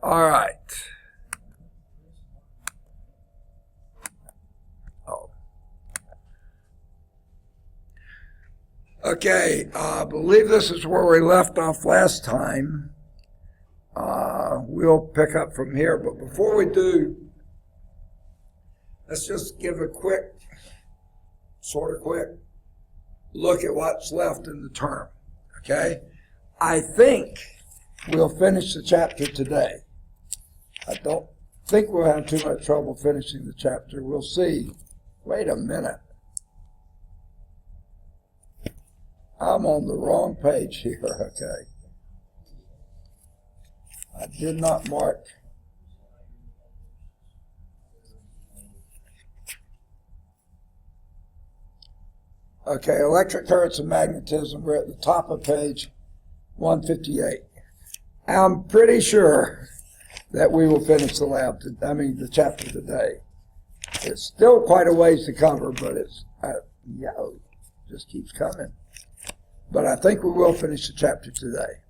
All right. Oh. Okay, I believe this is where we left off last time. We'll pick up from here, but before we do, let's just give a quick look at what's left in the term, okay? I think we'll finish the chapter today. I don't think we'll have too much trouble finishing the chapter. We'll see. Wait a minute. I'm on the wrong page here, okay? I did not mark. Okay, electric currents and magnetism. We're at the top of page 158. I'm pretty sure that we will finish the chapter today. It's still quite a ways to cover, but it's, just keeps coming. But I think we will finish the chapter today,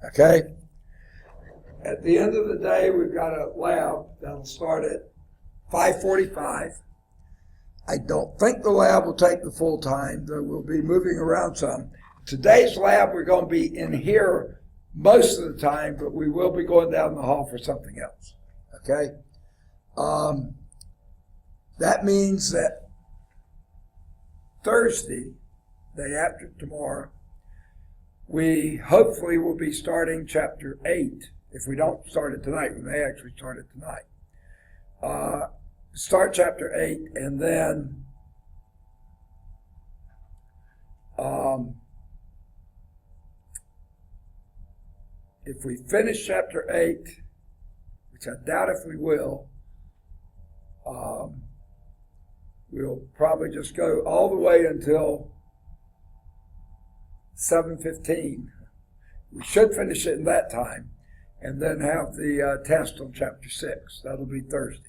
okay? At the end of the day, we've got a lab that'll start at 5:45. I don't think the lab will take the full time, though we'll be moving around some. Today's lab, we're going to be in here most of the time, but we will be going down the hall for something else, okay? That means that Thursday, day after tomorrow, we hopefully will be starting chapter 8. If we don't start it tonight, we may actually start it tonight. Start chapter 8, and then if we finish chapter 8, which I doubt if we will, we'll probably just go all the way until 7:15. We should finish it in that time, and then have the test on chapter 6. That'll be Thursday.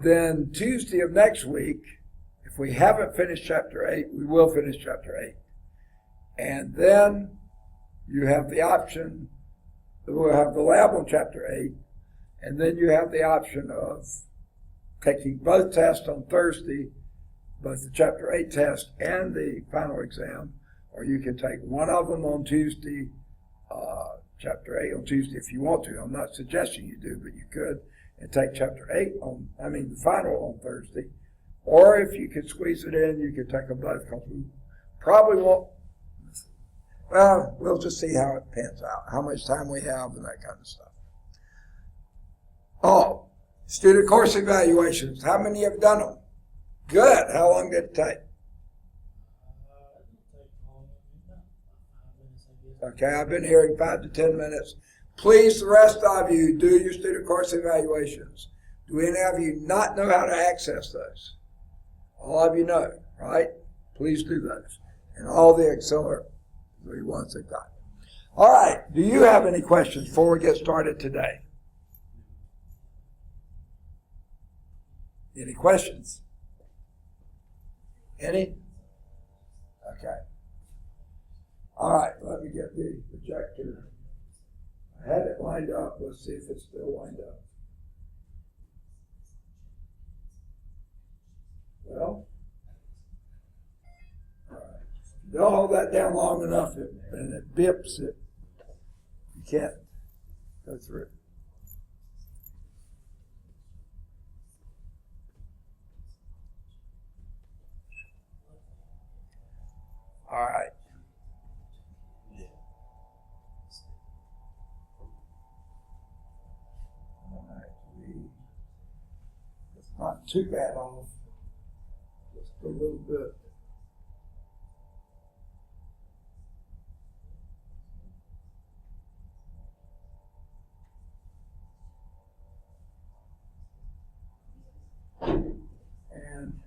Then Tuesday of next week, if we haven't finished chapter 8, we will finish chapter 8. And then you have the option, we'll have the lab on chapter 8, and then you have the option of taking both tests on Thursday, both the chapter 8 test and the final exam, or you can take one of them on Tuesday, chapter 8 on Tuesday if you want to. I'm not suggesting you do, but you could, and take chapter 8 the final on Thursday. Or if you could squeeze it in, you could take them both, because we probably won't. Well, we'll just see how it pans out, how much time we have and that kind of stuff. Oh, student course evaluations. How many have done them? Good. How long did it take? Okay, I've been hearing 5 to 10 minutes. Please, the rest of you, do your student course evaluations. Do any of you not know how to access those? All of you know, right? Please do those. And all the auxiliary ones they've got. All right, do you have any questions before we get started today? Any questions? Any? Okay. All right, let me get the projector. I had it lined up. Let's see if it's still lined up. Well, all right. Don't hold that down long enough, and it bips it. You can't go through it. All right. Not too bad off, just a little bit. And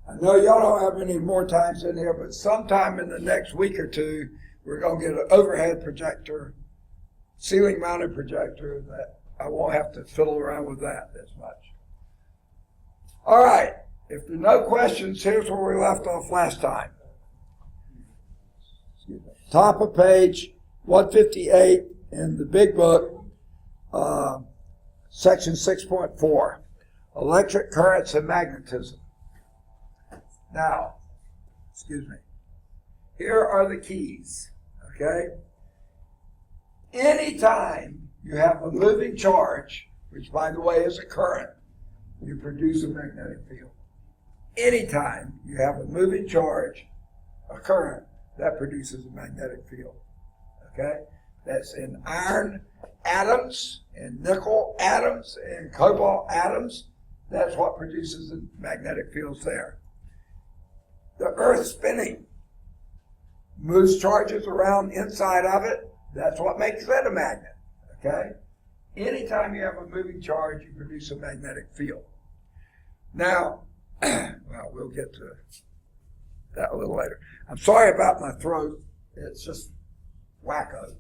I know y'all don't have any more times in here, but sometime in the next week or two, we're going to get an overhead projector, ceiling mounted projector, that I won't have to fiddle around with that as much. All right, if there are no questions, here's where we left off last time. Top of page 158 in the big book. section 6.4, electric currents and magnetism. Now, excuse me, here are the keys, okay? Anytime you have a moving charge, which by the way is a current, you produce a magnetic field. Anytime you have a moving charge, a current, that produces a magnetic field, okay? That's in iron atoms, in nickel atoms, in cobalt atoms. That's what produces the magnetic fields there. The earth spinning moves charges around inside of it. That's what makes it a magnet, okay? Anytime you have a moving charge, you produce a magnetic field. Now, well, we'll get to that a little later. I'm sorry about my throat. It's just wacko.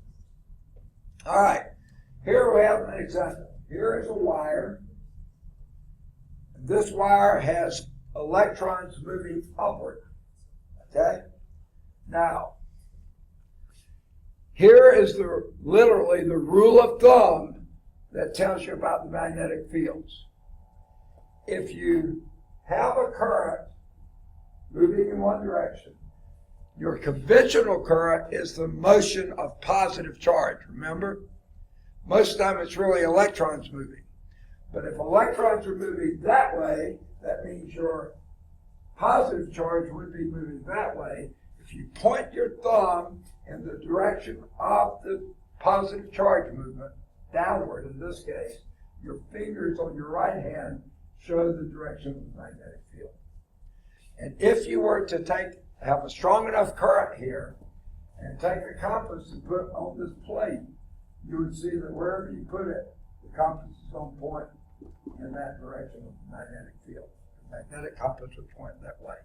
All right, here we have an example. Here is a wire. And this wire has electrons moving upward, okay? Now, here is literally the rule of thumb that tells you about the magnetic fields. If you have a current moving in one direction, your conventional current is the motion of positive charge, remember? Most of the time it's really electrons moving. But if electrons are moving that way, that means your positive charge would be moving that way. If you point your thumb in the direction of the positive charge movement, downward in this case, your fingers on your right hand show the direction of the magnetic field. And if you were to have a strong enough current here and take a compass and put it on this plate, you would see that wherever you put it, the compass is going to point in that direction of the magnetic field. The magnetic compass would point that way.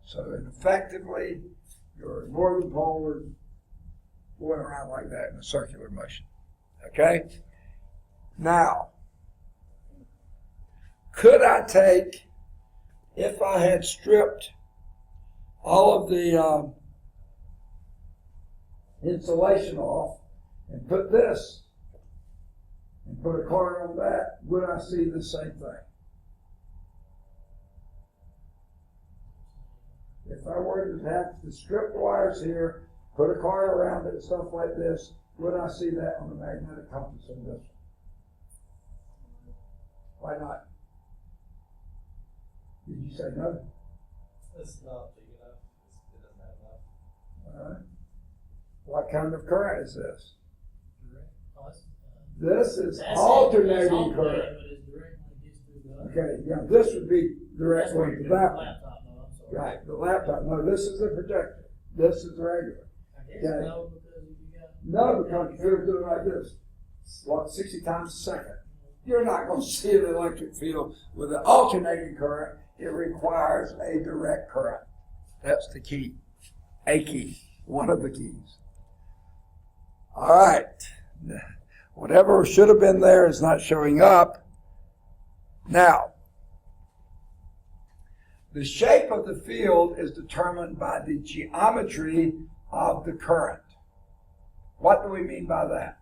So effectively, your northern pole is going around like that in a circular motion. Okay? Now, could I take, if I had stripped all of the insulation off and put this and put a coil on that, would I see the same thing? If I were to have to strip the wires here, put a coil around it and stuff like this, would I see that on the magnetic compass on this one? Why not? Did you say no? It's not big enough. It doesn't have enough. All right. What kind of current is this? Direct. This is alternating current. Okay, yeah, this would be direct one to that one. Right, the laptop. No, this is the projector. This is regular. Okay. No, because if you're doing like this, 60 times a second, you're not going to see an electric field with an alternating current. It requires a direct current. That's the key. A key. One of the keys. All right. Whatever should have been there is not showing up. Now, the shape of the field is determined by the geometry of the current. What do we mean by that?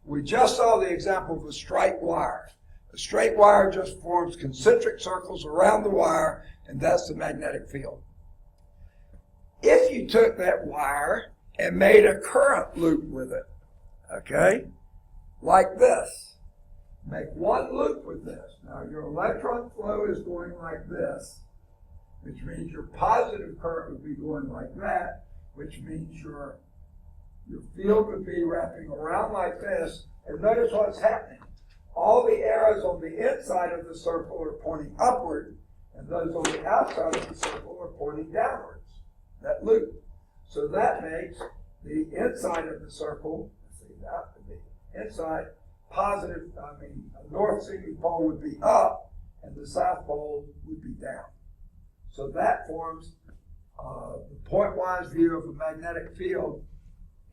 We just saw the example of a straight wire. A straight wire just forms concentric circles around the wire, and that's the magnetic field. If you took that wire and made a current loop with it, okay, like this, make one loop with this. Now your electron flow is going like this, which means your positive current would be going like that, which means your field would be wrapping around like this. And notice what's happening. All the arrows on the inside of the circle are pointing upward, and those on the outside of the circle are pointing downwards, that loop. So that makes the inside of the circle, the inside positive, north sigma pole would be up, and the south pole would be down. So that forms the pointwise view of a magnetic field,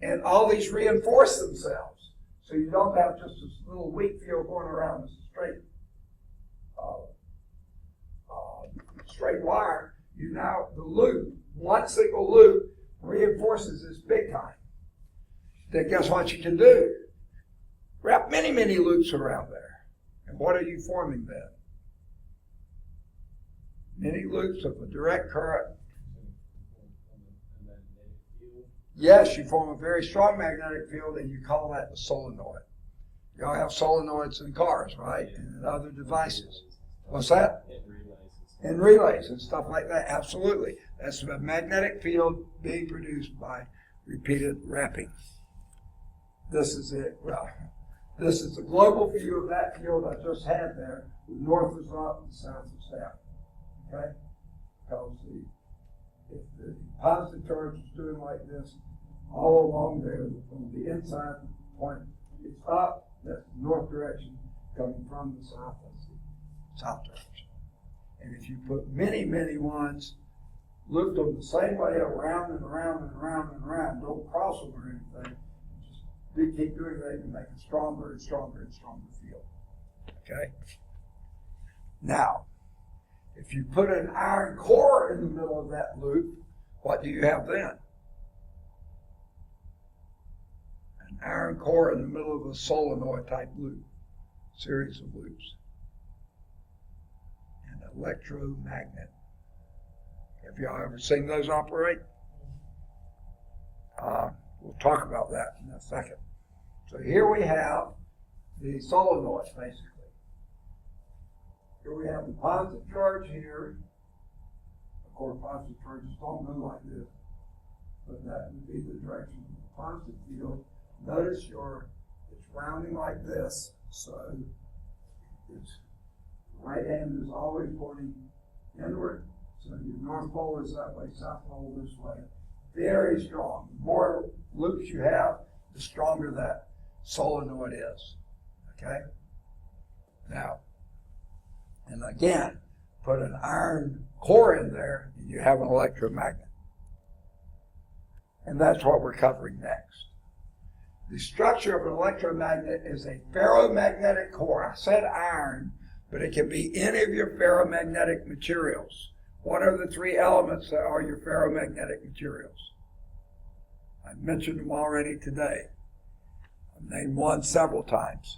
and all these reinforce themselves. So you don't have just this little weak field going around this straight wire. The loop, one single loop, reinforces this big time. Then guess what you can do? Wrap many, many loops around there. And what are you forming then? Many loops of a direct current. Yes, you form a very strong magnetic field, and you call that a solenoid. You all have solenoids in cars, right? And in other devices. What's that? In relays and stuff like that, absolutely. That's a magnetic field being produced by repeated wrapping. This is it. Well, this is the global view of that field I just had there. The north is up, the south is down. Okay? Because if the positive charge is doing like this, all along there, on the inside point, it's up. That's the north direction coming from the south. That's the south direction. And if you put many, many ones looped them the same way around and around and around and around, don't cross them or anything, just keep doing that, you make a stronger and stronger and stronger field. Okay? Now, if you put an iron core in the middle of that loop, what do you have then? An iron core in the middle of a solenoid type loop, series of loops. An electromagnet. Have y'all ever seen those operate? We'll talk about that in a second. So here we have the solenoid, basically. Here we have the positive charge here. Of course, positive charges don't go like this, but that would be the direction of the positive field. Notice it's rounding like this, so its right hand is always pointing inward. So your north pole is that way, south pole this way. Very strong. The more loops you have, the stronger that solenoid is. Okay? Now, and again, put an iron core in there, and you have an electromagnet. And that's what we're covering next. The structure of an electromagnet is a ferromagnetic core. I said iron, but it can be any of your ferromagnetic materials. What are the three elements that are your ferromagnetic materials? I mentioned them already today. I've named one several times.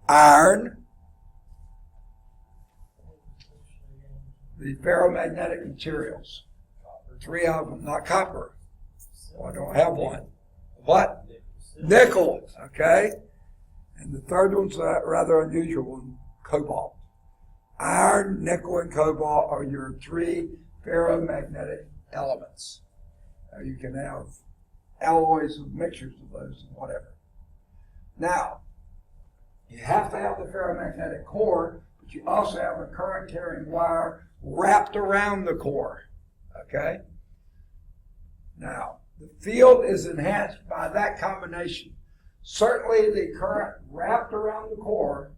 Iron, the ferromagnetic materials. Three of them, not copper. Well, I don't have one. What? Nickel, okay? And the third one's a rather unusual one, cobalt. Iron, nickel, and cobalt are your three ferromagnetic elements. Now you can have alloys and mixtures of those and whatever. Now, you have to have the ferromagnetic core, but you also have a current carrying wire wrapped around the core, okay? Now, the field is enhanced by that combination. Certainly the current wrapped around the core,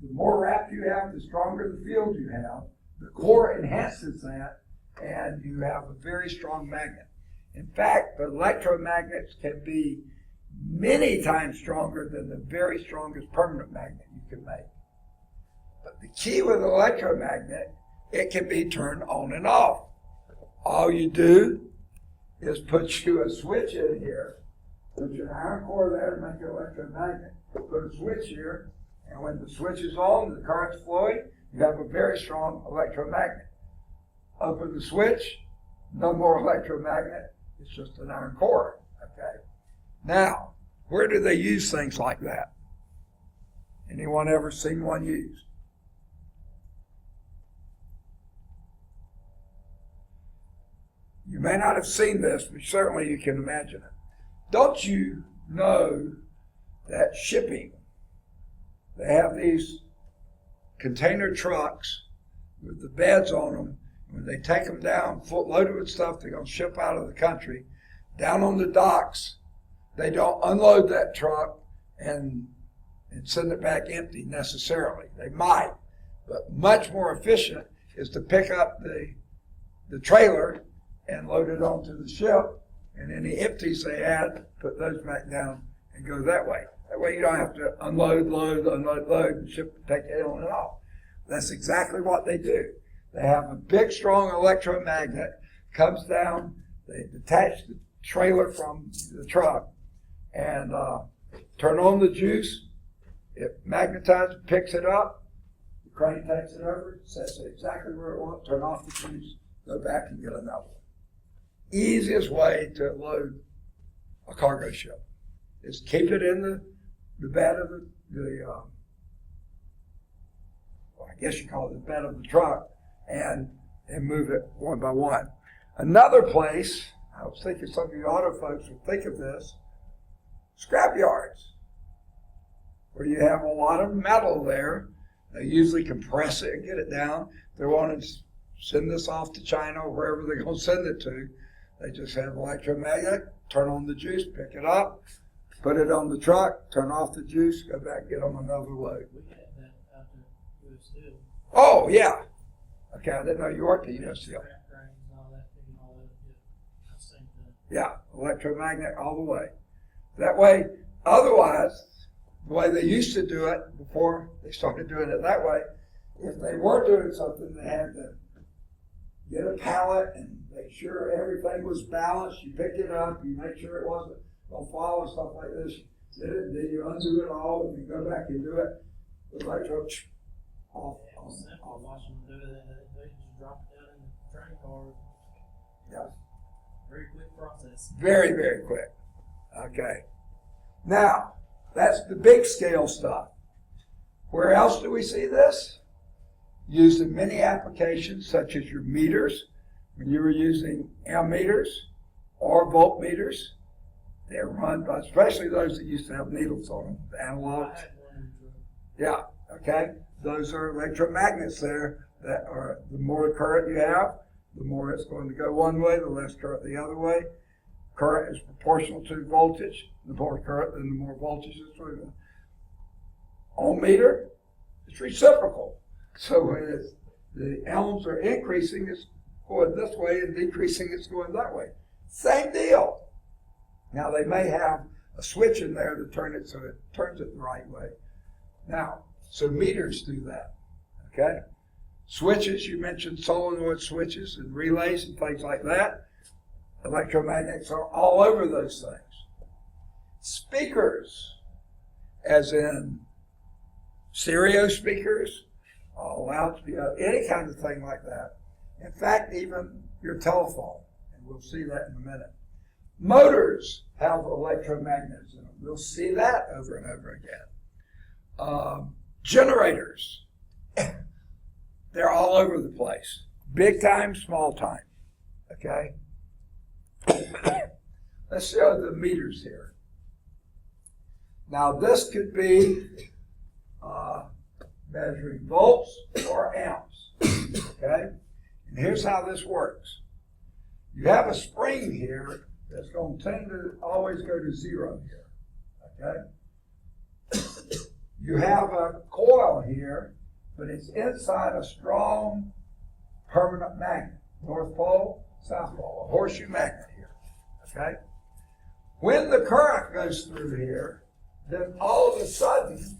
the more wrapped you have, the stronger the field you have. The core enhances that, and you have a very strong magnet. In fact, the electromagnets can be many times stronger than the very strongest permanent magnet you can make. But the key with an electromagnet, it can be turned on and off. All you do is put you a switch in here, put your iron core there to make an electromagnet, put a switch here, and when the switch is on, the current's flowing, you have a very strong electromagnet. Open the switch, no more electromagnet, it's just an iron core, okay? Now, where do they use things like that? Anyone ever seen one used? You may not have seen this, but certainly you can imagine it. Don't you know that shipping, they have these container trucks with the beds on them. When they take them down, full loaded with stuff they're going to ship out of the country, down on the docks, they don't unload that truck and send it back empty necessarily. They might, but much more efficient is to pick up the trailer and load it onto the ship, and any empties they add, put those back down and go that way. That way you don't have to unload, load, and ship, take it on and off. That's exactly what they do. They have a big, strong electromagnet, comes down, they detach the trailer from the truck, and turn on the juice, It magnetizes, picks it up, the crane takes it over, sets it exactly where it wants, turn off the fuse, go back and get another one. Easiest way to load a cargo ship is keep it in the bed of well, I guess you call it the bed of the truck, and move it one by one. Another place, I was thinking some of you auto folks would think of this, scrap yards, where you have a lot of metal there. They usually compress it and get it down. They want to send this off to China or wherever they're going to send it to. They just have electromagnet, turn on the juice, pick it up, put it on the truck, turn off the juice, go back, get them another load. We had that out there, US Steel. Oh, yeah. Okay, I didn't know you worked at US Steel. Scrap cranes and all that, and all that, yeah, that's the same thing. Yeah, electromagnet all the way. That way, otherwise, the way they used to do it before they started doing it that way, if they were doing something, they had to get a pallet and make sure everything was balanced. You pick it up, you make sure it wasn't going to fall and stuff like this. Then you undo it all and you go back and do it. The electro off. Simple, watching them do that, they just drop it down in the train car. Yeah. Very quick process. Very, very quick. Okay. Now, that's the big scale stuff. Where else do we see this? Used in many applications, such as your meters. When you were using ammeters or voltmeters, they're run by, especially those that used to have needles on them, the I analogs. had one in the Yeah, okay. Those are electromagnets there that are, the more current you have, the more it's going to go one way, the less current the other way. Current is proportional to voltage. The more current, then the more voltage is through the ohm meter. It's reciprocal. So when the ohms are increasing, it's going this way, and decreasing, it's going that way. Same deal. Now they may have a switch in there to turn it so it turns it the right way. Now, so meters do that. Okay? Switches, you mentioned solenoid switches and relays and things like that. Electromagnets are all over those things. Speakers, as in stereo speakers, loudspeakers, any kind of thing like that. In fact, even your telephone, and we'll see that in a minute. Motors have electromagnets in them. We'll see that over and over again. Generators, they're all over the place. Big time, small time. Okay? Let's show the meters here. Now this could be measuring volts or amps. Okay? And here's how this works. You have a spring here that's going to tend to always go to zero here. Okay? You have a coil here, but it's inside a strong permanent magnet. North pole, south pole, a horseshoe magnet here. Okay? When the current goes through here, then all of a sudden,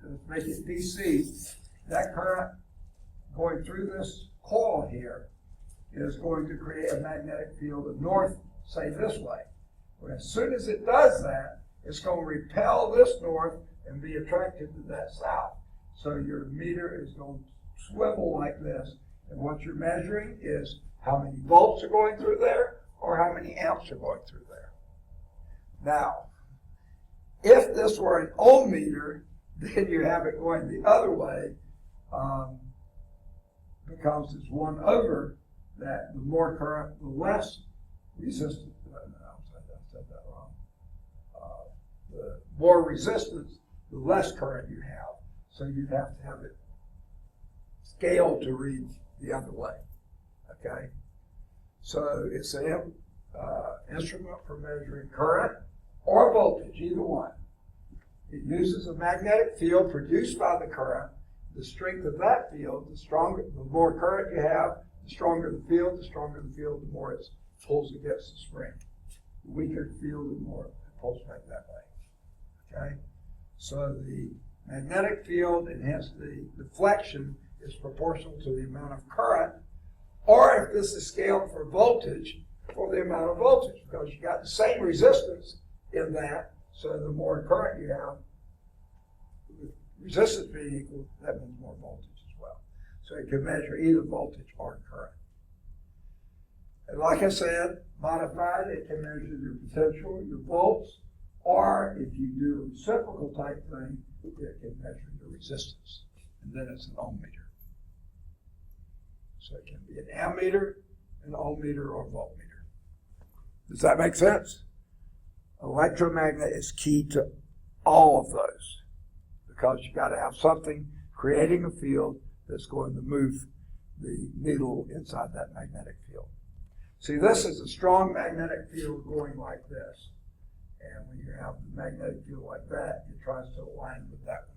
let's make it DC, that current going through this coil here is going to create a magnetic field of north, say this way. But as soon as it does that, it's going to repel this north and be attracted to that south. So your meter is going to swivel like this, and what you're measuring is how many volts are going through there or how many amps are going through there. Now, if this were an ohm meter, then you have it going the other way, because it's 1 over that. The more current, the less resistance. I said that wrong. The more resistance, the less current you have. So you'd have to have it scaled to read the other way. Okay? So it's an instrument for measuring current or voltage, either one. It uses a magnetic field produced by the current. The strength of that field, the more current you have, the stronger the field, the more it pulls against the spring. The weaker the field, the more it pulls back that way. Okay? So the magnetic field and hence the deflection is proportional to the amount of current, or if this is scaled for voltage, for the amount of voltage, because you got the same resistance in that, So the more current you have, with resistance being equal, that means more voltage as well. So it can measure either voltage or current. And like I said, modified, it can measure your potential, your volts, or if you do a reciprocal type thing, it can measure your resistance. And then it's an ohm meter. So it can be an ammeter, an ohm meter, or voltmeter. Does that make sense? Electromagnet is key to all of those because you got to have something creating a field that's going to move the needle inside that magnetic field. See, this is a strong magnetic field going like this. And when you have the magnetic field like that, it tries to align with that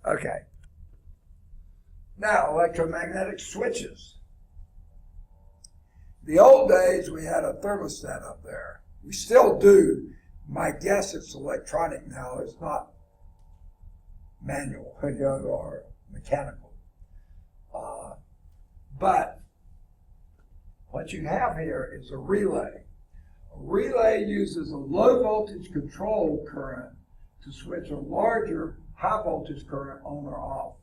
one. Okay. Now, electromagnetic switches. The old days, we had a thermostat up there. We still do. My guess it's electronic now. It's not manual or mechanical. But what you have here is a relay. A relay uses a low voltage control current to switch a larger high voltage current on or off.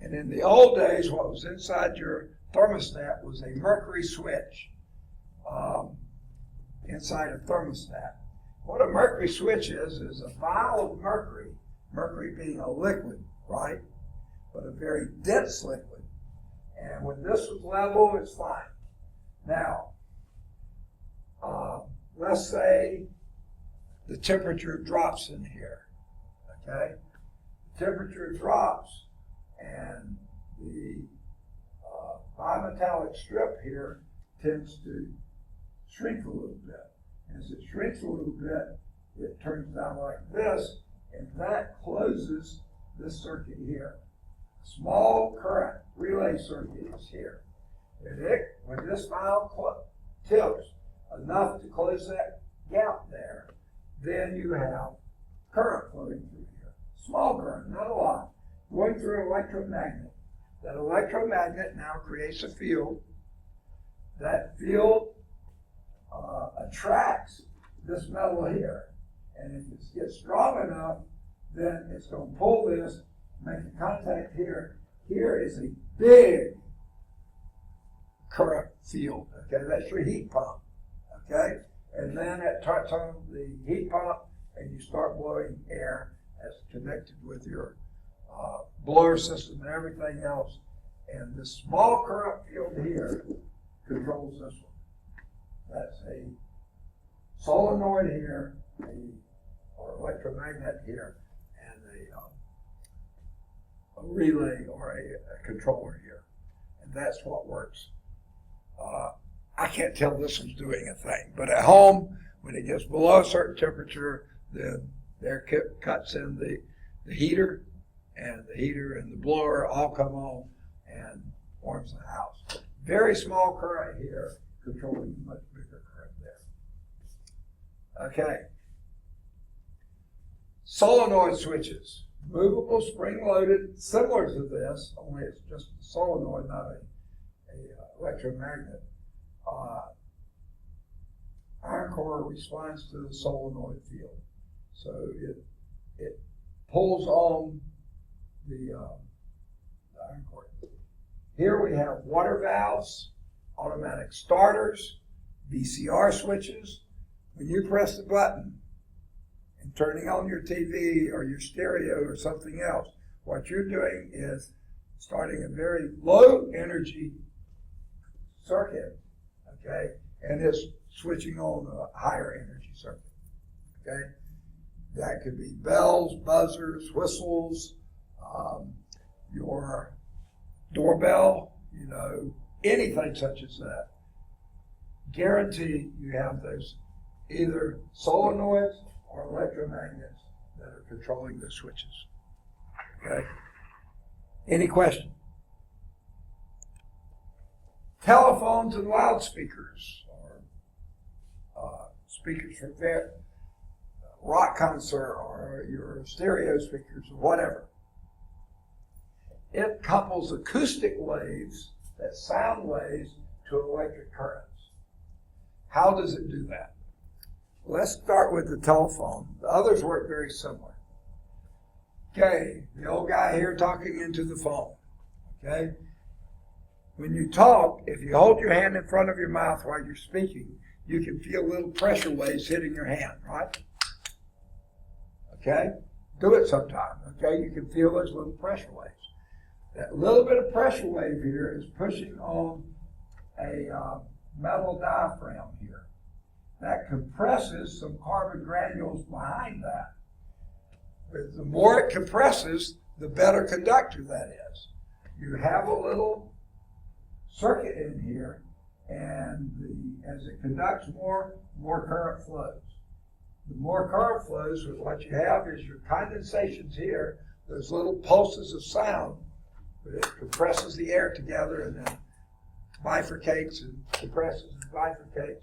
And in the old days, what was inside your thermostat was a mercury switch inside a thermostat. What a mercury switch is a vial of mercury, mercury being a liquid, right? But a very dense liquid. And when this was level, it's fine. Now, let's say the temperature drops in here, okay? The temperature drops and the bimetallic strip here tends to shrink a little bit. As it shrinks a little bit, it turns down like this, and that closes this circuit here. Small current relay circuit is here. And when this vial tips enough to close that gap there, then you have current flowing through here. Small current, not a lot, going through an electromagnet. That electromagnet now creates a field. That field attracts this metal here. And if it gets strong enough, then it's going to pull this, make a contact here. Here is a big current field. Okay, that's your heat pump. Okay, and then it turns on the heat pump, and you start blowing air as connected with your blower system and everything else. And this small current field here controls this one. That's a solenoid here, or electromagnet here, and a relay or a controller here. And that's what works. I can't tell this one's doing a thing, but at home, when it gets below a certain temperature, then there cuts in the heater, and the heater and the blower all come on and warms the house. Very small current here, controlling a much bigger current there. Okay. Solenoid switches. Movable, spring-loaded, similar to this, only it's just a solenoid, not a electromagnet. Iron core responds to the solenoid field. So it pulls on the iron core. Here we have water valves, automatic starters, VCR switches. When you press the button and turning on your TV or your stereo or something else, what you're doing is starting a very low energy circuit, okay, and it's switching on a higher energy circuit, okay. That could be bells, buzzers, whistles, your doorbell, anything such as that. Guarantee you have those either solenoids or electromagnets that are controlling the switches, okay. Any question? Telephones and loudspeakers, or speakers for rock concert, or your stereo speakers, or whatever. It couples acoustic waves, that sound waves, to electric currents. How does it do that? Let's start with the telephone. The others work very similar. Okay, the old guy here talking into the phone. Okay? When you talk, if you hold your hand in front of your mouth while you're speaking, you can feel little pressure waves hitting your hand, right? Okay? Do it sometime, okay? You can feel those little pressure waves. That little bit of pressure wave here is pushing on a metal diaphragm here. That compresses some carbon granules behind that. But the more it compresses, the better conductor that is. You have a little circuit in here, and as it conducts more current flows. The more current flows, what you have is your condensations here, those little pulses of sound, but it compresses the air together and then bifurcates and compresses and bifurcates.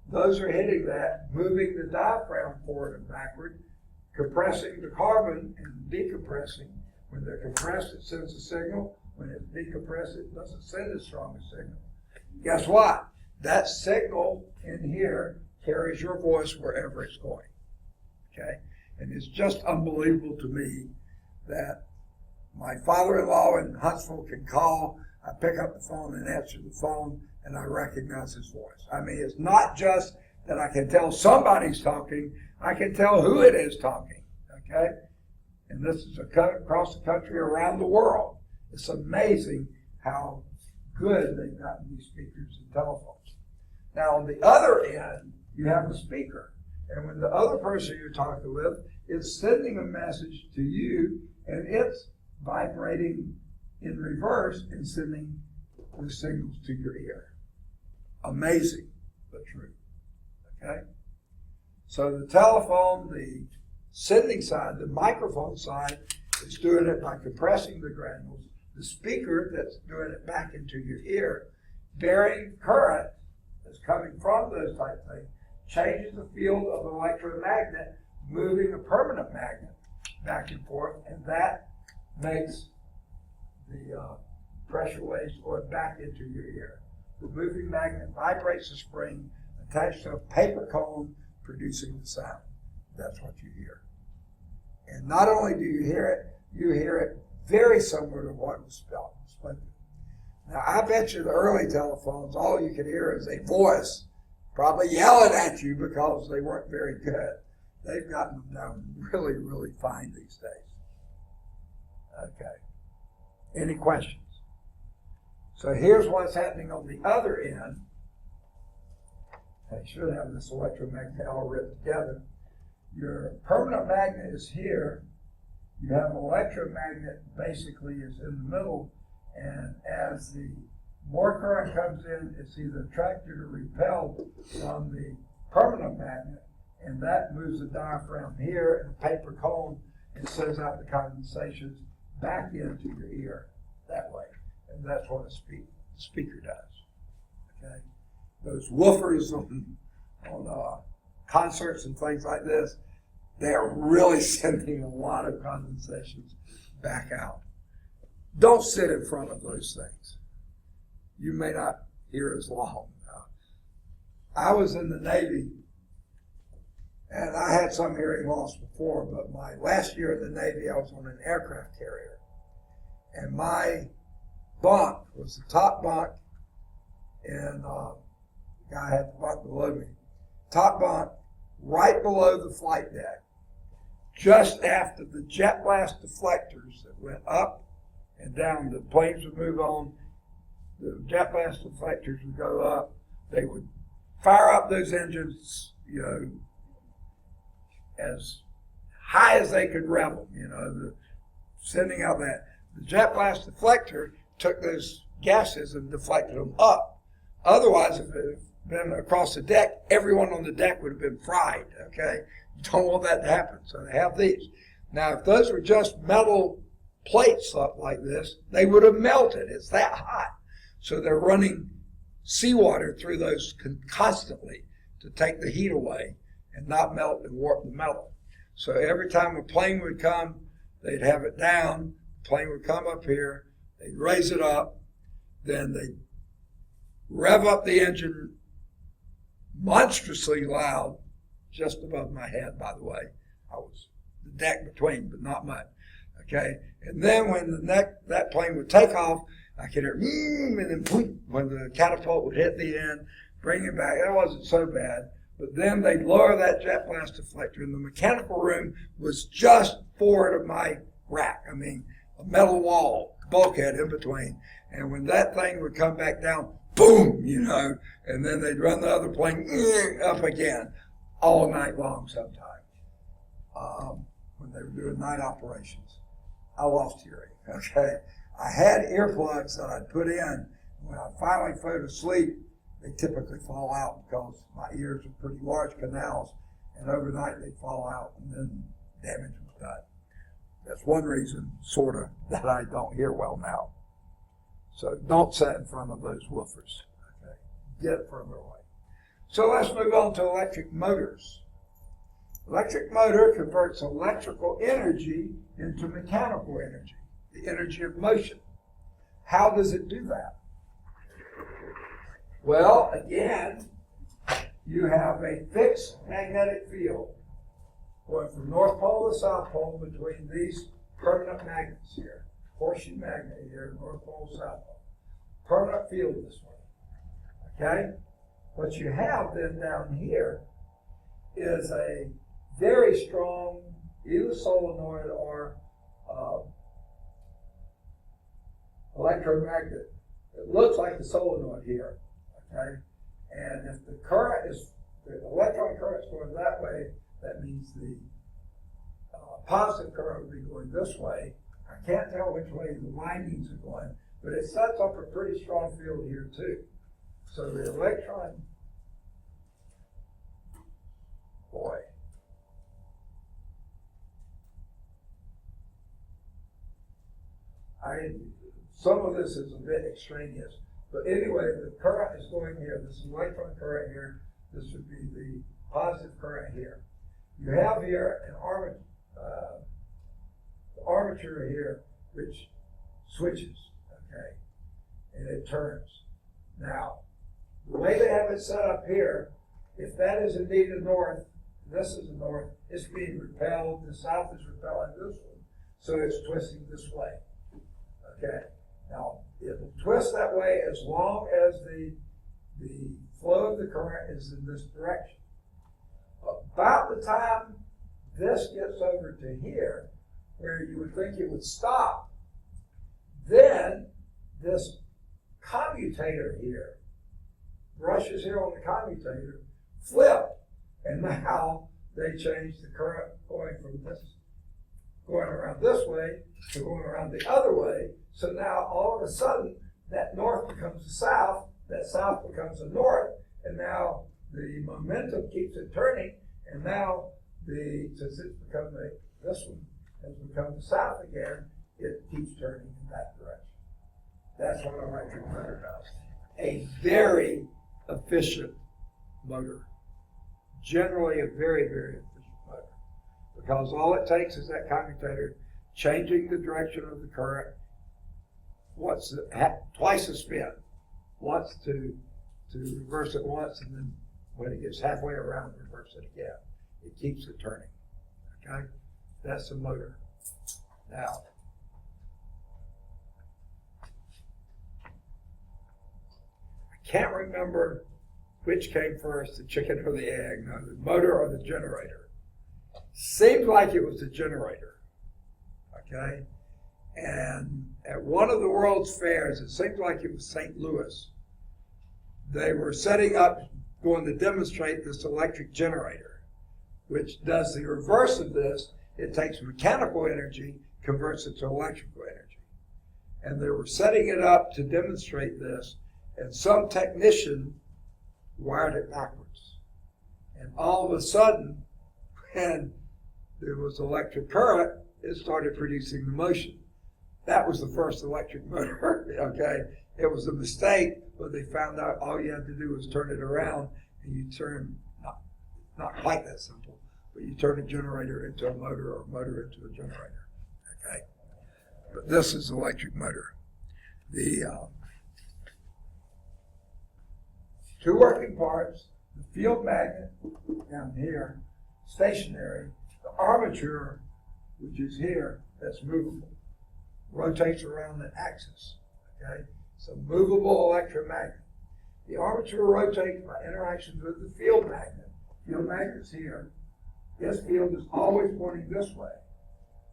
Those are hitting that, moving the diaphragm forward and backward, compressing the carbon and decompressing. When they're compressed, it sends a signal. When it's decompressed, it doesn't send as strong a signal. Guess what? That signal in here carries your voice wherever it's going. Okay? And it's just unbelievable to me that my father-in-law in Huntsville can call, I pick up the phone and answer the phone, and I recognize his voice. I mean, it's not just that I can tell somebody's talking, I can tell who it is talking, okay? And this is across the country, around the world. It's amazing how good they've gotten these speakers and telephones. Now, on the other end, you have a speaker. And when the other person you're talking with is sending a message to you, and it's vibrating in reverse and sending the signals to your ear. Amazing, but true. Okay? So the telephone, the sending side, the microphone side, is doing it by compressing the granules. The speaker that's doing it back into your ear, varying current that's coming from those type things, changes the field of an electromagnet, moving a permanent magnet back and forth, and that makes the pressure waves going back into your ear. The moving magnet vibrates the spring attached to a paper cone, producing the sound. That's what you hear. And not only do you hear it very similar to what was spoken. Now, I bet you the early telephones, all you could hear is a voice probably yelling at you because they weren't very good. They've gotten them down really, really fine these days. Okay. Any questions? So here's what's happening on the other end. I should have this electromagnet all written together. Your permanent magnet is here. You have an electromagnet basically is in the middle, and as the more current comes in, it's either attracted or repelled from the permanent magnet, and that moves the diaphragm here in a paper cone and sends out the condensations back into your ear that way. And that's what a speaker does. Okay? Those woofers on concerts and things like this, they are really sending a lot of condensations back out. Don't sit in front of those things. You may not hear as long. I was in the Navy, and I had some hearing loss before, but my last year in the Navy, I was on an aircraft carrier. And my bunk was the top bunk, and the guy had the bunk below me. Top bunk, right below the flight deck. Just after the jet blast deflectors that went up and down, the planes would move on, the jet blast deflectors would go up, they would fire up those engines, as high as they could rev them, sending out that. The jet blast deflector took those gases and deflected them up. Otherwise, if it had been across the deck, everyone on the deck would have been fried, okay? You don't want that to happen, so they have these. Now, if those were just metal plates up like this, they would have melted. It's that hot. So they're running seawater through those constantly to take the heat away and not melt and warp the metal. So every time a plane would come, they'd have it down, the plane would come up here, they'd raise it up, then they'd rev up the engine monstrously loud, just above my head, by the way. I was the deck between, but not much. Okay, and then when that plane would take off, I could hear, and then boom, when the catapult would hit the end, bring it back. That wasn't so bad. But then they'd lower that jet blast deflector, and the mechanical room was just forward of my rack. I mean, a metal wall, bulkhead in between. And when that thing would come back down, boom, and then they'd run the other plane up again all night long sometimes when they were doing night operations. I lost hearing, okay? I had earplugs that I'd put in. When I finally fell asleep, they typically fall out because my ears are pretty large canals, and overnight they'd fall out, and then damage was done. That's one reason, sort of, that I don't hear well now. So don't sit in front of those woofers. Okay? Get further away. So let's move on to electric motors. Electric motor converts electrical energy into mechanical energy, the energy of motion. How does it do that? Well, again, you have a fixed magnetic field going from North Pole to South Pole between these permanent magnets here. Horseshoe magnet here, North Pole, South Pole. Permanent field this way. Okay? What you have then down here is a very strong, either solenoid or electromagnet. It looks like the solenoid here. Okay? And if the electron current is going that way, that means the positive current would be going this way. I can't tell which way the windings are going, but it sets up a pretty strong field here too. So the electron, boy. Some of this is a bit extraneous, but anyway, the current is going here. This is electron current here. This would be the positive current here. You have here an armature here, which switches, okay, and it turns. Now, the way they have it set up here, if that is indeed a north, this is a north, it's being repelled, the south is repelling this one, so it's twisting this way, okay. Now, it will twist that way as long as the flow of the current is in this direction. About the time this gets over to here, where you would think it would stop, then this commutator here, brushes here on the commutator, flip, and now they change the current going around this way to going around the other way. So now all of a sudden that north becomes a south, that south becomes a north, and now the momentum keeps it turning, and now since it's become this one has become the south again, it keeps turning in that direction. That's what an electric motor does. A very efficient motor. Generally a very, very efficient motor. Because all it takes is that commutator changing the direction of the current twice the spin. Once to reverse it once, and then when it gets halfway around, reverse it again. It keeps it turning. Okay? That's the motor. Now, I can't remember which came first, the chicken or the egg, no, the motor or the generator. Seemed like it was the generator. Okay? And at one of the world's fairs, it seems like it was St. Louis, they were setting up, going to demonstrate this electric generator, which does the reverse of this. It takes mechanical energy, converts it to electrical energy. And they were setting it up to demonstrate this, and some technician wired it backwards. And all of a sudden, when there was electric current, it started producing the motion. That was the first electric motor, okay? It was a mistake, but they found out all you had to do was turn it around, and you turn, not quite that simple, but you turn a generator into a motor or a motor into a generator, okay? But this is electric motor. The two working parts, the field magnet down here, stationary. The armature, which is here, that's movable, rotates around an axis. Okay, so movable electromagnet. The armature rotates by interactions with the field magnet. Field magnet's here. This field is always pointing this way.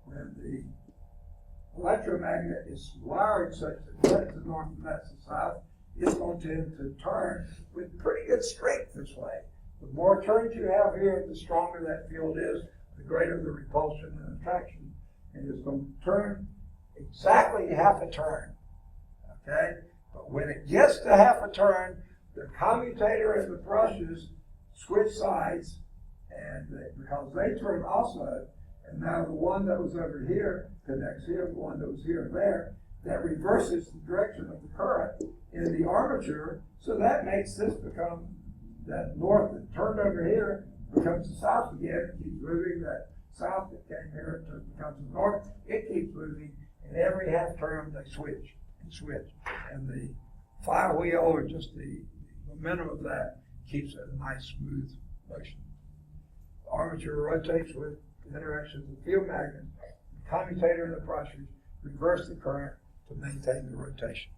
When the electromagnet is wired such that that's the north and that's the south, it's going to tend to turn with pretty good strength this way. The more turns you have here, the stronger that field is, the greater the repulsion and attraction. And it's going to turn exactly half a turn. Okay? But when it gets to half a turn, the commutator and the brushes switch sides, and because they turn also, and now the one that was over here connects here, the one that was here and there, that reverses the direction of the current in the armature, so that makes this become that north that turned over here becomes the south again. It keeps moving. That south that came here becomes the north. It keeps moving, and every half turn they switch and switch, and the flywheel or just the momentum of that keeps a nice smooth motion. The armature rotates with the interactions of the field magnet. The commutator and the brushes reverse the current to maintain the rotation.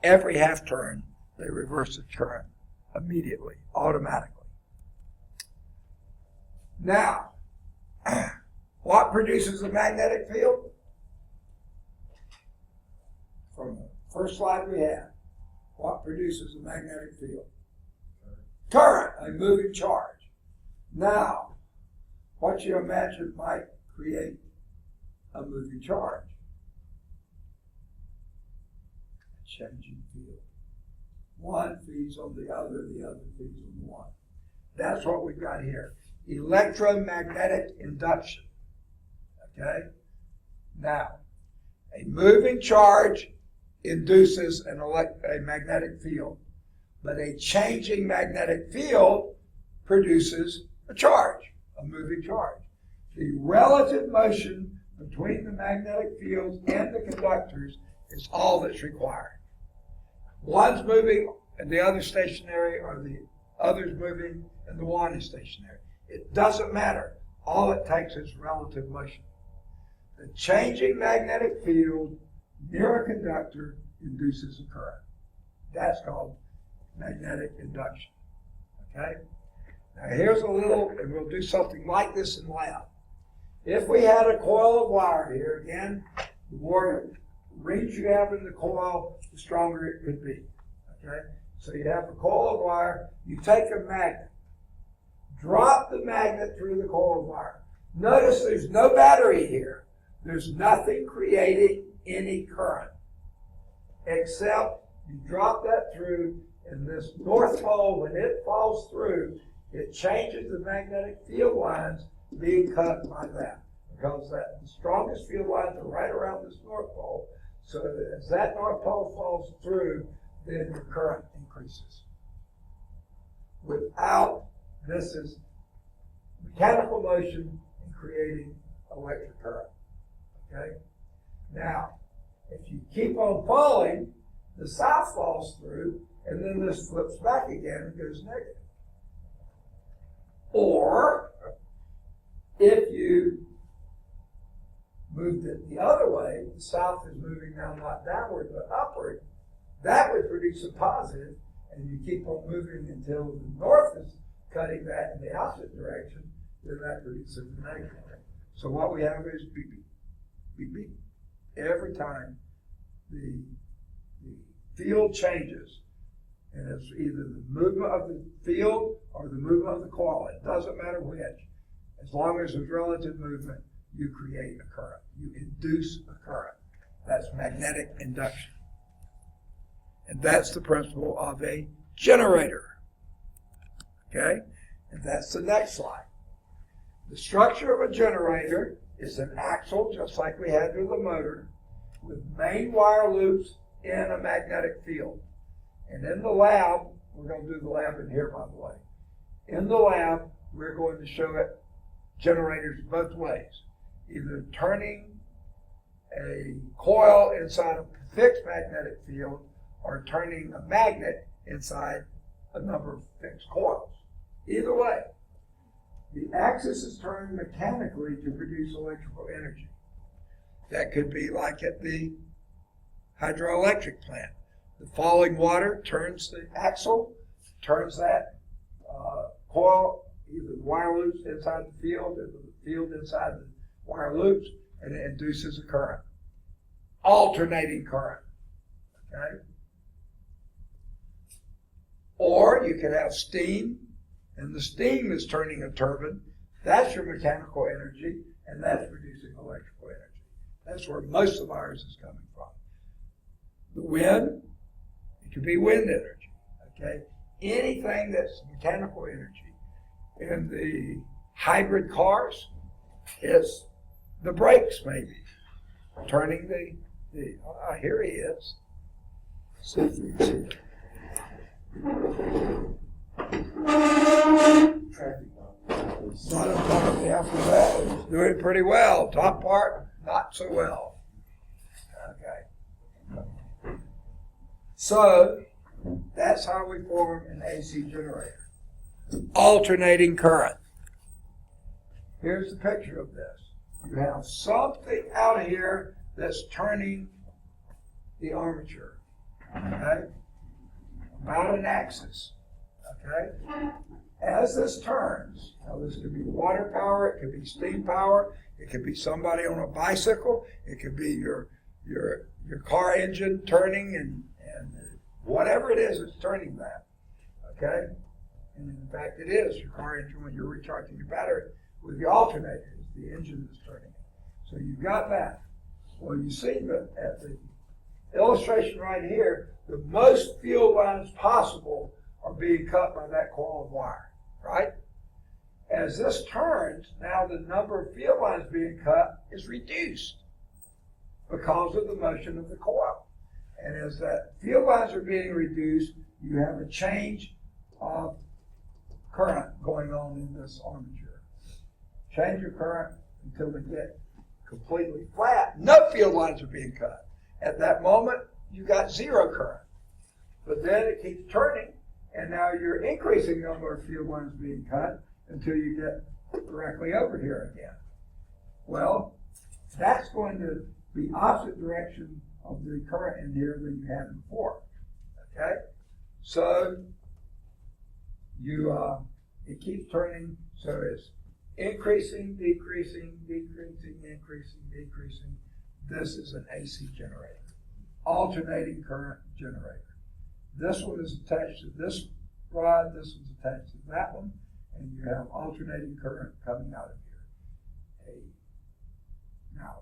Every half turn, they reverse the current immediately, automatically. Now, what produces a magnetic field? From the first slide we had, what produces a magnetic field? Current, a moving charge. Now, what you imagine might create a moving charge? A changing field. One feeds on the other feeds on the one. That's what we've got here. Electromagnetic induction. Okay? Now, a moving charge induces a magnetic field, but a changing magnetic field produces a charge, a moving charge. The relative motion between the magnetic fields and the conductors is all that's required. One's moving and the other's stationary, or the other's moving and the one is stationary. It doesn't matter. All it takes is relative motion. The changing magnetic field near a conductor induces a current. That's called magnetic induction. Okay? Now here's a little, and we'll do something like this in lab. If we had a coil of wire here, again, the more rings you have in the coil, the stronger it could be. Okay? So you have a coil of wire, you take a magnet, drop the magnet through the coil of wire. Notice there's no battery here. There's nothing creating any current, except you drop that through, and this north pole, when it falls through, it changes the magnetic field lines being cut by that, because the strongest field lines are right around this north pole. So that as that north pole falls through, then your current increases. Without, this is mechanical motion and creating electric current. Okay? Now, if you keep on falling, the south falls through, and then this flips back again and goes negative. Or, if you moved it the other way, the south is moving now not downward but upward, that would produce a positive, and you keep on moving until the north is cutting that in the opposite direction, then that produces a negative. So what we have is beep, beep, beep, beep. Every time the field changes, and it's either the movement of the field or the movement of the coil. It doesn't matter which. As long as there's relative movement, you create a current. You induce a current. That's magnetic induction. And that's the principle of a generator. Okay? And that's the next slide. The structure of a generator is an axle, just like we had with the motor, with main wire loops in a magnetic field. And in the lab, we're going to do the lab in here, by the way. In the lab, we're going to show it generators both ways. Either turning a coil inside a fixed magnetic field or turning a magnet inside a number of fixed coils. Either way. The axis is turned mechanically to produce electrical energy. That could be like at the hydroelectric plant. The falling water turns the axle, turns that coil, either the wire loops inside the field or the field inside the wire loops, and it induces a current. Alternating current. Okay? Or you could have steam, and the steam is turning a turbine. That's your mechanical energy, and that's producing electrical energy. That's where most of ours is coming from. The wind, it could be wind energy. Okay? Anything that's mechanical energy. In the hybrid cars, it's the brakes maybe. Turning here he is. See if you can see it. Bottom part of the alphabet is doing pretty well. Top part, not so well. Okay. So, that's how we form an AC generator. Alternating current. Here's the picture of this. You have something out here that's turning the armature. Okay? About an axis. Okay? As this turns, now this could be water power, it could be steam power, it could be somebody on a bicycle, it could be your car engine turning and whatever it is, it's turning that. Okay? And in fact, it is your car engine when you're recharging your battery with the alternator. It's the engine that's turning it. So you've got that. Well, you see that at the illustration right here, the most field lines possible are being cut by that coil of wire, right? As this turns, now the number of field lines being cut is reduced because of the motion of the coil. And as that field lines are being reduced, you have a change of current going on in this armature. Change your current until they get completely flat. No field lines are being cut. At that moment, you got zero current. But then it keeps turning, and now you're increasing the number of field lines being cut until you get directly over here again. Well, that's going to be opposite direction of the current in here than you had before. Okay? So it keeps turning, so it's increasing, decreasing, decreasing, increasing, decreasing. This is an AC generator, alternating current generator. This one is attached to this rod, this one's attached to that one, and you have alternating current coming out of here. Now,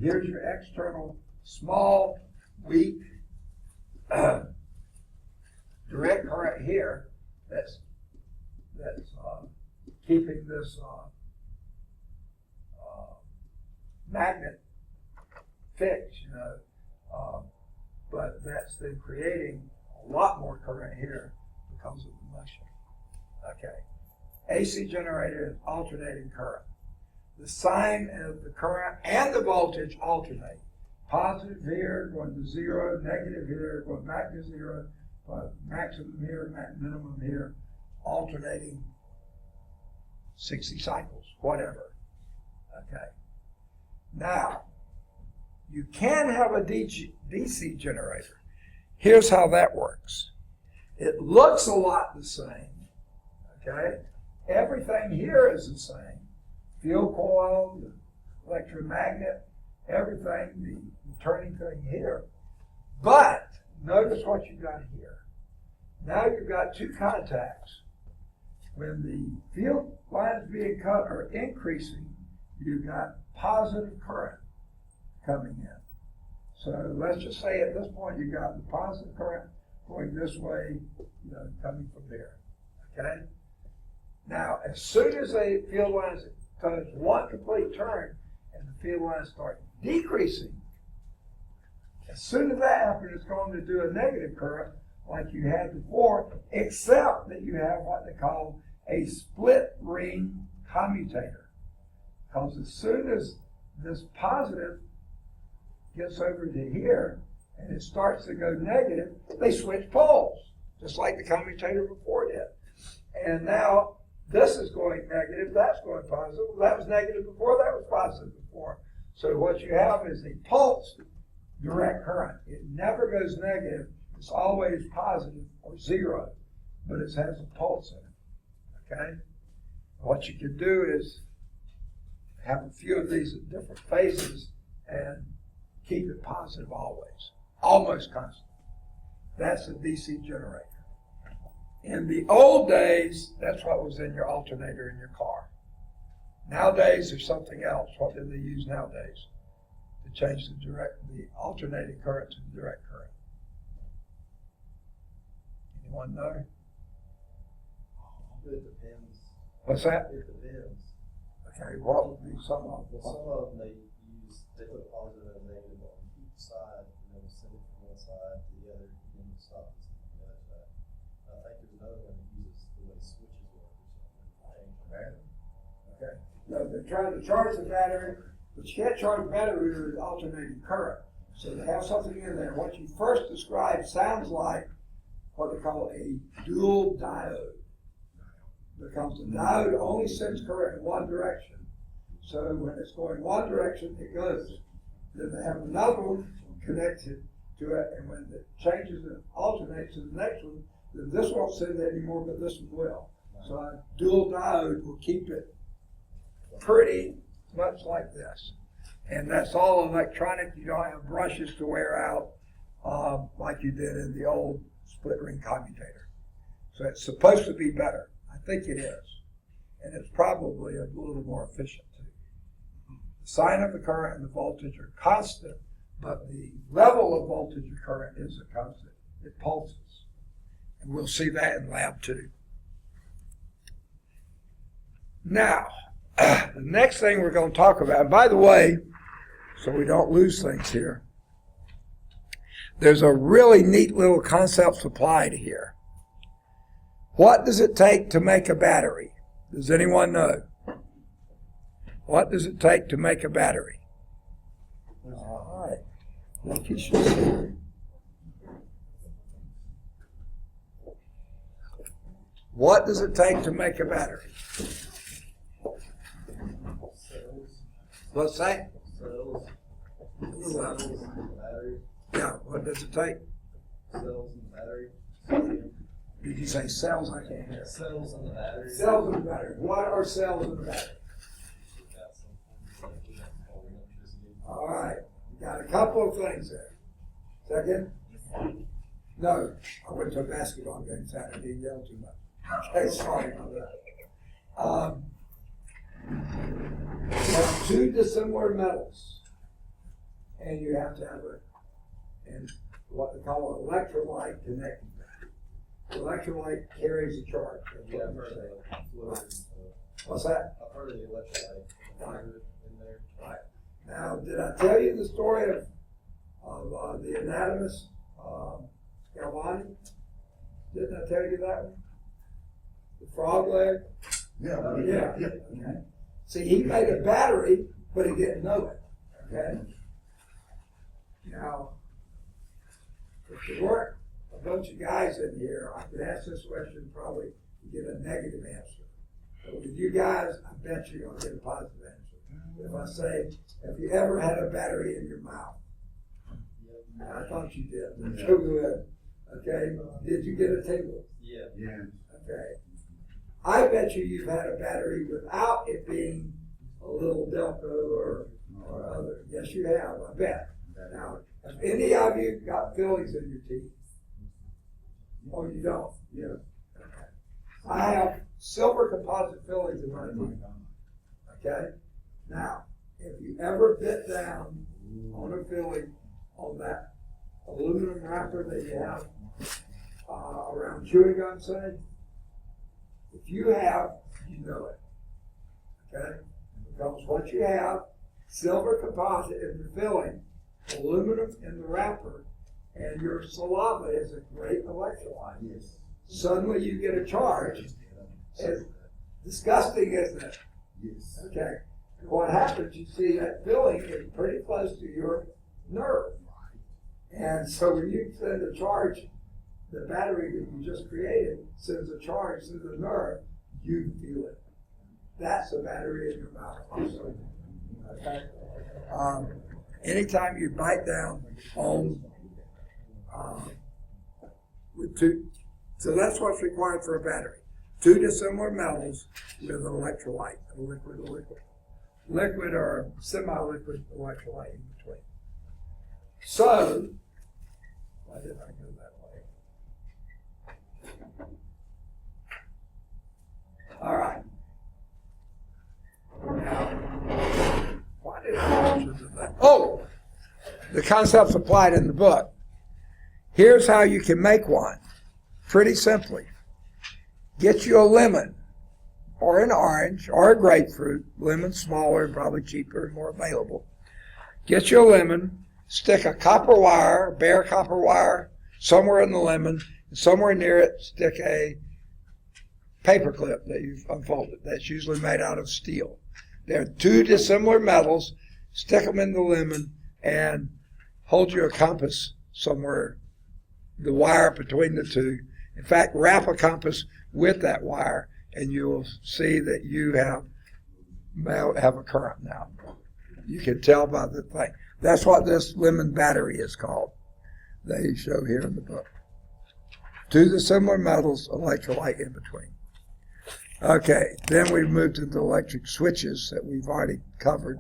here's your external, small, weak, direct current here that's keeping this magnet fixed, but that's then creating a lot more current here because of the motion. Okay. AC generator is alternating current. The sign of the current and the voltage alternate. Positive here, going to zero, negative here, going back to zero, maximum here, minimum here, alternating 60 cycles, whatever. Okay. Now, you can have a DC generator. Here's how that works. It looks a lot the same. Okay? Everything here is the same. Field coil, the electromagnet, everything, the turning thing here. But notice what you got here. Now you've got two contacts. When the field lines being cut are increasing, you've got positive current coming in. So let's just say at this point you got the positive current going this way, coming from there. Okay? Now, as soon as the field lines does one complete turn and the field lines start decreasing, as soon as that happens, it's going to do a negative current like you had before, except that you have what they call a split ring commutator. Because as soon as this positive gets over to here and it starts to go negative, they switch poles, just like the commutator before did. And now this is going negative, that's going positive. That was negative before, that was positive before. So what you have is a pulsed direct current. It never goes negative. It's always positive or zero, but it has a pulse in it. Okay? What you can do is have a few of these at different phases and keep it positive always, almost constant. That's a DC generator. In the old days, that's what was in your alternator in your car. Nowadays, there's something else. What do they use nowadays to change the alternating current to the direct current? Anyone know? It depends. What's that? It depends. Okay, what would be some of Well, some of them they put positive and negative on each side, send it from one side to the other, and then stop it from the other side. I think there's another one that uses the way switches work or something. Change the battery. Okay. No, they're trying to charge the battery, but you can't charge the battery with alternating current. So they have something in there. What you first described sounds like what they call a dual diode. Because the diode only sends current in one direction. So when it's going one direction, it goes. Then they have another one connected to it, and when it changes and alternates to the next one, then this won't send it anymore, but this one will. So a dual diode will keep it pretty much like this. And that's all electronic. You don't have brushes to wear out like you did in the old split ring commutator. So it's supposed to be better. I think it is. And it's probably a little more efficient too. The sign of the current and the voltage are constant, but the level of voltage or current isn't constant. It pulses. And we'll see that in lab 2. Now, the next thing we're going to talk about, and by the way, so we don't lose things here, there's a really neat little concept supplied here. What does it take to make a battery? Does anyone know? What does it take to make a battery? All right. I think you should see. What does it take to make a battery? Cells. What's that? Cells. Cells in the battery. Yeah, what does it take? Cells in the battery. Did you say cells? I can't hear. Cells in the battery. Cells in the battery. What are cells in the battery? All right. We got a couple of things there. Second? No, I went to a basketball game Saturday and yelled too much. Okay, sorry about that. You have two dissimilar metals, and you have to have and what they call an electrolyte connecting them. The electrolyte carries a charge. That's Yeah, what I've I'm heard saying. of fluids. What's that? I've heard of the electrolyte in there. Right. Now, did I tell you the story of the anatomist Galvani? Didn't I tell you that one? The frog leg? Yeah. Yeah. Okay. See, he made a battery, but he didn't know it. Okay. Now, if there weren't a bunch of guys in here, I could ask this question probably and get a negative answer. But with you guys, I bet you're going to get a positive answer. If I say, have you ever had a battery in your mouth? I thought you did. That's so good. Okay. Did you get a tingle? Yeah. Yeah. Okay. I bet you've had a battery without it being a little Delco or other. Yes, you have. I bet. Now, have any of you got fillings in your teeth? Oh, you don't? Yeah. Okay. I have silver composite fillings in my teeth. Okay? Now, if you ever bit down on a filling on that aluminum wrapper that you have around chewing gum, say, if you have, you know it. Okay? Because what you have, silver composite in the filling, aluminum in the wrapper, and your saliva is a great electrolyte. Yes. Suddenly you get a charge. It's disgusting, isn't it? Yes. Okay. And what happens, you see that filling is pretty close to your nerve. And so when you send a charge, the battery that you just created sends a charge to the nerve. you feel it. That's the battery in your mouth. Okay? Anytime you bite down on with two, so that's what's required for a battery. Two dissimilar metals with an electrolyte, a liquid or semi-liquid electrolyte in between. So, why did I go that way? All right. Now, why did I answer to that? Oh, the concepts applied in the book. Here's how you can make one. Pretty simply. Get you a lemon, or an orange, or a grapefruit. Lemon's smaller and probably cheaper and more available. Get you a lemon, stick a copper wire, bare copper wire, somewhere in the lemon, and somewhere near it stick a paper clip that you've unfolded. That's usually made out of steel. They're two dissimilar metals. Stick them in the lemon and hold your compass somewhere, the wire between the two. In fact, wrap a compass with that wire, and you will see that you have a current now. You can tell by the thing. That's what this lemon battery is called. They show here in the book. Two dissimilar metals, electrolyte in between. Okay, then we moved into electric switches that we've already covered.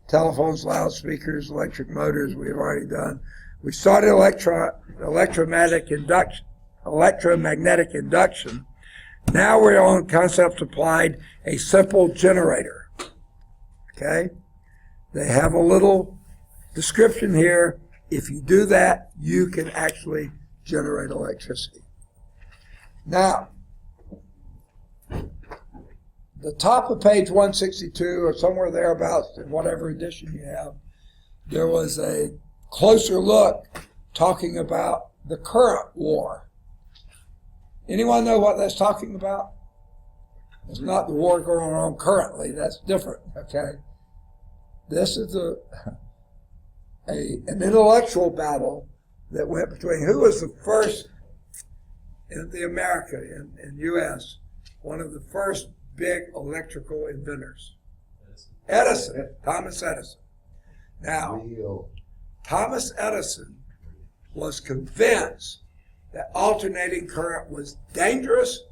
Telephones, loudspeakers, electric motors, we've already done. We started electromagnetic induction. Now we're on concepts applied, a simple generator. Okay? They have a little description here. If you do that, you can actually generate electricity. Now, the top of page 162 or somewhere thereabouts in whatever edition you have, there was a closer look talking about the current war. Anyone know what that's talking about? It's not the war going on currently. That's different, okay? This is an intellectual battle that went between who was the first in the America, in U.S., one of the first big electrical inventors. Edison, Thomas Edison. Now, Thomas Edison was convinced that alternating current was dangerous,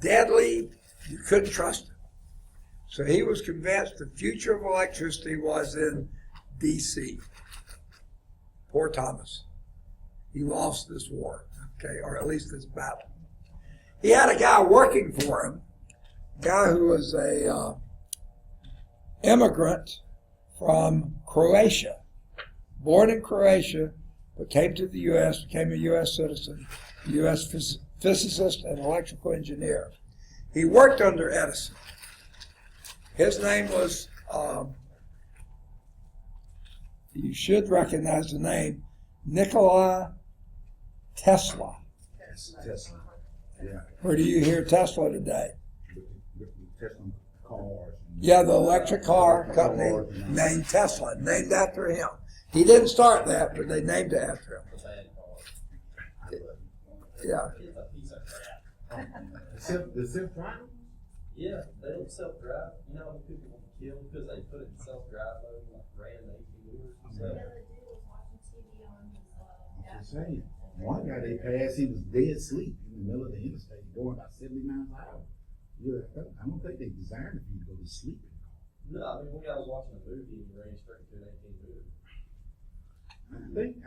deadly, you couldn't trust it. So he was convinced the future of electricity was in D.C. Poor Thomas. He lost this war, okay, or at least this battle. He had a guy working for him, a guy who was a immigrant from Croatia, born in Croatia, but came to the U.S., became a U.S. citizen, U.S. physicist and electrical engineer. He worked under Edison. His name was, you should recognize the name, Nikola Tesla. Tesla. Yeah. Where do you hear Tesla today? Tesla cars. Yeah, the electric car company named Tesla, named after him. He didn't start that, but they named it after him. Yeah. It's a piece of crap. The self-driving? Yeah, they don't self-drive. You know how many people get killed because they put it in self-drive mode, like ran 18 wheelers and stuff? I'm just saying. One guy they passed, he was dead asleep in the middle of the interstate, going about 70 miles an hour. Yeah, I don't think they designed for you to go to sleep. No, I mean, one guy was watching a movie and he ran straight to an 18 wheeler. I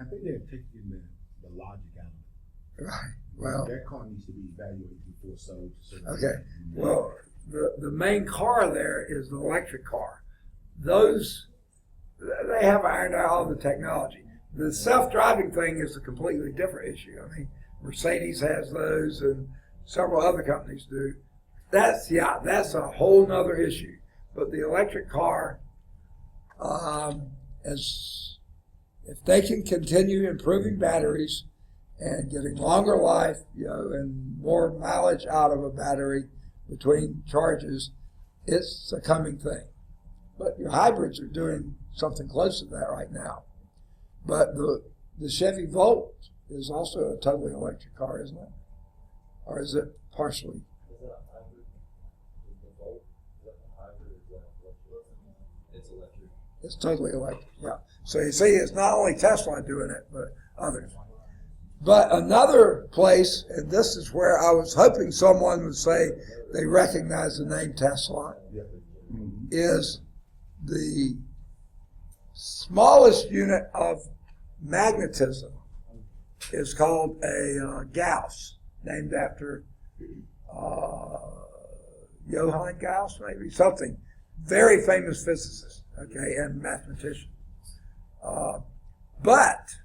think they're taking the logic out of it. Right. Well, that car needs to be evaluated before sold. okay. Well, the main car there is the electric car. Those, they have ironed out all the technology. The self-driving thing is a completely different issue. I mean, Mercedes has those and several other companies do. That's a whole nother issue. But the electric car, if they can continue improving batteries and getting longer life, and more mileage out of a battery between charges, it's a coming thing. But your hybrids are doing something close to that right now. But the Chevy Volt is also a totally electric car, isn't it? Or is it partially? Is that a hybrid? It's totally electric, yeah. So you see, it's not only Tesla doing it, but others. But another place, and this is where I was hoping someone would say they recognize the name Tesla, is the smallest unit of magnetism is called a Gauss, named after Johann Gauss, maybe, something. Very famous physicist, okay, and mathematician. But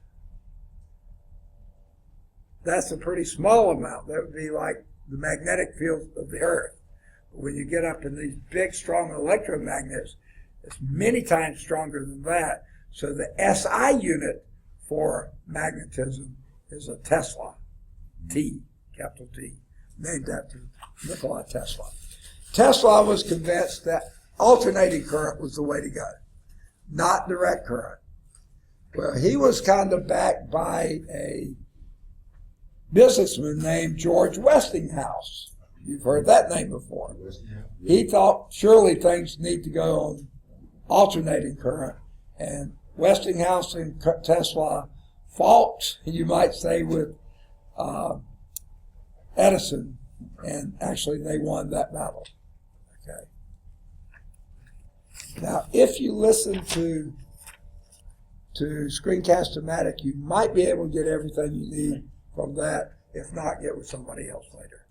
that's a pretty small amount. That would be like the magnetic field of the Earth. But when you get up in these big, strong electromagnets, it's many times stronger than that. So the SI unit for magnetism is a Tesla, T, capital T, named after Nikola Tesla. Tesla was convinced that alternating current was the way to go, not direct current. Well, he was kind of backed by a businessman named George Westinghouse. You've heard that name before. He thought surely things need to go on alternating current, and Westinghouse and Tesla fought, you might say, with Edison, and actually they won that battle. Okay. Now, if you listen to Screencast-O-Matic, you might be able to get everything you need from that. If not, get with somebody else later.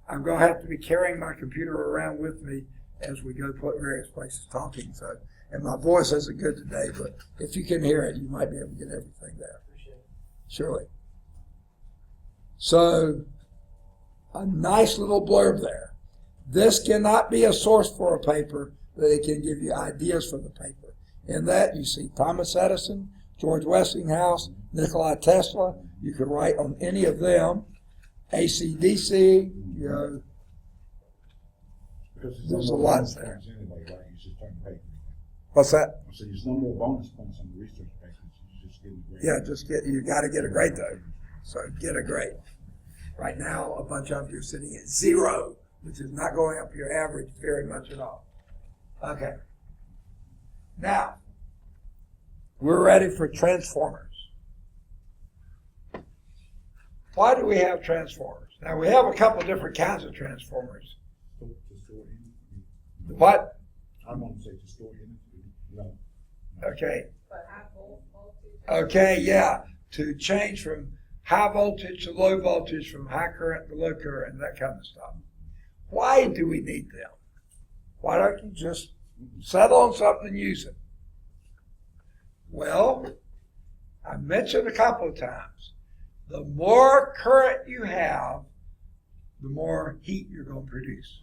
I'm going to have to be carrying my computer around with me as we go put various places talking. So, and my voice isn't good today, but if you can hear it, you might be able to get everything there. Surely. So, a nice little blurb there. This cannot be a source for a paper, but it can give you ideas for the paper. In that, you see Thomas Edison, George Westinghouse, Nikola Tesla. You could write on any of them. AC/DC, you know, there's a lot there. Anyway, right? You just turn the paper. What's that? So there's no more bonus points on the research papers. You just get a grade. Yeah, you got to get a grade though. So get a grade. Right now, a bunch of you are sitting at 0, which is not going up your average very much at all. Okay. Now, we're ready for transformers. Why do we have transformers? Now, we have a couple different kinds of transformers. To store energy. What? I want to say to store energy. No. Okay. But high voltage. Okay, yeah. To change from high voltage to low voltage, from high current to low current, that kind of stuff. Why do we need them? Why don't you just settle on something and use it? Well, I mentioned a couple of times, the more current you have, the more heat you're going to produce.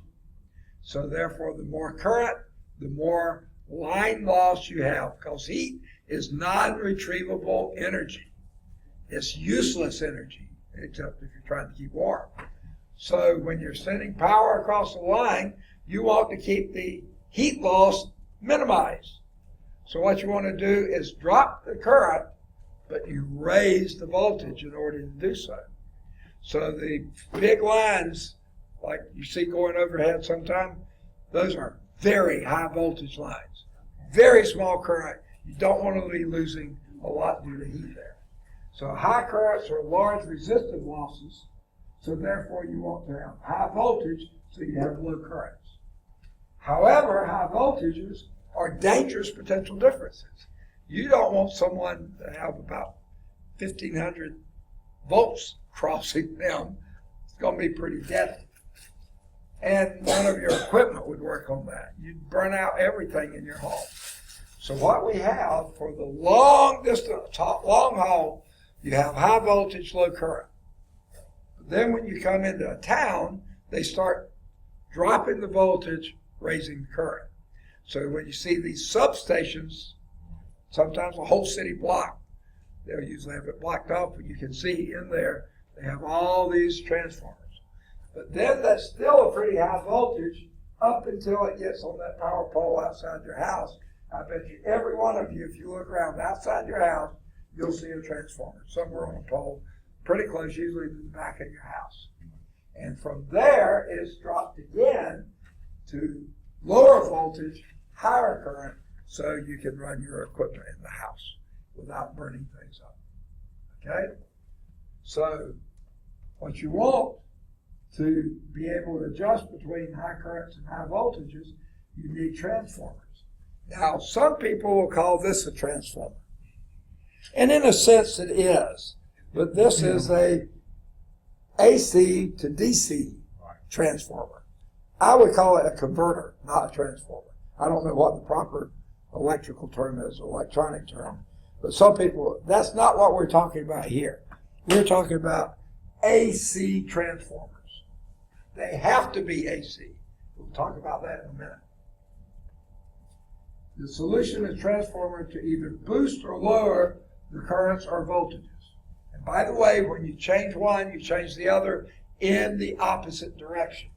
So therefore, the more current, the more line loss you have, because heat is non-retrievable energy. It's useless energy, except if you're trying to keep warm. So when you're sending power across the line, you want to keep the heat loss minimized. So what you want to do is drop the current, but you raise the voltage in order to do so. So the big lines, like you see going overhead sometime, those are very high voltage lines. Very small current. You don't want to be losing a lot due to heat there. So high currents are large resistive losses, so therefore you want to have high voltage so you have low currents. However, high voltages are dangerous potential differences. You don't want someone to have about 1,500 volts crossing them. It's going to be pretty deadly. And none of your equipment would work on that. You'd burn out everything in your home. So what we have for the long distance, long haul, you have high voltage, low current. Then when you come into a town, they start dropping the voltage, raising the current. So when you see these substations, sometimes a whole city block, they'll usually have it blocked off, but you can see in there, they have all these transformers. But then that's still a pretty high voltage up until it gets on that power pole outside your house. I bet you every one of you, if you look around outside your house, you'll see a transformer somewhere on a pole, pretty close usually to the back of your house. And from there, it's dropped again to lower voltage, higher current, so you can run your equipment in the house without burning things up. Okay? So what you want to be able to adjust between high currents and high voltages, you need transformers. Now, some people will call this a transformer. And in a sense it is. But this is a AC to DC transformer. I would call it a converter, not a transformer. I don't know what the proper electrical term is, electronic term. But some people, that's not what we're talking about here. We're talking about AC transformers. They have to be AC. We'll talk about that in a minute. The solution is transformer to either boost or lower the currents or voltages. And by the way, when you change one, you change the other in the opposite direction.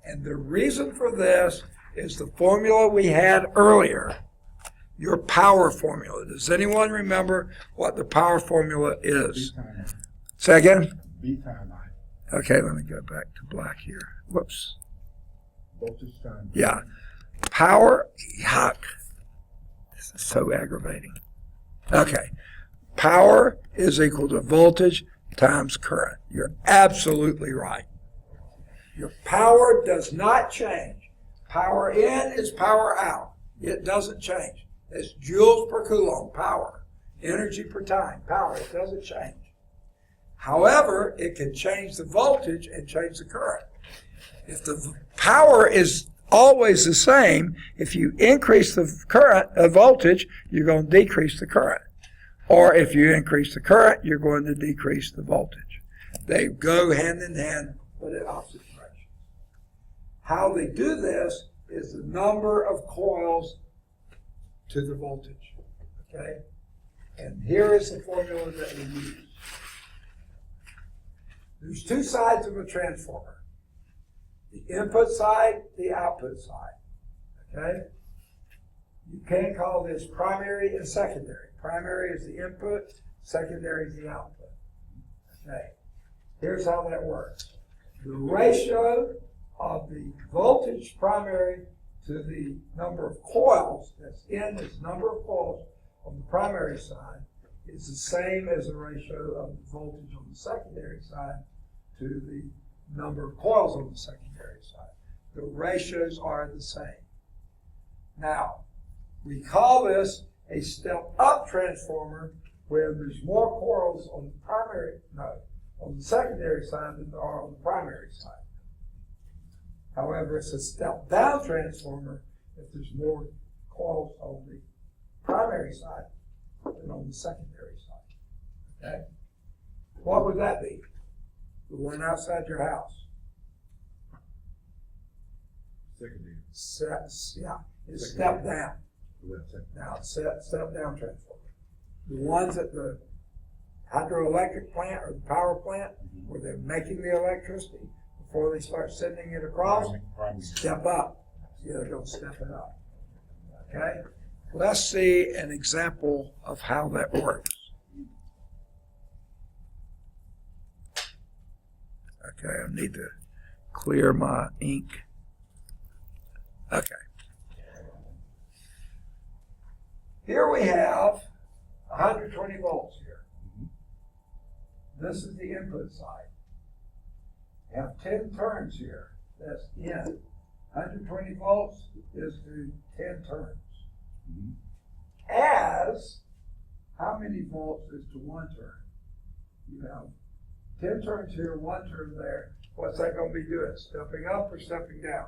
And the reason for this is the formula we had earlier, your power formula. Does anyone remember what the power formula is? Say again? B time line. Okay, let me go back to black here. Whoops. Voltage time. Yeah. Power, yuck. This is so aggravating. Okay. Power is equal to voltage times current. You're absolutely right. Your power does not change. Power in is power out. It doesn't change. It's joules per coulomb, power. Energy per time, power. It doesn't change. However, it can change the voltage and change the current. If the power is always the same, if you increase the current, voltage, you're going to decrease the current. Or if you increase the current, you're going to decrease the voltage. They go hand in hand, but in opposite directions. How they do this is the number of coils to the voltage. Okay? And here is the formula that we use. There's two sides of a transformer. The input side, the output side. Okay? You can call this primary and secondary. Primary is the input, secondary is the output. Okay. Here's how that works. The ratio of the voltage primary to the number of coils, that's in this number of coils on the primary side, is the same as the ratio of the voltage on the secondary side to the number of coils on the secondary side. The ratios are the same. Now, we call this a step-up transformer where there's more coils on the secondary side than there are on the primary side. However, it's a step-down transformer if there's more coils on the primary side than on the secondary side. Okay? What would that be? The one outside your house. Secondary. It's step down. Well, secondary. Now it's step down transformer. The ones at the hydroelectric plant or the power plant where they're making the electricity before they start sending it across, Primary. step up. Yeah, they're going to step it up. Okay? Let's see an example of how that works. Okay, I need to clear my ink. Okay. Here we have 120 volts here. This is the input side. You have 10 turns here. That's in. 120 volts is to 10 turns. As how many volts is to one turn? You have 10 turns here, 1 turn there. What's that going to be doing? Stepping up or stepping down?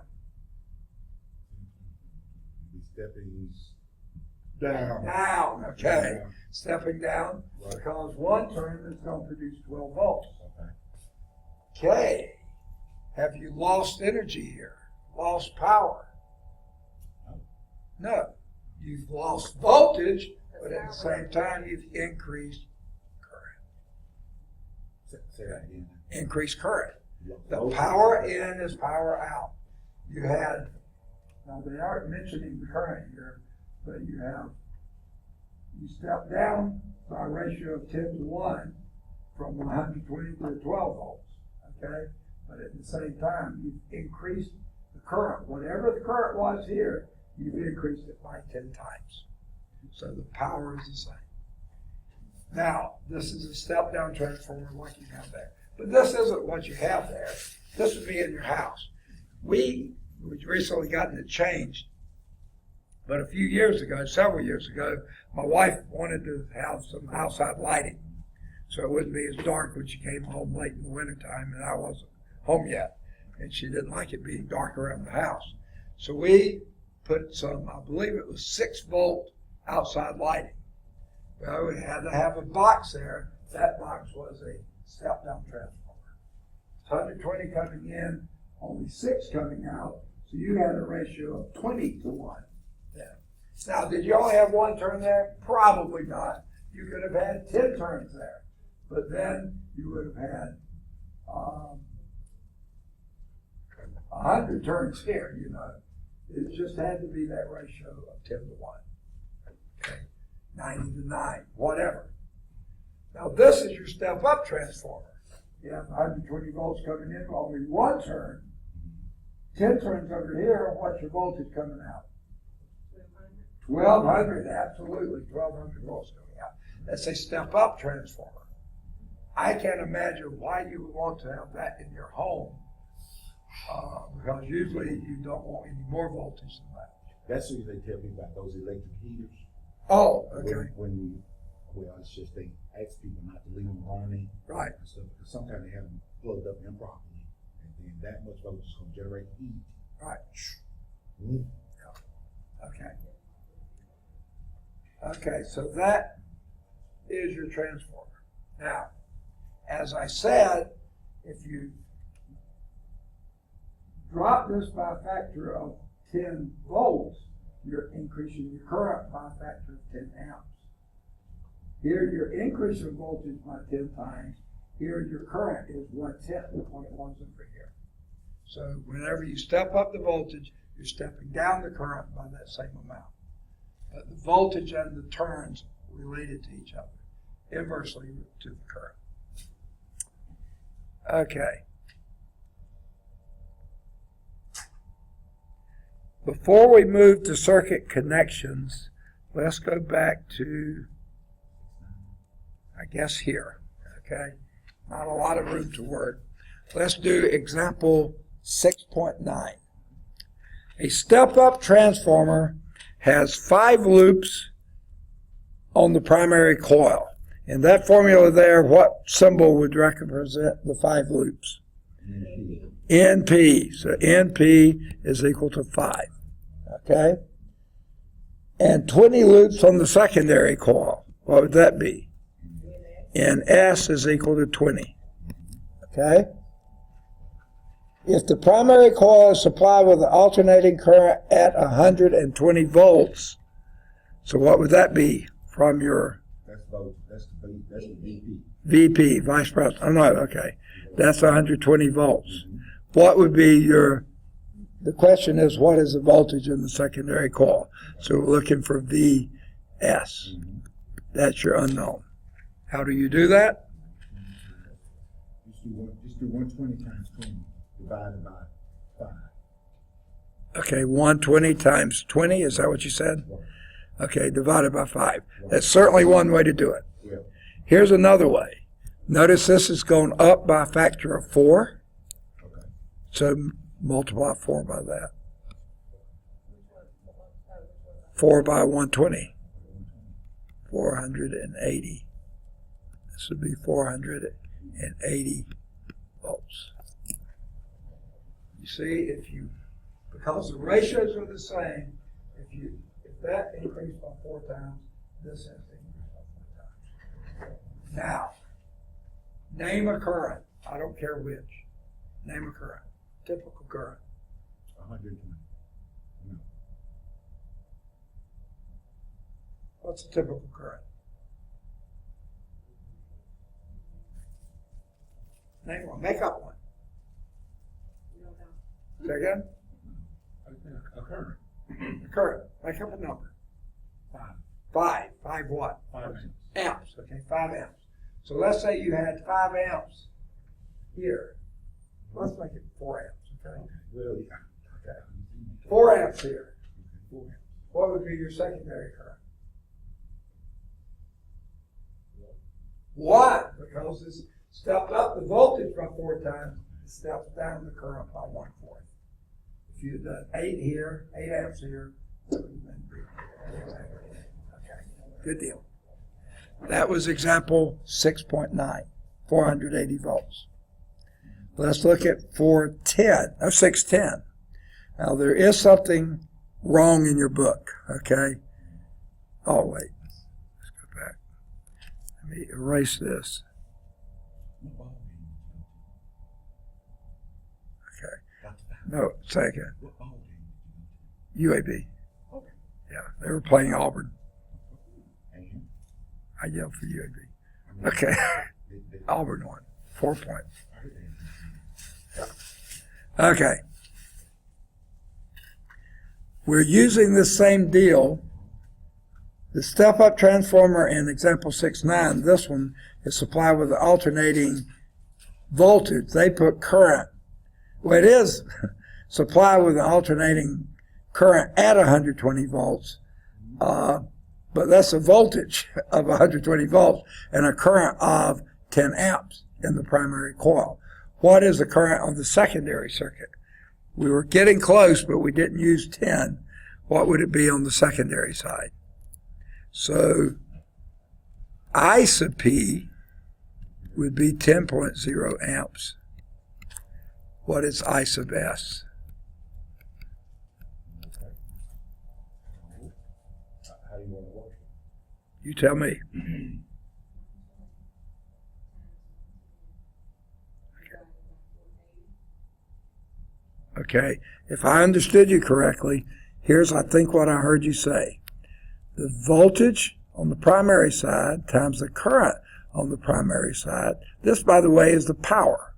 Be stepping down. Down, okay. Down. Stepping down Right. because 1 turn is going to produce 12 volts. Okay. Okay. Have you lost energy here? Lost power? No. You've lost voltage, but at the same time you've increased current. Say that again. Increased current. The Voltage. power in is power out. You had, now they aren't mentioning the current here, but you step down by a ratio of 10 to 1 from 120 to 12 volts, okay? But at the same time, you've increased the current. Whatever the current was here, you've increased it by 10 times. So the power is the same. Now, this is a step-down transformer like you have there. But this isn't what you have there. This would be in your house. We've recently gotten it changed. But a few years ago, several years ago, my wife wanted to have some outside lighting. So it wouldn't be as dark when she came home late in the wintertime, and I wasn't home yet. And she didn't like it being dark around the house. So we put some, I believe it was 6-volt outside lighting. Well, we had to have a box there. That box was a step-down transformer. 120 coming in, only 6 coming out. So you had a ratio of 20 to 1. Yeah. Now, did you only have 1 turn there? Probably not. You could have had 10 turns there. But then you would have had 100 turns here, you know. It just had to be that ratio of 10 to 1. Okay. 90 to 9, whatever. Now this is your step-up transformer. You have 120 volts coming in, only 1 turn. 10 turns over here, what's your voltage coming out? 1200, absolutely, 1200 volts coming out. That's a step-up transformer. I can't imagine why you would want to have that in your home, because usually you don't want any more voltage than that. That's what they tell me about those electric heaters. Oh, okay. Well, it's just they ask people not to leave them running. Right. And stuff, because sometimes they have them plugged up improperly. And then that much voltage is going to generate heat. Right. Mm. Okay. Okay, so that is your transformer. Now, as I said, if you drop this by a factor of 10 volts, you're increasing your current by a factor of 10 amps. Here you're increasing voltage by 10 times. Here your current is 1/10 of what it was over here. So whenever you step up the voltage, you're stepping down the current by that same amount. But the voltage and the turns related to each other, inversely to the current. Okay. Before we move to circuit connections, let's go back to, I guess, here. Okay? Not a lot of room to work. Let's do example 6.9. A step-up transformer has 5 loops on the primary coil. In that formula there, what symbol would represent the 5 loops? NP. So NP is equal to 5. Okay? And 20 loops on the secondary coil. What would that be? NS is equal to 20. Okay? If the primary coil is supplied with an alternating current at 120 volts, so what would that be from your That's the VP. VP, vice president? Oh, no, okay. That's 120 volts. What would be the question is, what is the voltage in the secondary coil? So we're looking for VS. That's your unknown. How do you do that? Just do 120 times 20 divided by 5. Okay, 120 times 20, is that what you said? Okay, divided by 5. That's certainly one way to do it. Yeah. Here's another way. Notice this is going up by a factor of 4. Okay. So multiply 4 by that. 4 by 120. 480. This would be 480 volts. You see, because the ratios are the same, if that increased by 4 times, this has to increase by 4 times. Now, name a current. I don't care which. Name a current. Typical current. 120. No. What's a typical current? Name one. Make up one. Say again? A current. Current. Make up a number. 5. 5 what? 5 amps. Amps. Okay, 5 amps. So let's say you had 5 amps here. Let's make it 4 amps. Okay. Well, yeah. Okay. 4 amps here. What would be your secondary current? 1, because it's stepped up the voltage by 4 times, it steps down the current by 1/4. If you had done 8 here, 8 amps here, that would have been okay, good deal. That was example 6.9, 480 volts. Let's look at 610. Now there is something wrong in your book, okay? Oh, wait. Let's go back. Let me erase this. Okay. No, say again. UAB. Yeah, they were playing Auburn. I yelled for UAB. Okay. Auburn won. 4 points. Yeah. Okay. We're using the same deal. The step-up transformer in example 6.9, this one is supplied with alternating voltage. They put current. Well, it is supplied with an alternating current at 120 volts, but that's a voltage of 120 volts and a current of 10 amps in the primary coil. What is the current on the secondary circuit? We were getting close, but we didn't use 10. What would it be on the secondary side? So I sub P would be 10.0 amps. What is I sub S? How do you want to work it? You tell me. Okay, if I understood you correctly, here's, I think, what I heard you say. The voltage on the primary side times the current on the primary side. This, by the way, is the power.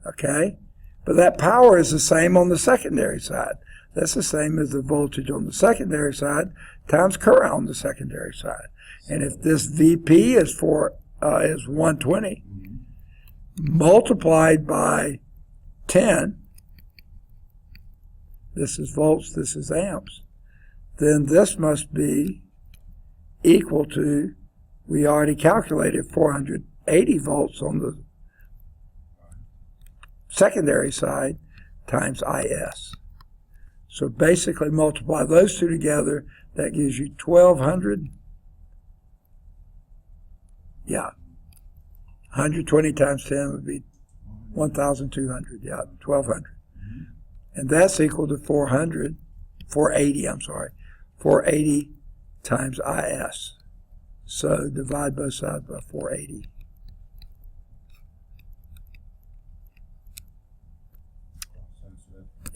Okay? But that power is the same on the secondary side. That's the same as the voltage on the secondary side times current on the secondary side. And if this VP is 120 multiplied by 10, this is volts, this is amps, then this must be equal to, we already calculated 480 volts on the secondary side times IS. So basically multiply those two together, that gives you 1200. Yeah. 120 times 10 would be 1,200. Yeah, 1,200. And that's equal to 480, 480 times IS. So divide both sides by 480.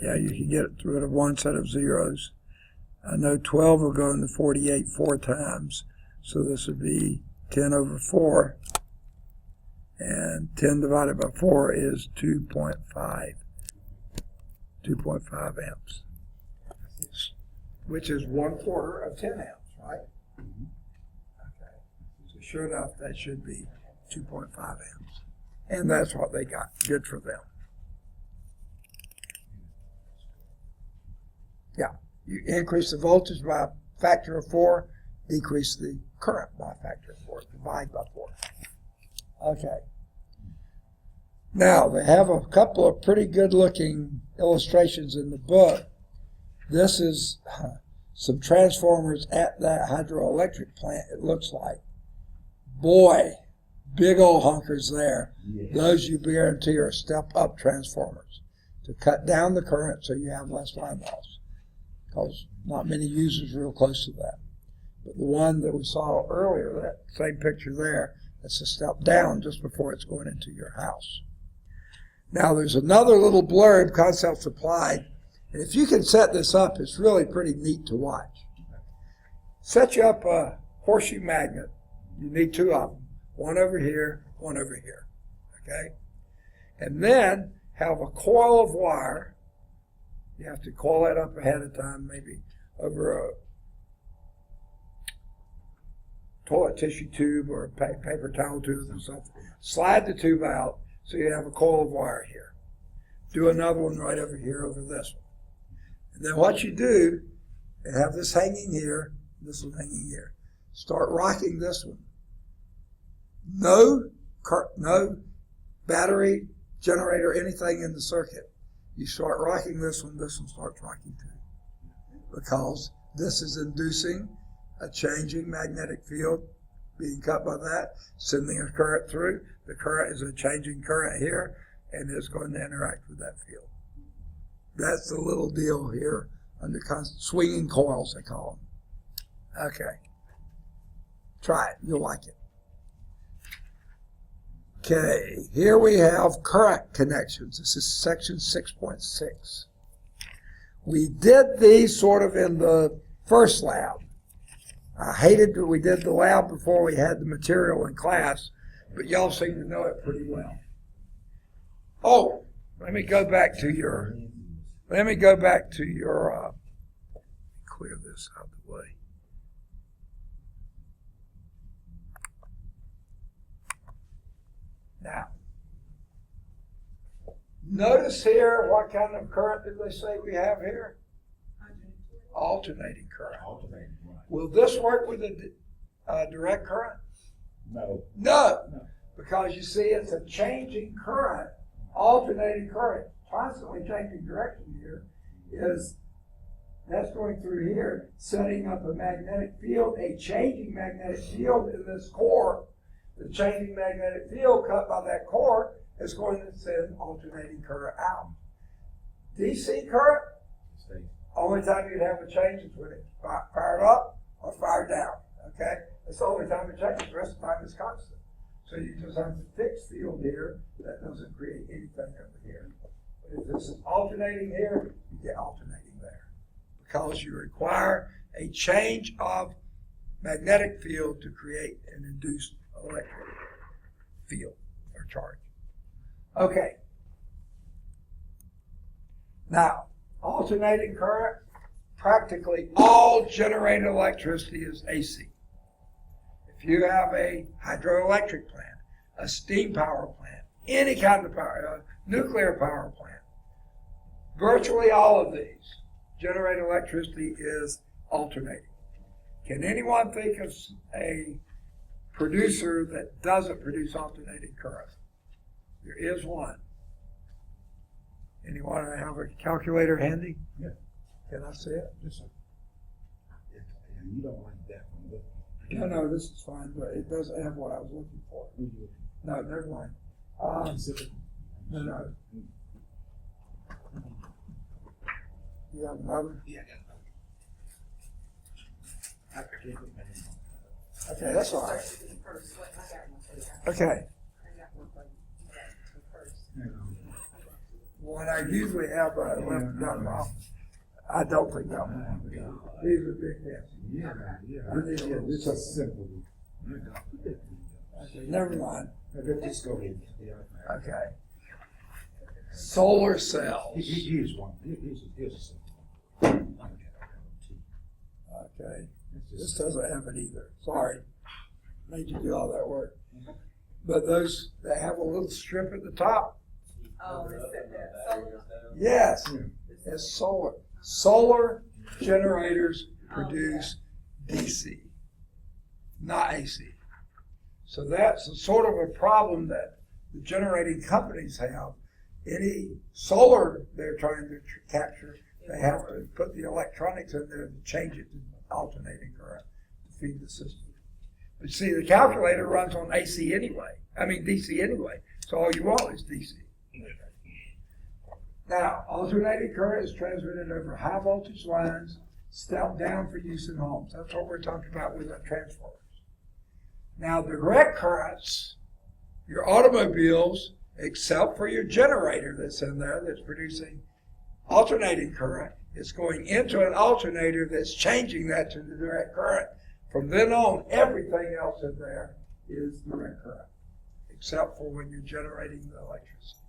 Yeah, you can get rid of one set of zeros. I know 12 will go into 48 4 times. So this would be 10 over 4. And 10 divided by 4 is 2.5 amps, which is 1/4 of 10 amps, right? Okay. So sure enough, that should be 2.5 amps. And that's what they got. Good for them. Yeah. You increase the voltage by a factor of 4, decrease the current by a factor of 4, divide by 4. Okay. Now, they have a couple of pretty good-looking illustrations in the book. This is some transformers at that hydroelectric plant, it looks like. Boy, big old hunkers there. Yes. Those you guarantee are step-up transformers to cut down the current so you have less line loss, because not many users are real close to that. But the one that we saw earlier, that same picture there, that's a step down just before it's going into your house. Now there's another little blurb, concept supplied, and if you can set this up, it's really pretty neat to watch. Set you up a horseshoe magnet. You need 2 of them, one over here, one over here, okay? And then have a coil of wire. You have to coil that up ahead of time, maybe over a toilet tissue tube or a paper towel tube or something. Slide the tube out so you have a coil of wire here. Do another one right over here over this one. And then what you do and have this hanging here, this one hanging here. Start rocking this one. No battery, generator, anything in the circuit. You start rocking this one starts rocking too. Because this is inducing a changing magnetic field being cut by that, sending a current through. The current is a changing current here, and it's going to interact with that field. That's the little deal here under swinging coils, they call them. Okay. Try it. You'll like it. Okay. Here we have current connections. This is section 6.6. We did these sort of in the first lab. I hated that we did the lab before we had the material in class, but y'all seem to know it pretty well. Oh, let me go back to your, clear this out of the way. Now, notice here, what kind of current did they say we have here? Alternating current. Alternating, right. Will this work with a direct current? No. No, because you see it's a changing current, alternating current, constantly changing direction here, that's going through here, setting up a magnetic field, a changing magnetic field in this core. The changing magnetic field cut by that core is going to send alternating current out. DC current, only time you'd have a change is when it's fired up or fired down, okay? That's the only time it changes. The rest of the time it's constant. So you just have a fixed field here that doesn't create anything over here. But if this is alternating here, you get alternating there. Because you require a change of magnetic field to create an induced electric field or charge. Okay. Now, alternating current, practically all generated electricity is AC. If you have a hydroelectric plant, a steam power plant, any kind of power, nuclear power plant, virtually all of these generated electricity is alternating. Can anyone think of a producer that doesn't produce alternating current? There is one. Anyone have a calculator handy? Yeah. Can I see it? Yes, sir. And you don't like that one, but. No, this is fine, but it doesn't have what I was looking for. No, never mind. No. You have another? Yeah, I got it. Okay, that's all right. Okay. What I usually have left done wrong. I don't think that one. These are big hits. Yeah, this is simple. Okay, never mind. Just go ahead. Okay. Solar cells. Here's one. Here's a simple one. Okay. This doesn't have it either. Sorry. Made you do all that work. But those that have a little strip at the top. Oh, Yes. It's solar. Solar generators produce DC, not AC. So that's a sort of a problem that the generating companies have. Any solar they're trying to capture, they have to put the electronics in there to change it to alternating current to feed the system. But see, the calculator runs on DC anyway. DC anyway. So all you want is DC. Now, alternating current is transmitted over high voltage lines, stepped down for use in homes. That's what we're talking about with our transformers. Now, the direct currents, your automobiles, except for your generator that's in there that's producing alternating current, it's going into an alternator that's changing that to the direct current. From then on, everything else in there is direct current, except for when you're generating the electricity.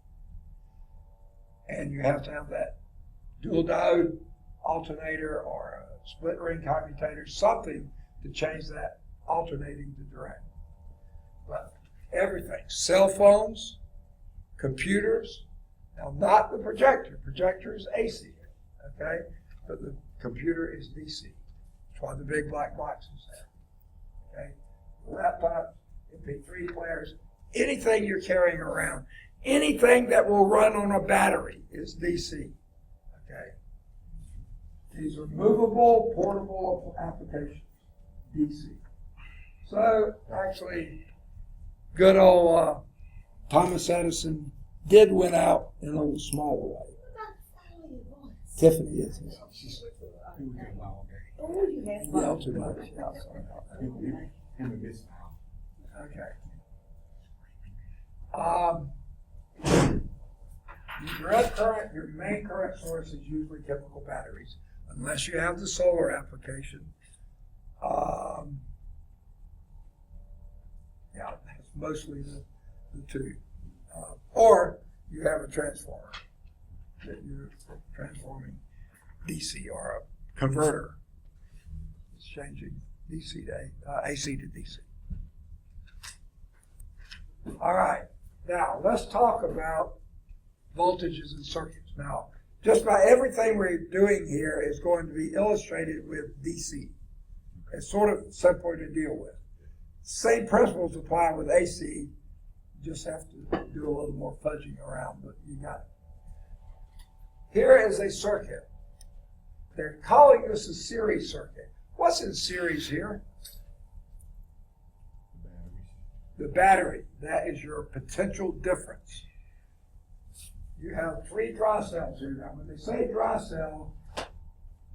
And you have to have that dual diode alternator or a split ring commutator, something to change that alternating to direct. But everything, cell phones, computers, now not the projector. Projector is AC, okay? But the Computer is DC. That's why the big black box is there. Okay? Laptops, MP3 players, anything you're carrying around, anything that will run on a battery is DC. Okay? These are movable, portable applications, DC. So actually, good old Thomas Edison did win out in a little smaller way. Tiffany is. She's Oh, you have fun. yelled too much. Yeah, sorry about that. Okay. Your main current source is usually chemical batteries, unless you have the solar application. Yeah, that's mostly the two. Or you have a transformer that you're transforming DC or a converter. It's changing DC to AC to DC. All right, now let's talk about voltages and circuits. Now, just about everything we're doing here is going to be illustrated with DC. It's sort of simpler to deal with. Same principles apply with AC. You just have to do a little more fudging around, but you got it. Here is a circuit. They're calling this a series circuit. What's in series here? The battery. That is your potential difference. You have 3 dry cells here. Now, when they say dry cell,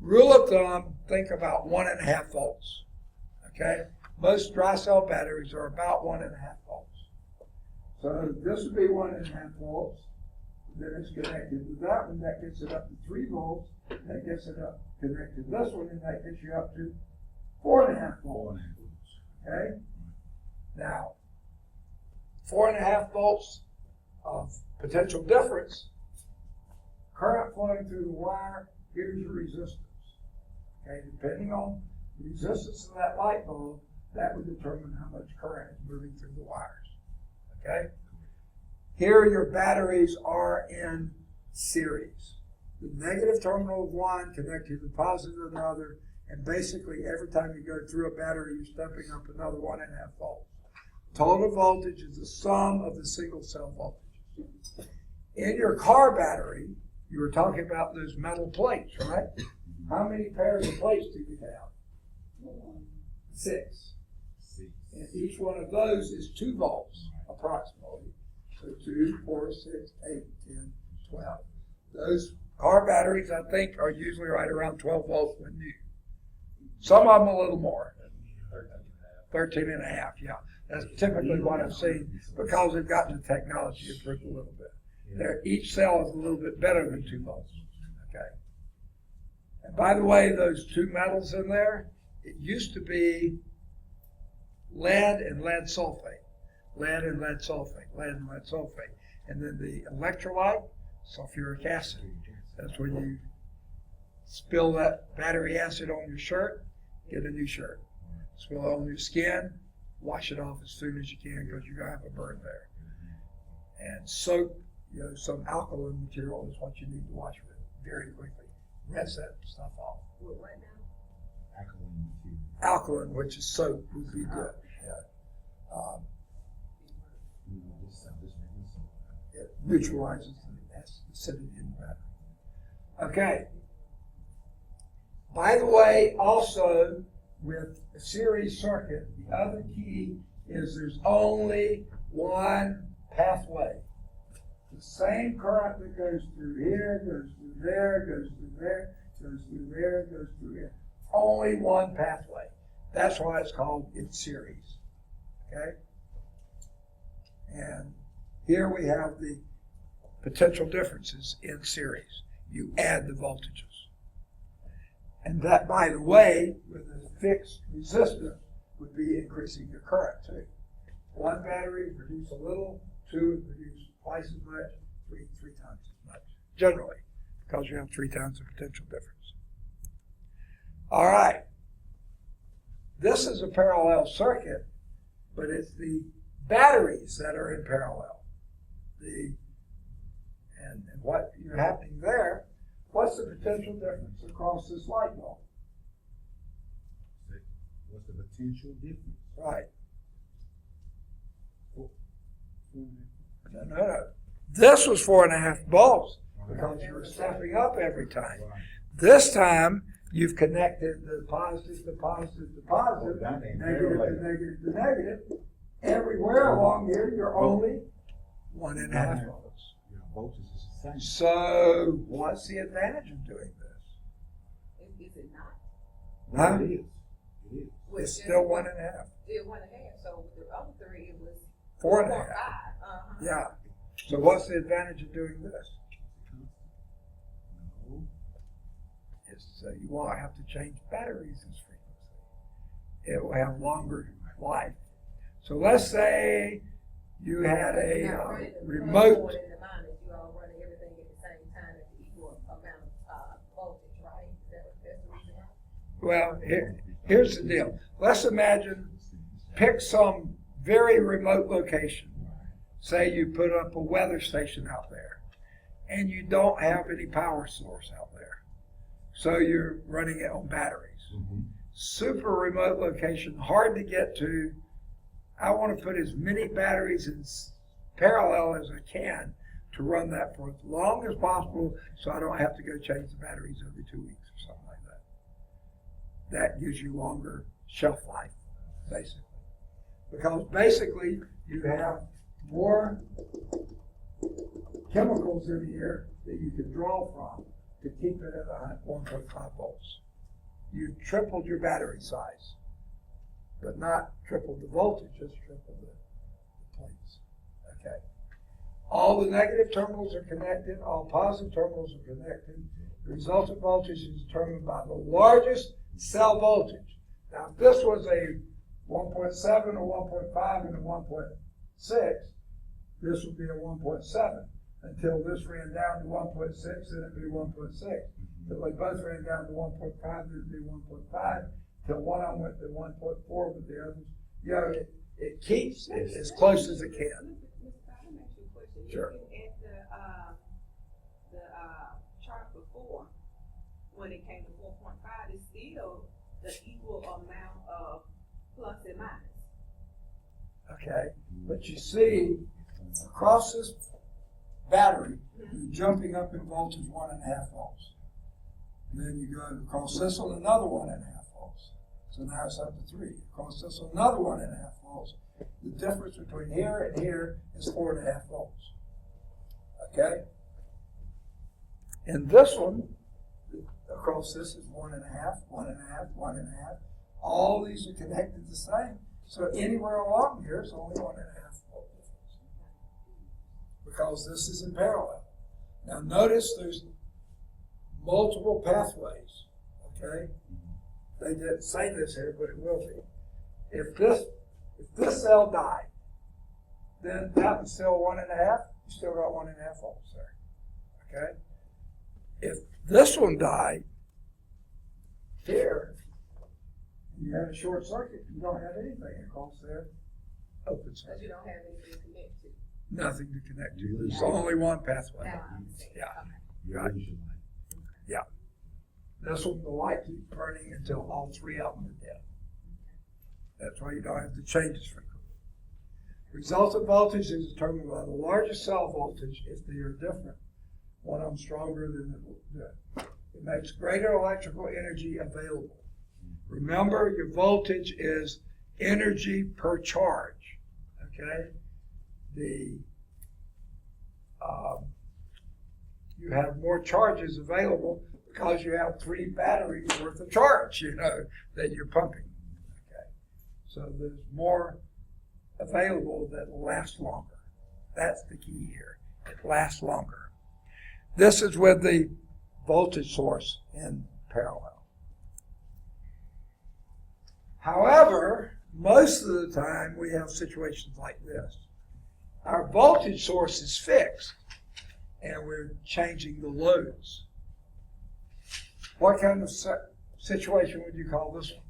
rule of thumb, think about 1.5 volts. Okay? Most dry cell batteries are about 1.5 volts. So this would be 1.5 volts. Then it's connected to that one. That gets it up to 3 volts. That gets it up connected to this one, and that gets you up to 4.5 volts. Okay? Now, 4.5 volts of potential difference, current flowing through the wire, here's your resistance. Okay, depending on the resistance of that light bulb, that would determine how much current is moving through the wires. Okay? Here your batteries are in series. The negative terminal of one connected to the positive of another, and basically every time you go through a battery, you're stepping up another 1.5 volts. Total voltage is the sum of the single cell voltages. In your car battery, you were talking about those metal plates, right? How many pairs of plates do you have? 6. And each one of those is 2 volts, approximately. So 2, 4, 6, 8, 10, 12. Those car batteries, I think, are usually right around 12 volts when new. Some of them a little more. 13.5, yeah. That's typically what I've seen because they've gotten the technology improved a little bit. Each cell is a little bit better than 2 volts. Okay. And by the way, those 2 metals in there, it used to be lead and lead sulfate. Lead and lead sulfate. Lead and lead sulfate. And then the electrolyte, sulfuric acid. That's when you spill that battery acid on your shirt, get a new shirt. Spill it on your skin, wash it off as soon as you can because you're going to have a burn there. And soap, some alkaline material is what you need to wash with very quickly. Rinse that stuff off. What right now? Alkaline, which is soap, would be good. Yeah. It neutralizes the acidity in the battery. Okay. By the way, also with a series circuit, the other key is there's only one pathway. The same current that goes through here, goes through there, goes through there, goes through there, goes through here. Only one pathway. That's why it's called in series. Okay? And here we have the potential differences in series. You add the voltages. And that, by the way, with a fixed resistance, would be increasing your current too. One battery would produce a little, 2 would produce twice as much, 3 times as much, generally, because you have 3 times the potential difference. All right. This is a parallel circuit, but it's the batteries that are in parallel. And what you're happening there what's the potential difference across this light bulb? What's the potential difference? Right. Four and a No. This was 4.5 volts because you were stepping up every time. half. Right. This time, you've connected the positive to positive to positive, That ain't negative to parallel. negative to negative. Everywhere along here, you're only 1.5 volts. Your voltage is the same. So, what's the advantage of doing this? Is it not? Huh? It is. It is. It's still 1.5. Still 1.5, so with the other three, it was 4.5. 4.5. Yeah. So, what's the advantage of doing this? No. Is you won't have to change batteries as frequently. It will have longer life. So, let's say you had a Not running the plus remote. more than the minus, you all running everything at the same time at the equal amount of voltage, right? Is that that's the reason why? Well, here's the deal. Let's imagine, pick some very remote location. Say you put up a weather station out there, and you don't have any power source out there. So you're running it on batteries. Mm-hmm. Super remote location, hard to get to. I want to put as many batteries in parallel as I can to run that for as long as possible so I don't have to go change the batteries every 2 weeks or something like that. That gives you longer shelf life, basically. Because basically you have more chemicals in here that you can draw from to keep it at 1.5 volts. You've tripled your battery size, but not tripled the voltage, just tripled the plates. Okay. All the negative terminals are connected, all positive terminals are connected. The resultant voltage is determined by the largest cell voltage. Now, if this was a 1.7, a 1.5, and a 1.6, this would be a 1.7 until this ran down to 1.6, then it'd be 1.6. Till they both ran down to 1.5, then it'd be 1.5. Till one of them went to 1.4 with the others. You know, it keeps it as close as it can. Mr. Scott, let me ask you a question. Sure. Looking at the chart before, when it came to 4.5, it's still the equal amount of plus and minus. Okay, but you see, across this battery, you're jumping up in voltage 1.5 volts. And then you go across this one, another 1.5 volts. So now it's up to 3. Across this one, another 1.5 volts. The difference between here and here is 4.5 volts. Okay? And this one, across this is 1.5, 1.5, 1.5. All these are connected the same. So anywhere along here is only 1.5 volt difference. Because this is in parallel. Now notice there's multiple pathways. Okay? They didn't say this here, but it will be. If this cell died, then that was still 1.5. You still got 1.5 volts there. Okay? If this one died here, you had a short circuit, you don't have anything across there. Open Because circuit. you don't have anything to connect to. Nothing to connect to. There's only one pathway. Now I understand. Yeah. Okay. Your Right. vision light. This one, the light keeps burning until all 3 of them are dead. That's why you don't have to change as frequently. Resultant voltage is determined by the largest cell voltage if they are different. One of them stronger than the It makes greater electrical energy available. Remember, your voltage is energy per charge. Okay? You have more charges available because you have 3 batteries worth of charge, that you're pumping. Okay? So there's more available that will last longer. That's the key here. It lasts longer. This is with the voltage source in parallel. However, most of the time we have situations like this. Our voltage source is fixed and we're changing the loads. What kind of situation would you call this one?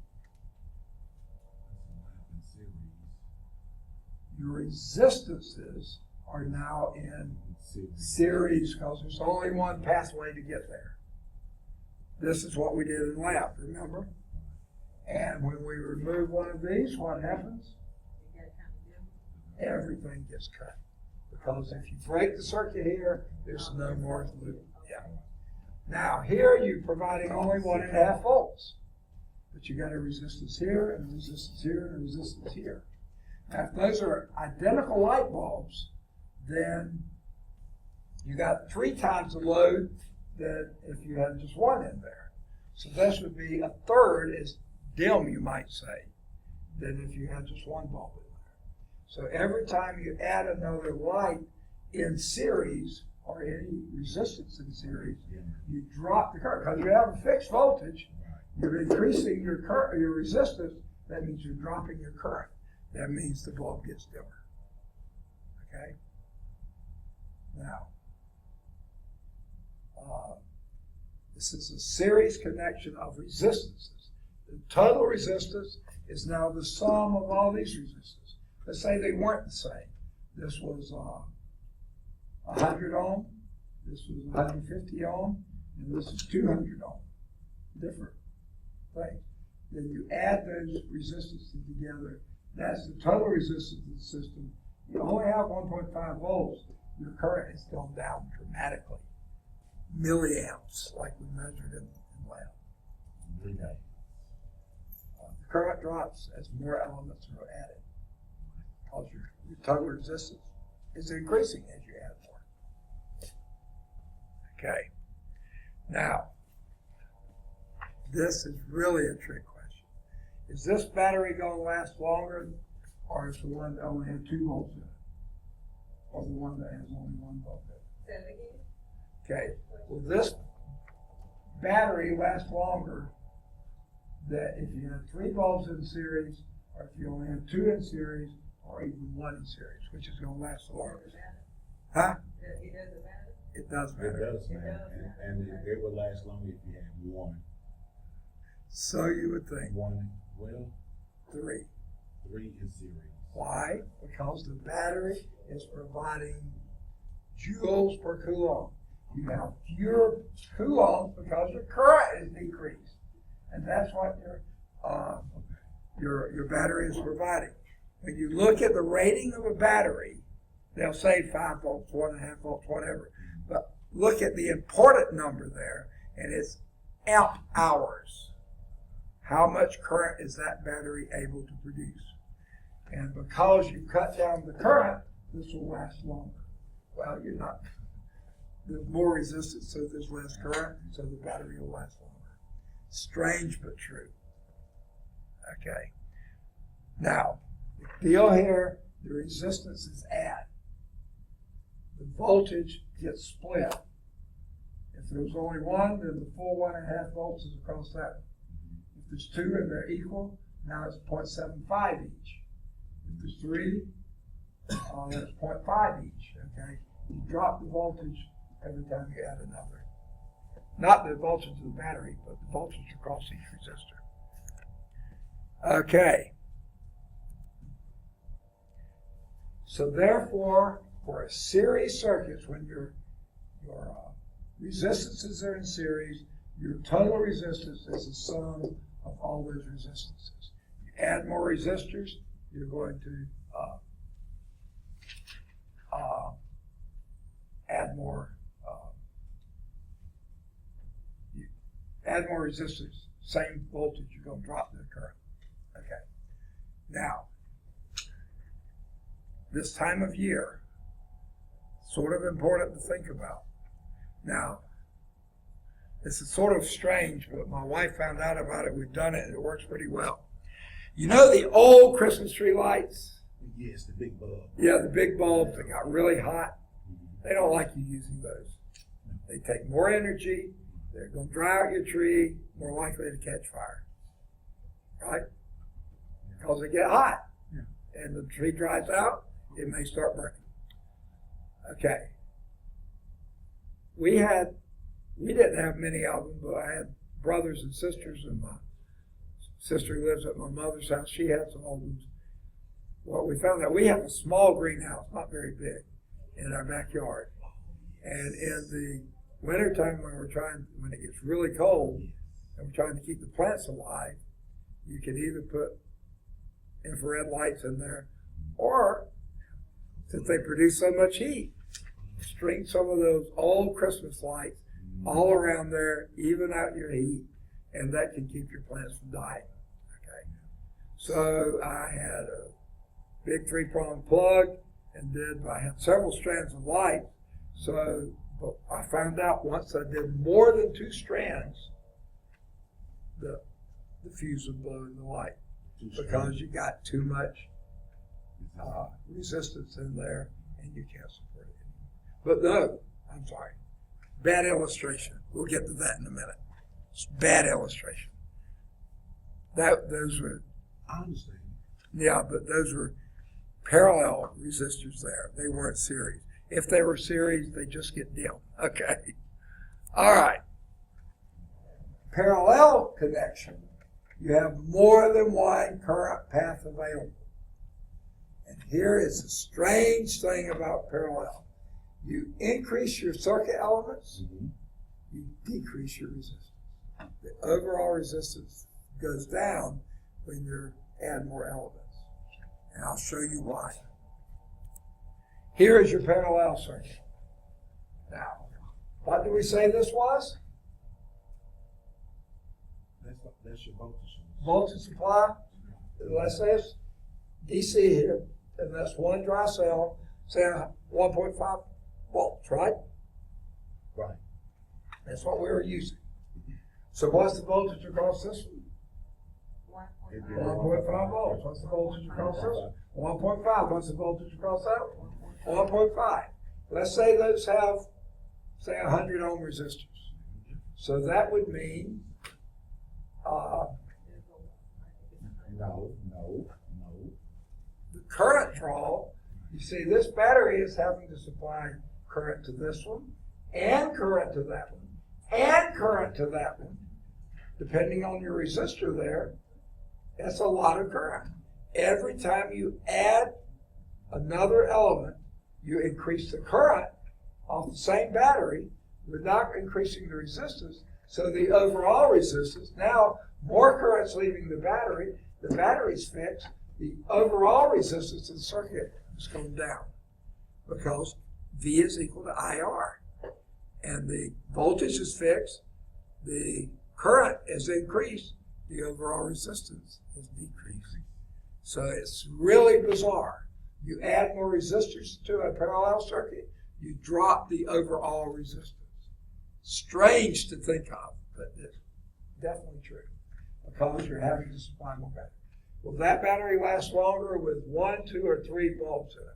Your resistances are now in series because there's only one pathway to get there. This is what we did in lab, remember? And when we remove one of these, what happens? Everything gets cut. Because if you break the circuit here, there's no more loop. Yeah. Now here you're providing only 1.5 volts. But you got a resistance here, and a resistance here, and a resistance here. Now if those are identical light bulbs, then you got 3 times the load than if you had just one in there. So this would be a third as dim, you might say, than if you had just one bulb in there. So every time you add another light in series, or any resistance in series, you drop the current. Because you have a fixed voltage, you're increasing your current, your resistance, that means you're dropping your current. That means the bulb gets dimmer. Okay? Now, this is a series connection of resistances. The total resistance is now the sum of all these resistances. Let's say they weren't the same. This was 100 ohm, this was 150 ohm, and this is 200 ohm. Different things. Then you add those resistances together. That's the total resistance of the system. You only have 1.5 volts. Your current has gone down dramatically. Milliamps, like we measured in lab. Okay. The current drops as more elements are added. Because your total resistance is increasing as you add more. Okay. Now, this is really a trick question. Is this battery going to last longer, or is the one that only had 2 volts in it? Or the one that has only 1 volt in it? Okay. Will this battery last longer than if you had 3 bulbs in series, or if you only had 2 in series, or even 1 in series, which is going to last the longest? Huh? It does It matter. does, man, and it would last longer if you had one. So you would think. One, well, 3. 3 in series. Why? Because the battery is providing joules per coulomb. You have fewer coulombs because your current is decreased, and that's what your battery is providing. When you look at the rating of a battery, they'll say 5 volts, 1.5 volts, whatever. But look at the important number there, and it's amp hours. How much current is that battery able to produce? And because you cut down the current, this will last longer. Well, you're not. There's more resistance, so there's less current, so the battery will last longer. Strange but true. Okay. Now, the deal here, the resistance is add. The voltage gets split. If there's only one, then the full 1.5 volts is across that. If there's 2 and they're equal, now it's 0.75 each. If there's 3, that's 0.5 each. Okay, you drop the voltage every time you add another. Not the voltage of the battery, but the voltage across each resistor. Okay. So therefore, for a series circuits, when your resistances are in series, your total resistance is the sum of all those resistances. You add more resistors, you're going to add more resistors, same voltage, you're going to drop the current. Okay. Now, this time of year, sort of important to think about. Now, this is sort of strange, but my wife found out about it. We've done it, and it works pretty well. You know the old Christmas tree lights? Yes, the big bulb. Yeah, the big bulbs that got really hot. They don't like you using those. They take more energy. They're going to dry out your tree, more likely to catch fire. Right? Because they get hot. Yeah. And the tree dries out, it may start burning. Okay. We didn't have many of them, but I had brothers and sisters, and my sister who lives at my mother's house, she had some old ones. Well, we found that we have a small greenhouse, not very big, in our backyard. And Wintertime, when it gets really cold, and we're trying to keep the plants alive, you can either put infrared lights in there, or since they produce so much heat, string some of those old Christmas lights all around there, even out your heat, and that can keep your plants from dying. Okay. So I had a big 3-prong plug, and I had several strands of light. So but I found out once I did more than 2 strands, the fuse would blow in the light because you got too much resistance in there and you can't support it anymore. But no, I'm sorry. Bad illustration. We'll get to that in a minute. It's bad illustration. Those were, I understand. yeah, but those were parallel resistors there. They weren't series. If they were series, they just get dim. Okay. All right. Parallel connection. You have more than one current path available. And here is the strange thing about parallel. You increase your circuit elements, you decrease your resistance. The overall resistance goes down when you add more elements. And I'll show you why. Here is your parallel circuit. Now, what do we say this was? That's your voltage. Voltage supply. Let's say it's DC here, and that's one dry cell, say 1.5 volts, right? Right. That's what we were using. So what's the voltage across this one? 1.5 volts. What's the voltage across this one? 1.5. What's the voltage across that one? 1.5. Let's say those have, say, 100 ohm resistors. So that would mean, No. the current draw, you see this battery is having to supply current to this one, and current to that one, and current to that one. Depending on your resistor there, that's a lot of current. Every time you add another element, you increase the current off the same battery without increasing the resistance. So the overall resistance, now more current's leaving the battery's fixed, the overall resistance of the circuit is going down because V is equal to IR. And the voltage is fixed, the current is increased, the overall resistance is decreased. So it's really bizarre. You add more resistors to a parallel circuit, you drop the overall resistance. Strange to think of, but it's definitely true because you're having to supply more battery. Will that battery last longer with 1, 2, or 3 bulbs in it?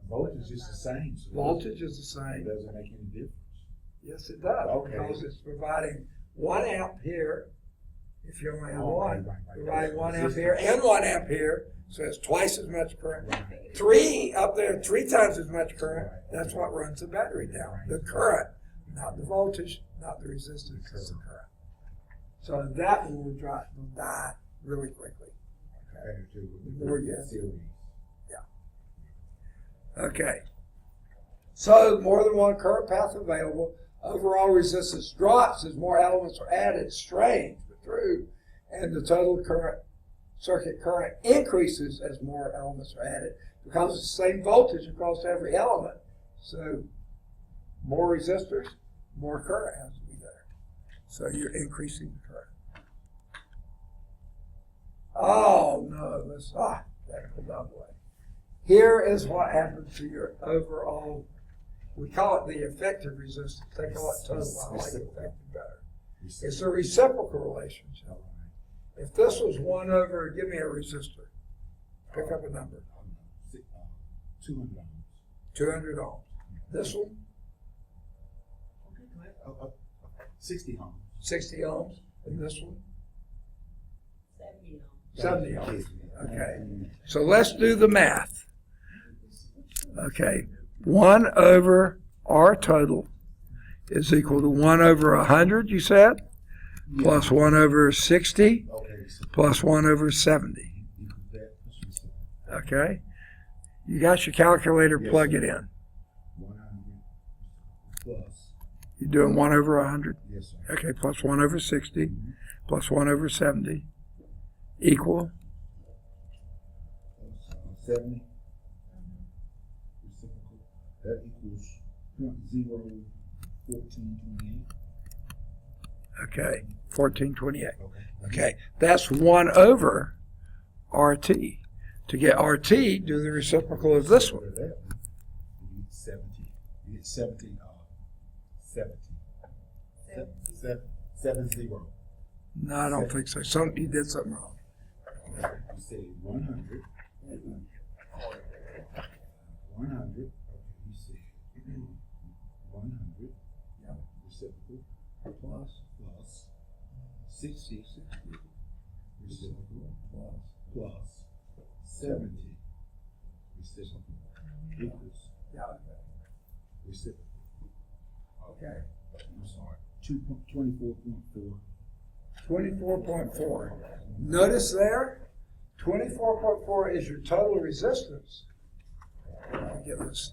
Voltage is the same. So Voltage is the It same. doesn't make any difference. Yes, it does, Okay. because it's providing 1 amp here, if you only have Oh, one, right. providing 1 amp here and 1 amp here, so it's twice as much current. Right. 3 up there, 3 times as much current, that's what runs the battery down. The current, not the voltage, not the resistance, it's the current. So that one will die really quickly. Compared to The more you have. series. Okay. So more than one current path available. Overall resistance drops as more elements are added. Strange, but true. And the total circuit current increases as more elements are added because it's the same voltage across every element. So more resistors, more current has to be there. So you're increasing the current. Oh no, that goes down the way. Here is what happens to your overall, we call it the effective resistance. They call it total. I like effective better. It's a reciprocal relationship. If this was 1 over, give me a resistor. Pick up a number. 200 ohms. 200 ohms. This one, 60 ohms. 60 ohms. And this one, 70 ohms. 70 ohms. Okay. So let's do the math. Okay. 1 over R total is equal to 1 over 100, you said? Plus 1 over 60, Okay. So plus 1 over 70. you compare- Okay? You got your calculator, Yes, plug sir. it in. 100 plus. You're doing 1 over 100. Yes, sir. Okay, plus 1 over 60, plus 1 over 70, equal, Plus, 70. Reciprocal. That equals 0.01428. okay, 1428. Okay. Okay, that's 1 over RT. To get RT, do the reciprocal of this one. You get 70. You get 70. 70. No, I don't think so. You did something wrong. You say 100. 100. Okay, you say 100. Reciprocal. Plus 60. Reciprocal. Plus 70. Reciprocal. Equals reciprocal. Okay. I'm sorry. 24.4. 24.4. Notice there, 24.4 is your total resistance. Let me get this.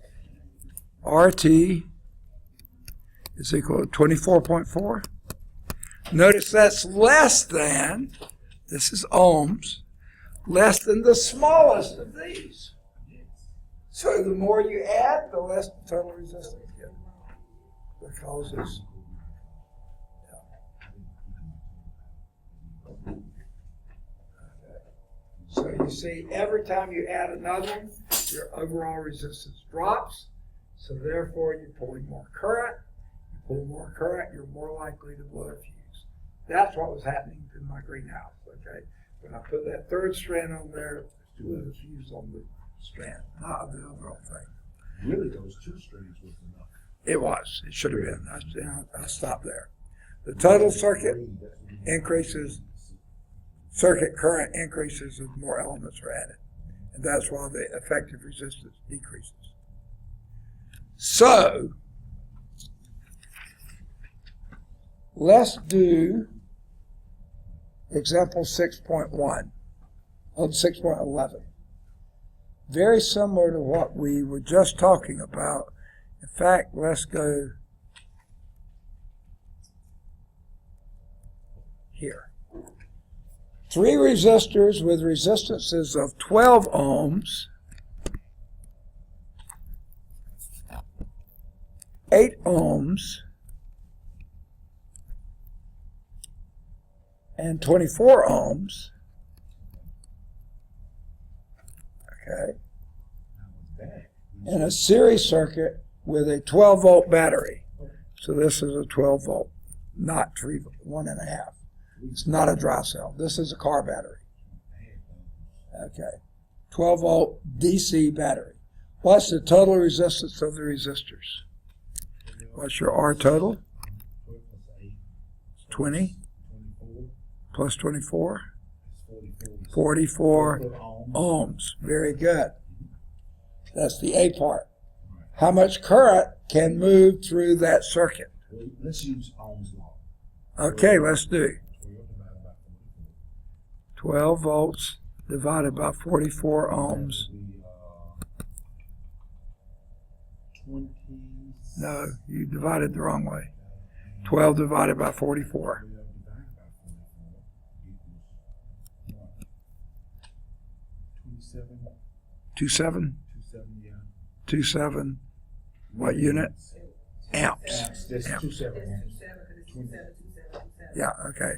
RT is equal to 24.4. Notice that's less than, this is ohms, less than the smallest of these. So the more you add, the less the total resistance you get. Because it's, so you see, every time you add another one, your overall resistance drops. So therefore, you're pulling more current. You pull more current, you're more likely to blow a fuse. That's what was happening in my greenhouse, okay? When I put that third strand on there, it blew the fuse on the strand, not the overall thing. Really, those two strands was enough. It was. It should have been. I stopped there. The total circuit increases, circuit current increases as more elements are added. And that's why the effective resistance decreases. So, let's do example 6.1 on 6.11. Very similar to what we were just talking about. In fact, let's go here. 3 resistors with resistances of 12 ohms, 8 ohms, and 24 ohms. Okay. In a series circuit with a 12-volt battery. So this is a 12-volt, not 1.5. It's not a dry cell. This is a car battery. Okay. 12-volt DC battery. What's the total resistance of the resistors? What's your R total? 20 plus 24? 44 ohms. Very good. That's the A part. How much current can move through that circuit? Let's use Ohm's law. Okay, let's do 12 divided by 44. 12 volts divided by 44 ohms. That would be, 20. No, you divided the wrong way. 12 divided by 44. 12 divided by 44 equals 27. 27? 27, yeah. 27. What unit? Amps. Amps. That's Amps. 27. Yeah, okay.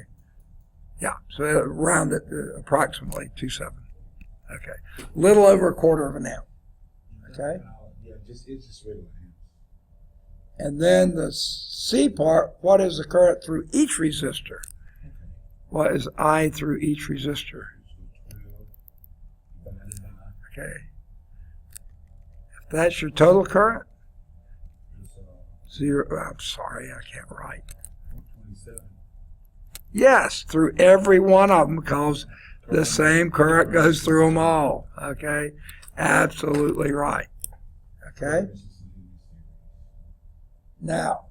Yeah, so round it to approximately 27. Okay. Little over a quarter of an amp. Okay. Yeah, it's just regular amps. And then the C part, what is the current through each resistor? Okay. What is I through each resistor? So 12 divided by Okay. If that's your total current, is, 0, I'm sorry, I can't write. 27. Yes, through every one of them, because the same current goes through them all. Okay? Absolutely right. Okay? Now,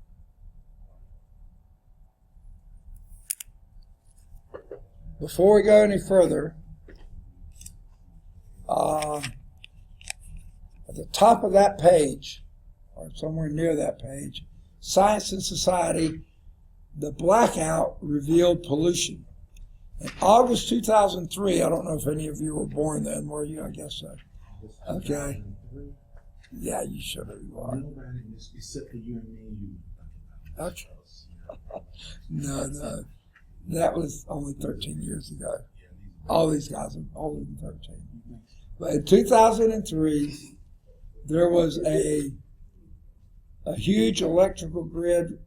before we go any further, top of that page, or somewhere near that page, Science and Society, the blackout revealed pollution. In August 2003, I don't know if any of you were born then, were you? I guess so. Okay. Yeah, you should have. You are. Nobody, except for you and me and you. Okay. No. That was only 13 years ago. All these guys are older than 13. But in 2003, there was a huge electrical grid,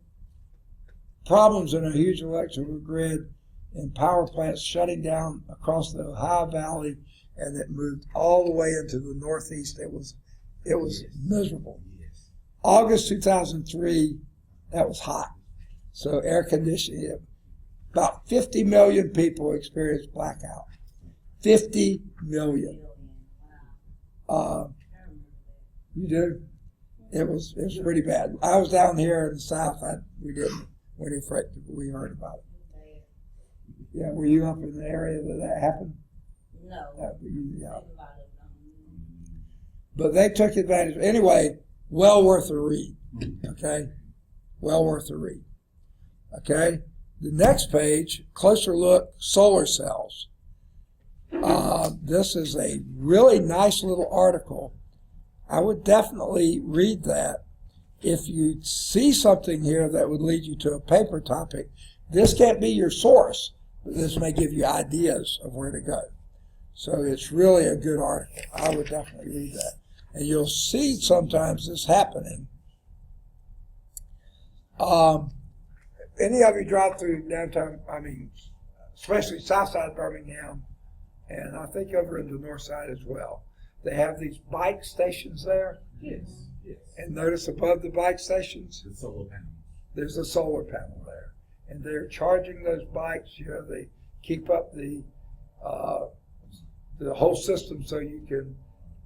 problems in a huge electrical grid and power plants shutting down across the Ohio Valley, and it moved all the way into the Northeast. It was miserable. Yes. August 2003, that was hot. So air conditioning, about 50 million people experienced blackout. 50 million. You do? It was pretty bad. I was down here in the South. We heard about it. Yeah, were you up in the area that happened? No. Yeah. But they took advantage. Anyway, well worth a read. Okay? Well worth a read. Okay? The next page, closer look, solar cells. This is a really nice little article. I would definitely read that. If you see something here that would lead you to a paper topic, this can't be your source, but this may give you ideas of where to go. So it's really a good article. I would definitely read that. And you'll see sometimes this happening. Any of you drive through downtown, especially south side of Birmingham, and I think over in the north side as well, they have these bike stations there. Yes. And notice above the bike stations, The solar panels. there's a solar panel there. And they're charging those bikes, they keep up the whole system so you can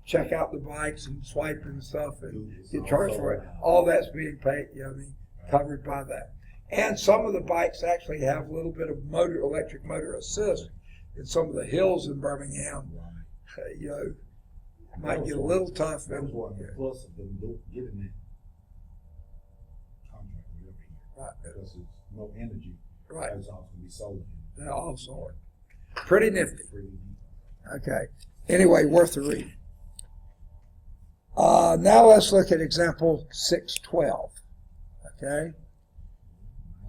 check out the bikes and swipe and stuff and get charged for it. All that's being paid, covered by that. And some of the bikes actually have a little bit of electric motor assist in some of the hills in Birmingham. Right. It might get a little tough. That was one of the plus of them getting that contract every year. Right. Because it's no energy. Right. It's also going to be solar. They're all solar. Pretty nifty. Pretty neat. Okay. Anyway, worth a read. Now let's look at example 612. Okay.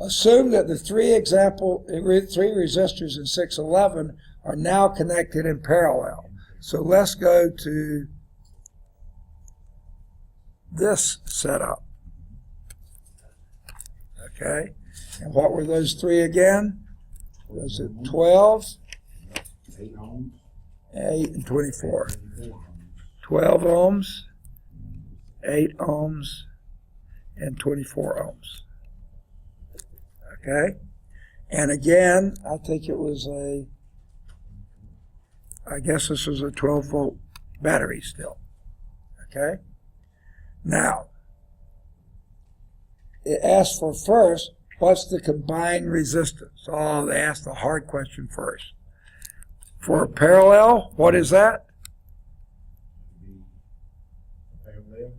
Assume that the three resistors in 611 are now connected in parallel. So let's go to this setup. Okay. And what were those three again? Was it 12, 8 ohms. 8, and 24? 24 ohms. 12 ohms, 8 ohms, and 24 ohms. Okay? And again, I think it was I guess this was a 12-volt battery still. Okay? Now, it asks for first, what's the combined resistance? Oh, they asked the hard question first. For a parallel, what is that? Parallel.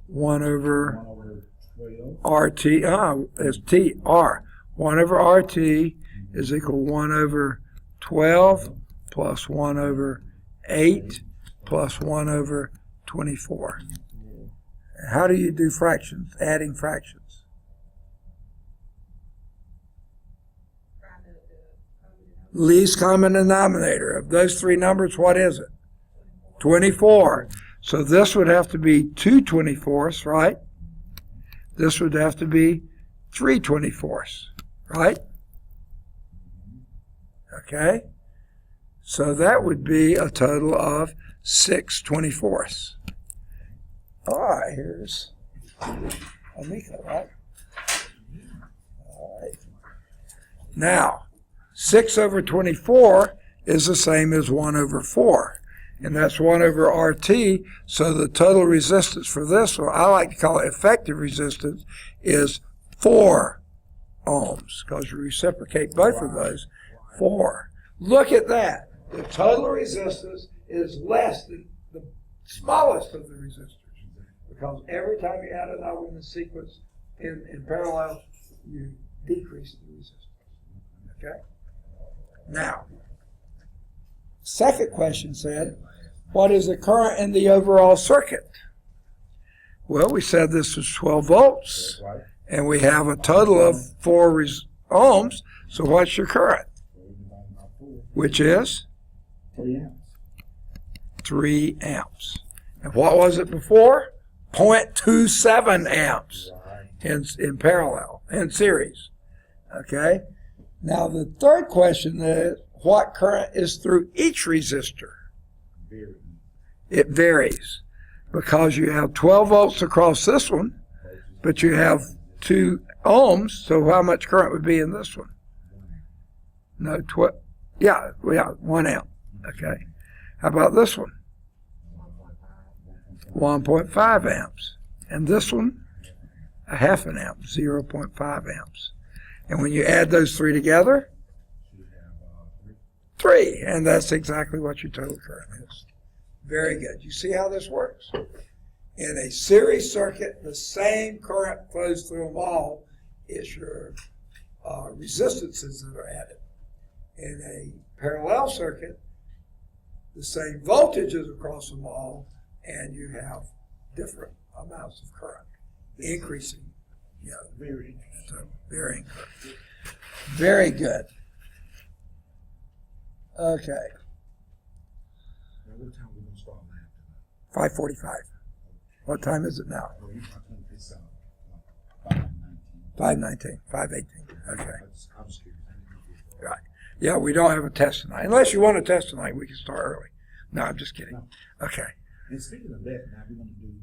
1 over 1 over 12. RT, it's T, R. 1 over RT is equal to 1 over 12 plus 1 over 8 plus 1 over 24. How do you do fractions, adding fractions? Least common denominator. Of those three numbers, what is it? 24. So this would have to be 2 24ths, right? This would have to be 3 24ths, right? Okay? So that would be a total of 6 24ths. All right, here's Amika, right? All right. Now, 6 over 24 is the same as 1 over 4. And that's 1 over RT, so the total resistance for this, or I like to call it effective resistance, is 4 ohms, because you reciprocate both of those, 4. Look at that. The total resistance is less than the smallest of the resistors. because every time you add another one in sequence in parallel, you decrease the resistance. Okay? Now, second question said, what is the current in the overall circuit? Well, we said this was 12 volts, Right? and we have a total of 4 ohms. So what's your current? 4 divided by 4, Which is 3 amps. 3 amps. And what was it before? 0.27 amps Right. in parallel, in series. Okay? Now the third question is, what current is through each resistor? Very. It varies because you have 12 volts across this one, but you have 2 ohms, so how much current would be in this one? No, 1 amp. Okay. How about this one? 1.5 amps. And this one, a half an amp, 0.5 amps. And when you add those 3 together, Should have 3. And that's exactly what your total current is. Very good. You see how this works? In a series circuit, the same current flows through them all. It's your resistances that are added. In a parallel circuit, the same voltage is across them all, and you have different amounts of current increasing. very. So very good. Very good. Okay, Now, what time we gonna start now? 5:45. What time is it now? Oh, you talking this 5:19. 5:19, 5:18. Okay. I'm just curious. I didn't know. Right. Yeah, we don't have a test tonight. Unless you want a test tonight, we can start early. No, I'm just kidding. No. Okay. And speaking of that, now we're gonna do.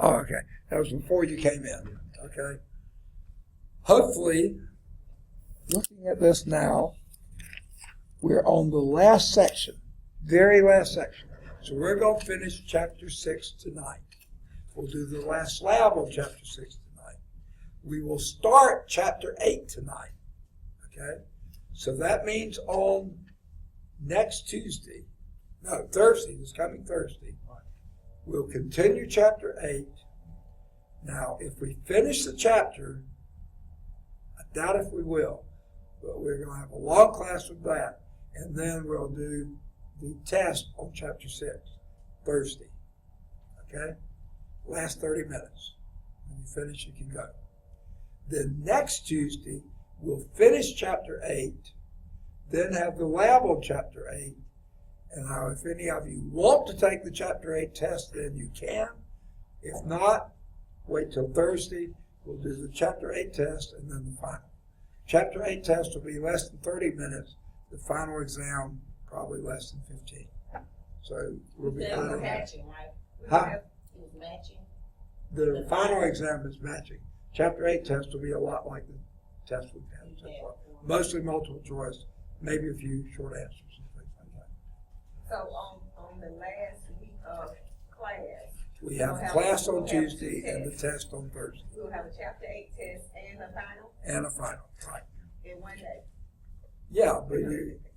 Oh, okay. That was before you came in. Okay. Hopefully, looking at this now, we're on the last section, very last section. So we're going to finish chapter 6 tonight. We'll do the last lab on chapter 6 tonight. We will start chapter 8 tonight. Okay? So that means on next Tuesday, no, Thursday, this coming Thursday, we'll continue chapter 8. Now, if we finish the chapter, I doubt if we will, but we're going to have a long class with that, and then we'll do the test on chapter 6, Thursday. Okay? Last 30 minutes. When you finish, you can go. Then next Tuesday, we'll finish chapter 8, then have the lab on chapter 8, and now if any of you want to take the chapter 8 test, then you can. If not, wait till Thursday. We'll do the chapter 8 test and then the final. Chapter 8 test will be less than 30 minutes. The final exam, probably less than 15. So we'll be It was out of that. matching, right? Huh? It was matching. The final exam is matching. Chapter 8 test will be a lot like the test we've had so far. Mostly multiple choice, maybe a few short answers and things like that. So on the last week of class, We have We'll have- class on we'll have Tuesday two and the tests. test on Thursday. we'll have a chapter 8 test and a final And a final, right. in one day. Yeah, but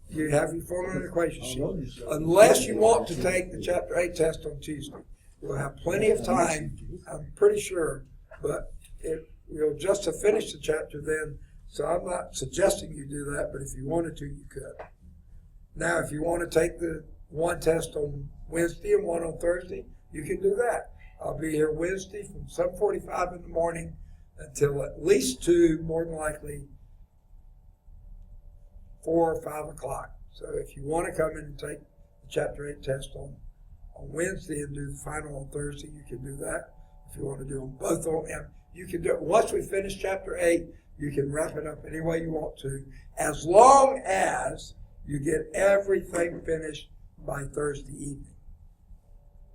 you have your formula and equation sheet. sheet. Unless you want to take the chapter 8 test on Tuesday. We'll have plenty of time, I'm pretty sure, but we'll just have finished the chapter then, so I'm not suggesting you do that, but if you wanted to, you could. Now, if you want to take the one test on Wednesday and one on Thursday, you can do that. I'll be here Wednesday from 7:45 in the morning until at least 2, more than likely 4 or 5 o'clock. So if you want to come in and take the chapter 8 test on Wednesday and do the final on Thursday, you can do that. If you want to do them both on, and you can do it. Once we finish chapter 8, you can wrap it up any way you want to, as long as you get everything finished by Thursday evening.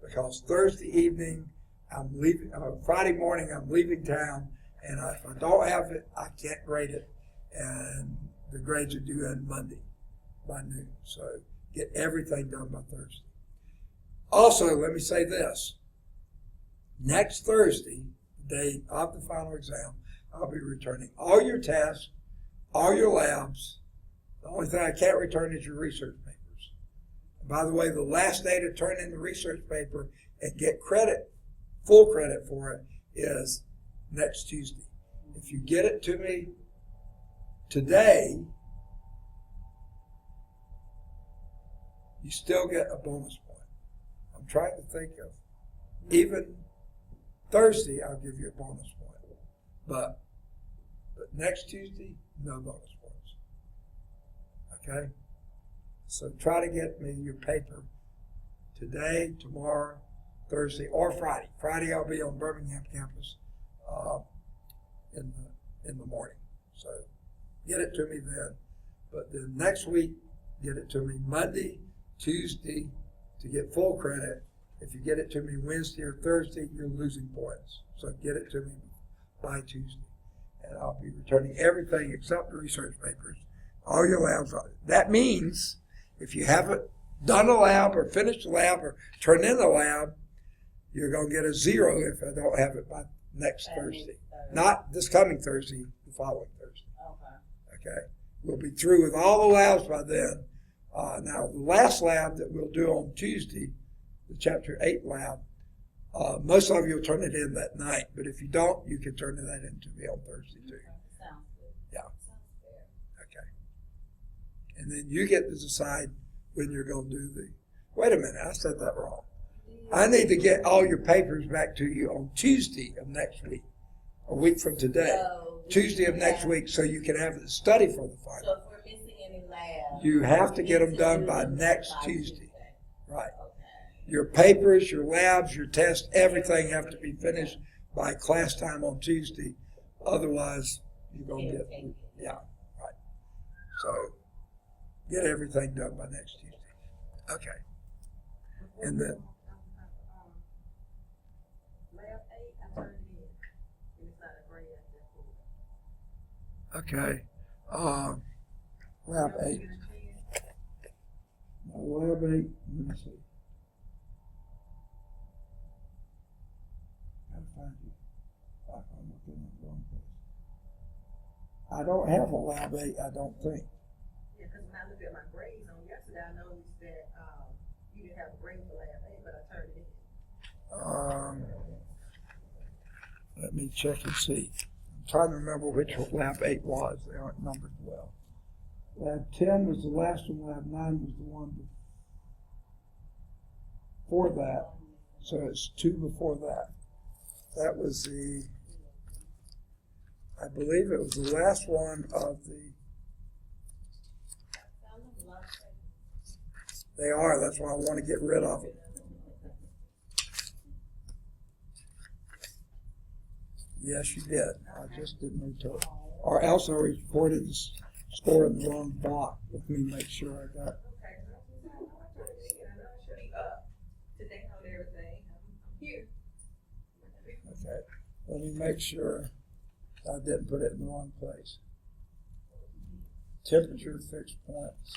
Because Thursday evening, I'm leaving, Friday morning, I'm leaving town, and if I don't have it, I can't grade it. And the grades are due on Monday by noon. So get everything done by Thursday. Also, let me say this. Next Thursday, the day of the final exam, I'll be returning all your tests, all your labs. The only thing I can't return is your research papers. And by the way, the last day to turn in the research paper and get credit full credit for it is next Tuesday. If you get it to me today, you still get a bonus point. I'm trying to think of, even Thursday, I'll give you a bonus point. But next Tuesday, no bonus points. Okay? So try to get me your paper today, tomorrow, Thursday, or Friday. Friday I'll be on Birmingham campus in the morning. So get it to me then. But then next week, get it to me Monday, Tuesday to get full credit. If you get it to me Wednesday or Thursday, you're losing points. So get it to me by Tuesday. And I'll be returning everything except the research papers. All your labs on it. That means if you haven't done a lab or finished a lab or turned in a lab, you're going to get a 0 if I don't have it by next Thursday. Not this coming Thursday, the following Thursday. Okay? We'll be through with all the labs by then. Now, the last lab that we'll do on Tuesday, the Chapter 8 lab, most of you will turn it in that night. But if you don't, you can turn that in to me on Thursday too. Sounds good. Yeah. Sounds fair. Okay. And then you get to decide when you're going to do the. Wait a minute, I said that wrong. I need to get all your papers back to you on Tuesday of next week, a week from today. So, Tuesday of next week, so you can have the study for the So final. if we're missing any labs. You have to get them we done need by do them next by Tuesday. Right. Okay. Your papers, your labs, your tests, everything have to be finished by class time on Tuesday. Otherwise, you're going to get, yeah, right. So get everything done by next Tuesday. Okay. And then, Lab 8, I turned it in. And it's not a grade at that point. okay. Lab 8. Now, lab 8, let me see. Gotta find you. I'm looking in the wrong place. I don't have a lab 8, I don't think. Yeah, because when I looked at my grades on yesterday, I noticed that you didn't have a grade for lab 8, but I turned it in. Let me check and see. I'm trying to remember which lab 8 was. They aren't numbered well. Lab 10 was the last one. Lab 9 was the one before that. So it's 2 before that. That was I believe it was the last one of the, they are, that's why I want to get rid of it. Yes, you did. I just didn't return. Or else I reported the score in the wrong block. Let me make sure I got. Okay. I turned it in, and I know I should be up to date on everything. I'm here. Okay. Let me make sure I didn't put it in the wrong place. Temperature fixed points.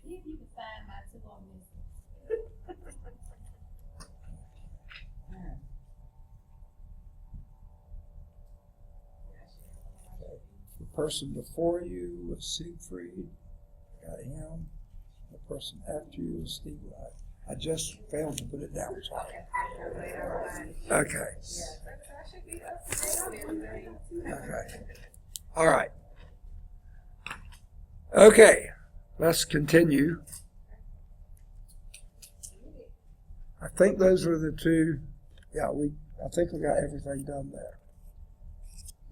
See if you can find my 2 on this. The person before you was Siegfried. Got him. The person after you was Steve Wright. I just failed to put it down. Sorry. Okay. I should be up to date on everything. Okay. All right. Okay. Let's continue. I think those were the two. Yeah, I think we got everything done there.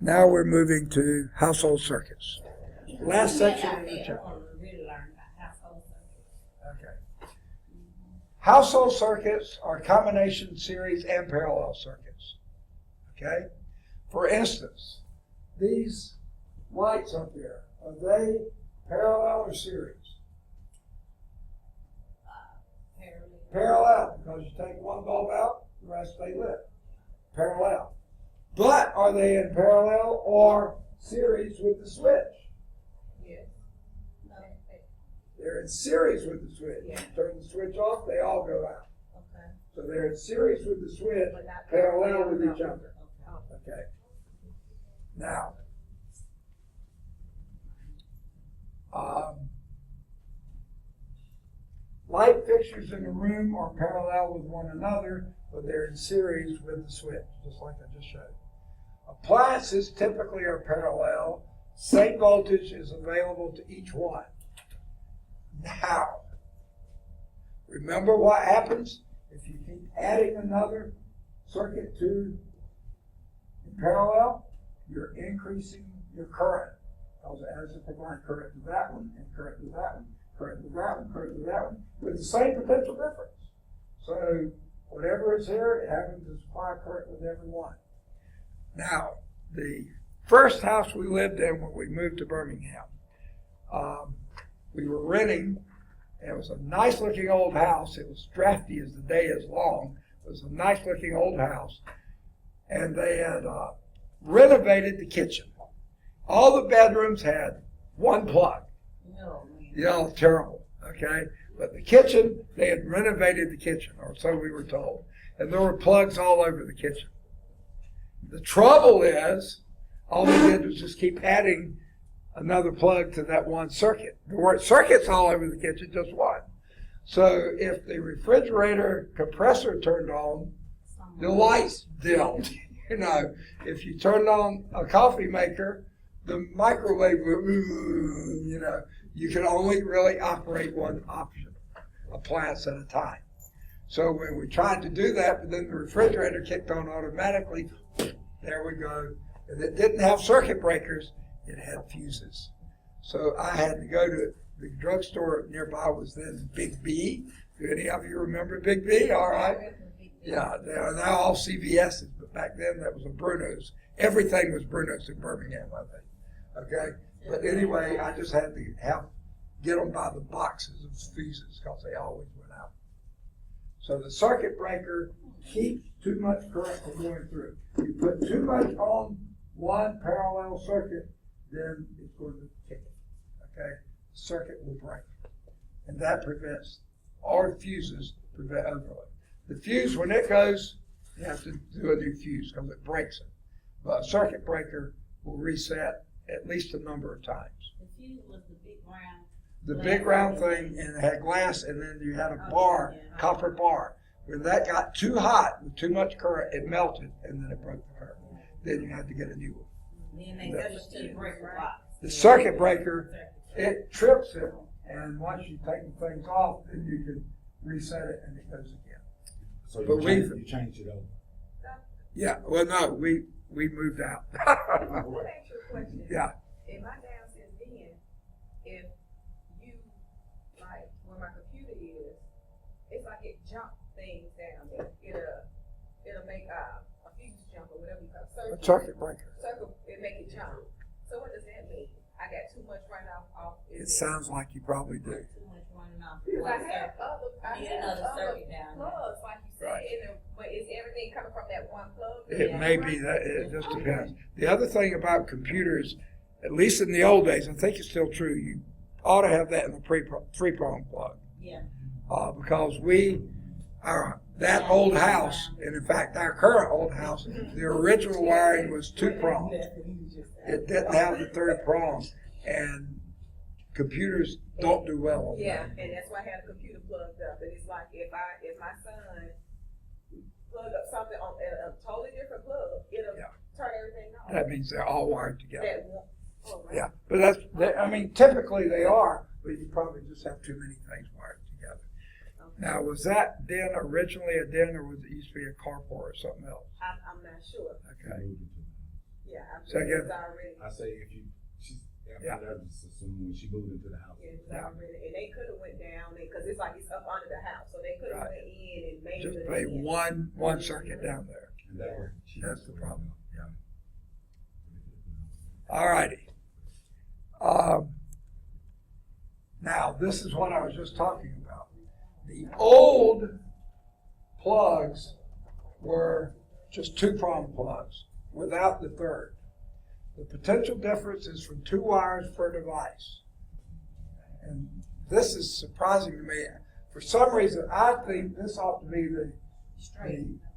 Now we're moving to household circuits. Last section of the chapter. Really learn about household circuits. Okay. Household circuits are combination, series, and parallel circuits. Okay? For instance, these lights up there, are they parallel or series? Parallel, because you take one bulb out, the rest stay lit. Parallel. But are they in parallel or series with the switch? Yes. No. They're in series with the switch. Yeah. You turn the switch off, they all go out. Okay. So they're in series with the switch, But not parallel with no. each other. Okay. Okay. Now, light fixture fixtures in the room are parallel with one another, but they're in series with the switch, just like I just showed. Appliances typically are parallel. Same voltage is available to each one. Now, remember what happens if you keep adding another circuit to in parallel? You're increasing your current. Because as it provides current to that one, and current to that one, current to that one, current to that one, with the same potential difference. So whatever is here, it happens to supply current with every one. Now, the first house we lived in when we moved to Birmingham, we were renting. It was a nice looking old house. It was drafty as the day is long. It was a nice looking old house. And they had renovated the kitchen. All the bedrooms had one plug. No, man. You know, terrible, okay? But the kitchen, they had renovated the kitchen, or so we were told. And there were plugs all over the kitchen. The trouble is, all they did was just keep adding another plug to that one circuit. There weren't circuits all over the kitchen, just one. So if the refrigerator compressor turned on, the lights dimmed. You know, if you turned on a coffee maker, the microwave would, you know, you could only really operate one appliance at a time. So when we tried to do that, but then the refrigerator kicked on automatically, there we go. And it didn't have circuit breakers, it had fuses. So I had to go to the drugstore nearby was then Big B. Do any of you remember Big B? All right. Yeah, they are now all CVS's, but back then that was a Bruno's. Everything was Bruno's in Birmingham, I think. Okay? But anyway, I just had to get them by the boxes of fuses because they always went out. So the circuit breaker keeps too much current from going through. You put too much on one parallel circuit, then it's going to kick it. Okay? The circuit will break. And that prevents, or fuses prevent overload. The fuse, when it goes, you have to do a new fuse because it breaks it. But a circuit breaker will reset at least a number of times. The fuse was the big round. The big round thing, and it had glass, and then you had a bar, copper bar. When that got too hot with too much current, it melted, and then it broke the current. Then you had to get a new one. Then they switched to the breaker box. The circuit breaker, it trips it, and once you take the things off, then you can reset it, and it goes again. So But you changed it over. Yeah, well, no, we moved out. Let me ask you a question. Yeah. In my downstairs den, if you, like, where my computer is, it's like it jump things down there. It'll make a fuse jump or whatever you call it. A circuit breaker. It make it jump. So what does that mean? I got too much running off. It sounds like you probably do. Too much running off. Because One I have circuit. Need other another circuit down there. plugs, like you said, Right. but is everything coming from that one plug? It may be that, it just depends. The other thing about computers, at least in the old days, I think it's still true, you ought to have that in the three-prong plug. Yeah. Because that old house, and in fact our current old house, the original wiring was two-prong. It didn't have the third prong, and computers don't do well on Yeah, that. and that's why I had a computer plugged up, and it's like if my son plug up something on a totally different plug, it'll Yeah. turn everything off. That means they're all wired together. That one. Oh, right. Yeah, but I mean, typically they are, but you probably just have too many things wired together. Okay. Now, was that den originally a den, or was it used to be a carport or something else? I'm not sure. Okay. Yeah, I'm Say sure again? it's already. I say if you, Yeah. I just assume when she moved into the house. Yeah, it's Yeah. already, and they could have went down because it's like it's up under the house, so they could have Right. went in and made Just it pay in. one circuit down there. And that was cheap. That's the problem, yeah. All righty. Now, this is what I was just talking about. The old plugs were just two-prong plugs without the third. The potential difference is from 2 wires per device. And this is surprising to me. For some reason, I think this ought to be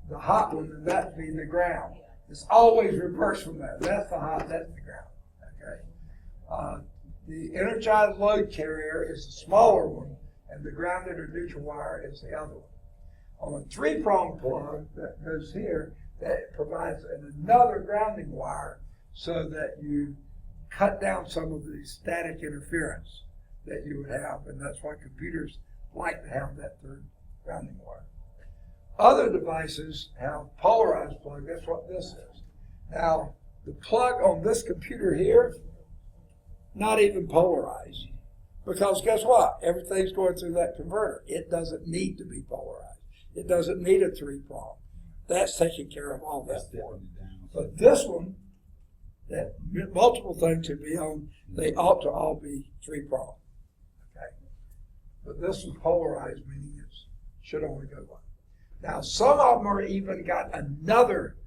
the hot one, and that be the ground. It's always reversed from that. That's the hot, that's the ground. Okay. The energized load carrier is the smaller one, and the grounded or neutral wire is the other one. On a 3-prong plug that goes here, that provides another grounding wire so that you cut down some of the static interference that you would have, and that's why computers like to have that third grounding wire. Other devices have polarized plug. That's what this is. Now, the plug on this computer here, not even polarized. Because guess what? Everything's going through that converter. It doesn't need to be polarized. It doesn't need a 3-prong. That's taking care of all that for it. But this one, that multiple things could be on, they ought to all be 3-prong. Okay? But this is polarized, meaning it should only go one. Now, some of them are even got another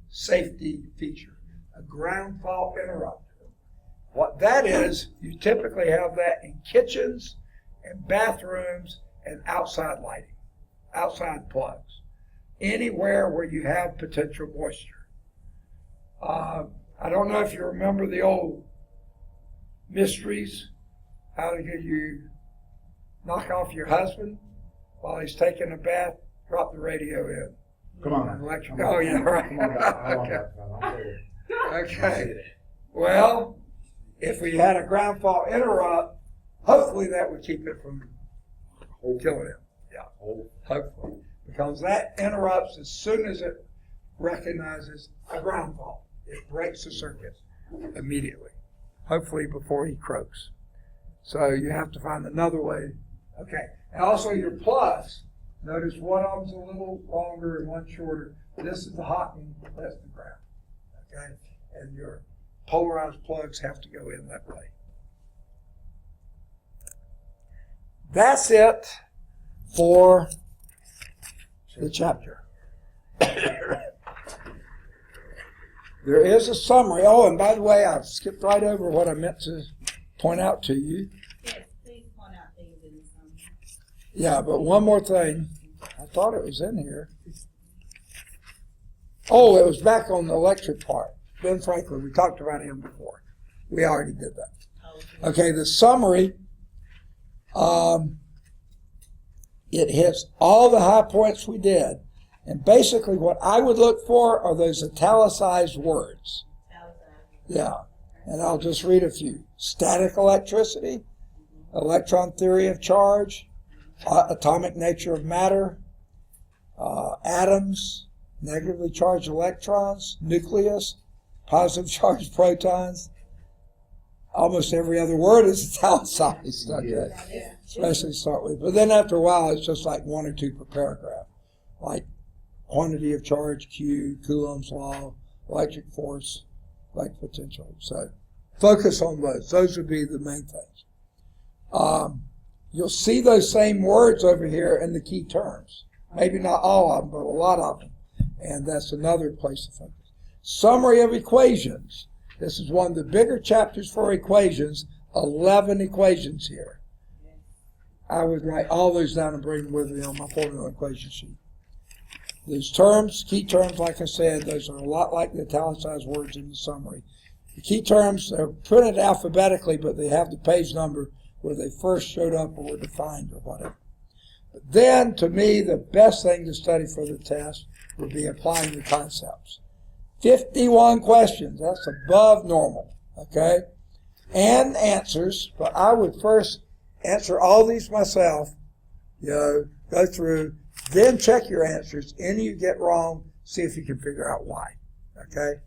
safety feature, a ground fault interrupter. What that is, you typically have that in kitchens and bathrooms and outside lighting, outside plugs, anywhere where you have potential moisture. I don't know if you remember the old mysteries, how do you knock off your husband while he's taking a bath, drop the radio in. Come on. Electric. Oh, yeah, right. Come on, Doc. Come on, Okay. Doc. Okay. Well, if we had a ground fault interrupt, hopefully that would keep it from killing him. Yeah, hopefully. Because that interrupts as soon as it recognizes a ground fault. It breaks the circuit immediately, hopefully before he croaks. So you have to find another way. Okay. And also your plugs. Notice one of them's a little longer and one shorter. This is the hot one, that's the ground. Okay? And your polarized plugs have to go in that way. That's it for the chapter. There is a summary. Oh, and by the way, I've skipped right over what I meant to point out to you. Yes, please point out things in the summary. Yeah, but one more thing. I thought it was in here. Oh, it was back on the electric part. Ben Franklin, we talked about him before. We already did that. Okay, the summary, it hits all the high points we did. And basically what I would look for are those italicized words. Yeah, and I'll just read a few. Static electricity, electron theory of charge, atomic nature of matter, atoms, negatively charged electrons, nucleus, positive charged protons. Almost every other word is italicized, okay? Yeah. Especially to start with. But then after a while, it's just like 1 or 2 per paragraph. Like quantity of charge, Q, Coulomb's law, electric force, electric potential. So focus on those. Those would be the main things. You'll see those same words over here in the key terms. Maybe not all of them, but a lot of them. And that's another place to focus. Summary of equations. This is one of the bigger chapters for equations. 11 equations here. I would write all those down and bring them with me on my formula equation sheet. These terms, key terms, like I said, those are a lot like the italicized words in the summary. The key terms are printed alphabetically, but they have the page number where they first showed up or were defined or whatever. But then, to me, the best thing to study for the test would be applying the concepts. 51 questions, that's above normal, okay? And answers, but I would first answer all these myself, go through, then check your answers. Any you get wrong, see if you can figure out why, okay?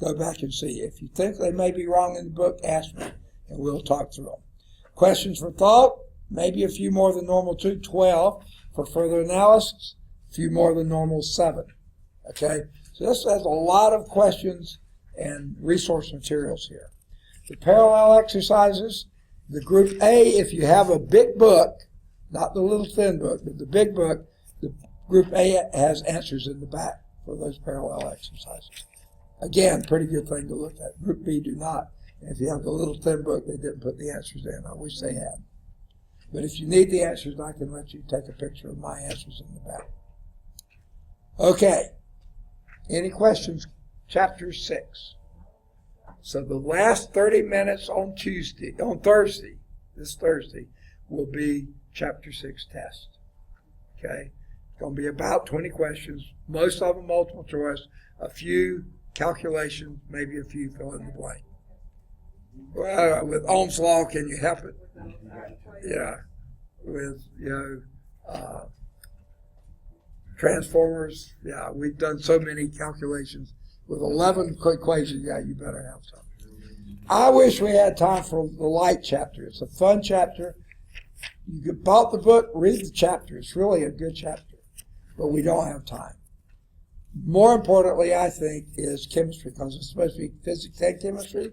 Go back and see. If you think they may be wrong in the book, ask me, and we'll talk through them. Questions for thought, maybe a few more than normal, 12. For further analysis, a few more than normal, 7, okay? So this has a lot of questions and resource materials here. The parallel exercises, the group A, if you have a big book, not the little thin book, but the big book, the group A has answers in the back for those parallel exercises. Again, pretty good thing to look at. Group B do not. And if you have the little thin book, they didn't put the answers in. I wish they had. But if you need the answers, I can let you take a picture of my answers in the back. Okay. Any questions? Chapter 6. So the last 30 minutes on Thursday, this Thursday, will be Chapter 6 test. Okay? It's going to be about 20 questions, most of them multiple choice, a few calculations, maybe a few fill in the blank. Well, with Ohm's law, can you help it? Yeah. With, transformers, yeah, we've done so many calculations. With 11 equations, yeah, you better have some. I wish we had time for the light chapter. It's a fun chapter. You could bought the book, read the chapter. It's really a good chapter, but we don't have time. More importantly, I think, is chemistry, because it's supposed to be physics and chemistry.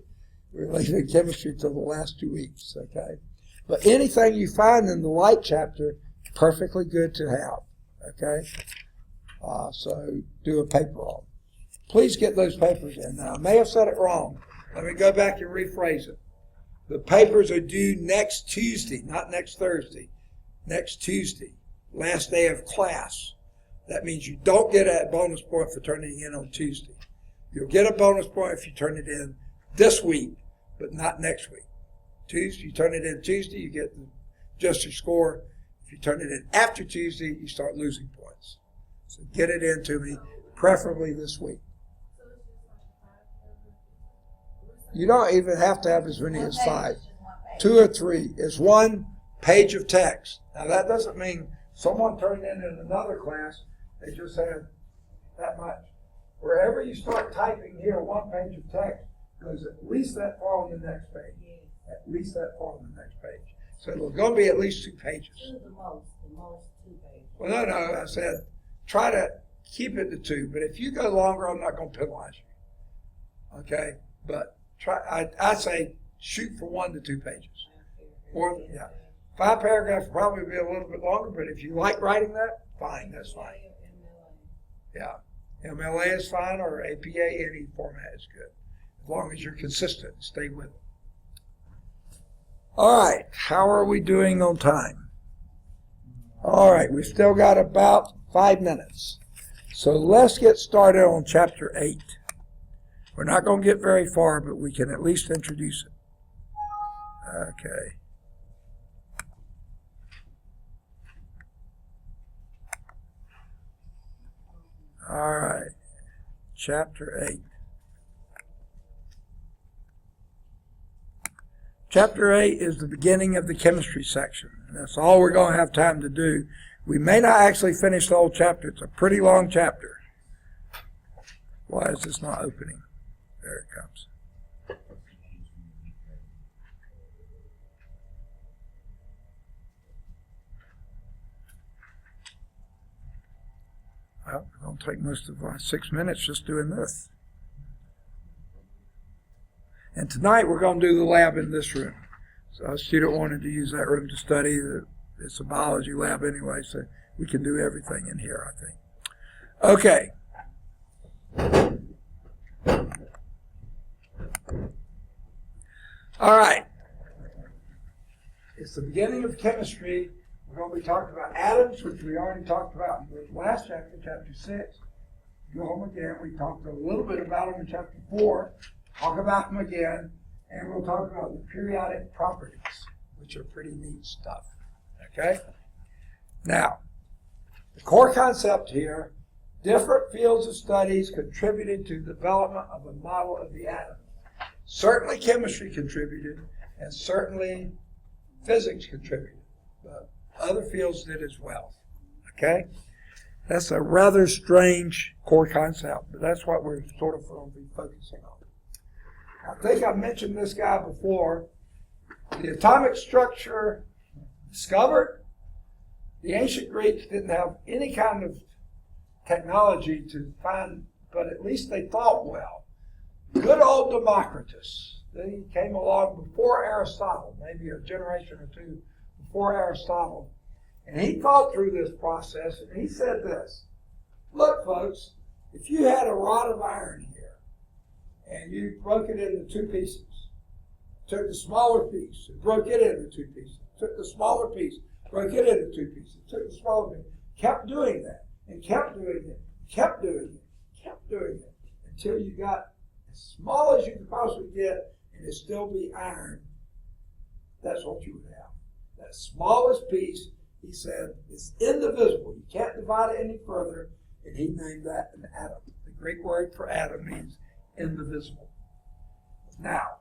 We're leaving chemistry till the last 2 weeks, okay? But anything you find in the light chapter, perfectly good to have, okay? So do a paper on. Please get those papers in. Now, I may have said it wrong. Let me go back and rephrase it. The papers are due next Tuesday, not next Thursday. Next Tuesday, last day of class. That means you don't get a bonus point for turning it in on Tuesday. You'll get a bonus point if you turn it in this week, but not next week. Tuesday, you turn it in Tuesday, you get just your score. If you turn it in after Tuesday, you start losing points. So get it in to me, preferably this week. You don't even have to have as many as 5. 2 or 3. It's 1 page of text. Now that doesn't mean someone turned in another class, they just had that much. Wherever you start typing here, 1 page of text goes at least that far on the next page. At least that far on the next page. So it'll go be at least 2 pages. The most 2 pages. Well, no, I said try to keep it to 2, but if you go longer, I'm not going to penalize you. Okay? But I say shoot for 1 to 2 pages. Or, yeah. 5 paragraphs will probably be a little bit longer, but if you like writing that, fine, that's fine. Yeah. MLA is fine, or APA, any format is good. As long as you're consistent, stay with it. All right, how are we doing on time? All right, we've still got about 5 minutes. So let's get started on Chapter 8. We're not going to get very far, but we can at least introduce it. Okay. All right. Chapter 8. Chapter 8 is the beginning of the chemistry section. And that's all we're going to have time to do. We may not actually finish the whole chapter. It's a pretty long chapter. Why is this not opening? There it comes. Well, we're going to take most of our 6 minutes just doing this. And tonight we're going to do the lab in this room. So a student wanted to use that room to study. It's a biology lab anyway, so we can do everything in here, I think. Okay. All right. It's the beginning of chemistry. We're going to be talking about atoms, which we already talked about in the last chapter, Chapter 6. Go home again. We talked a little bit about them in Chapter 4. Talk about them again. And we'll talk about the periodic properties, which are pretty neat stuff. Okay? Now, the core concept here, different fields of studies contributed to the development of a model of the atom. Certainly chemistry contributed, and certainly physics contributed, but other fields did as well. Okay? That's a rather strange core concept, but that's what we're sort of going to be focusing on. I think I mentioned this guy before. The atomic structure discovered. The ancient Greeks didn't have any kind of technology to find, but at least they thought well. Good old Democritus. He came along before Aristotle, maybe a generation or 2 before Aristotle. And he thought through this process, and he said this. Look, folks, if you had a rod of iron here, and you broke it into 2 pieces, took the smaller piece, and broke it into 2 pieces, took the smaller piece, broke it into 2 pieces, took the smaller piece, kept doing that, and kept doing it, kept doing it, kept doing it, until you got as small as you could possibly get, and it still be iron. That's what you would have. that smallest piece, he said, is indivisible. You can't divide it any further, and he named that an atom. The Greek word for atom means indivisible. Now,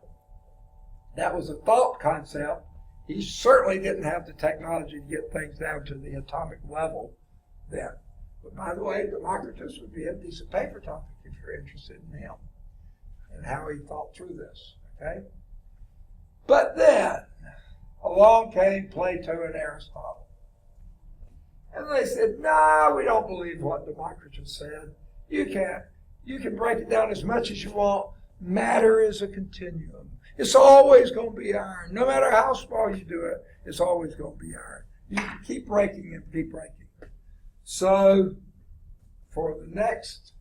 that was a thought concept. He certainly didn't have the technology to get things down to the atomic level then. But by the way, Democritus would be a decent paper topic if you're interested in him and how he thought through this. Okay? But then, along came Plato and Aristotle. And they said, no, we don't believe what Democritus said. You can break it down as much as you want. Matter is a continuum. It's always going to be iron. No matter how small you do it, it's always going to be iron. You can keep breaking and keep breaking. So, for the next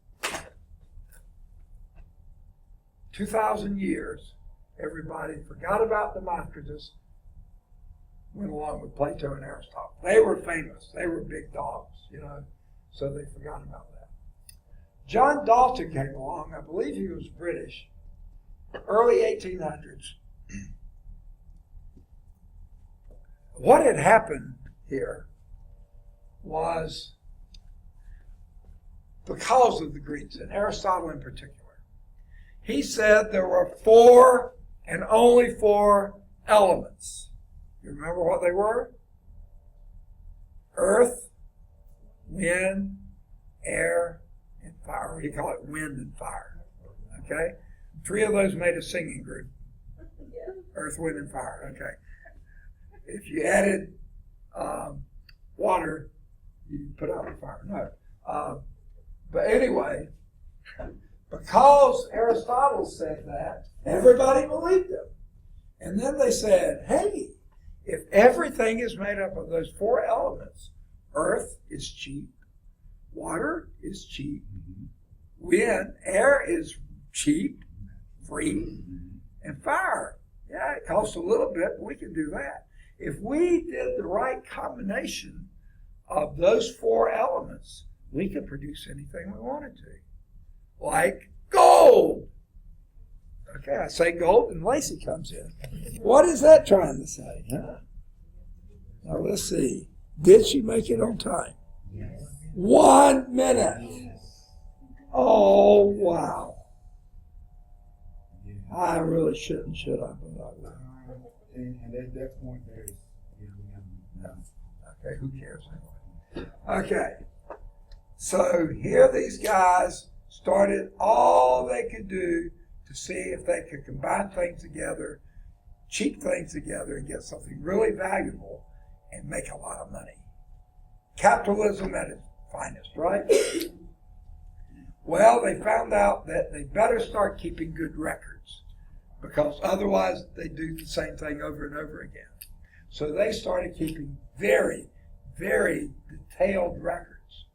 2,000 years, everybody forgot about Democritus, went along with Plato and Aristotle. They were famous. They were big dogs, so they forgot about that. John Dalton came along. I believe he was British, early 1800s. What had happened here was because of the Greeks, and Aristotle in particular. He said there were 4 and only 4 elements. You remember what they were? Earth, wind, air, and fire. Or he called it wind and fire. Okay? 3 of those made a singing group. Earth, wind, and fire. Okay. If you added water, you put out the fire. No. But anyway, because Aristotle said that, everybody believed him. And then they said, hey, if everything is made up of those 4 elements, earth is cheap, water is cheap, wind, air is cheap, free, and fire. Yeah, it costs a little bit, but we can do that. If we did the right combination of those 4 elements, we could produce anything we wanted to. Like gold. Okay, I say gold and Lacey comes in. What is that trying to say? Huh? Now let's see. Did she make it on time? Yes. 1 minute. Oh, wow. Yeah. I really shouldn't, should I? But I will. And at that point, there's, we have Okay, who cares anyway? Okay. So here these guys started all they could do to see if they could combine things together, cheap things together, and get something really valuable and make a lot of money. Capitalism at its finest, right? Well, they found out that they better start keeping good records because otherwise they do the same thing over and over again. So they started keeping very, very detailed records.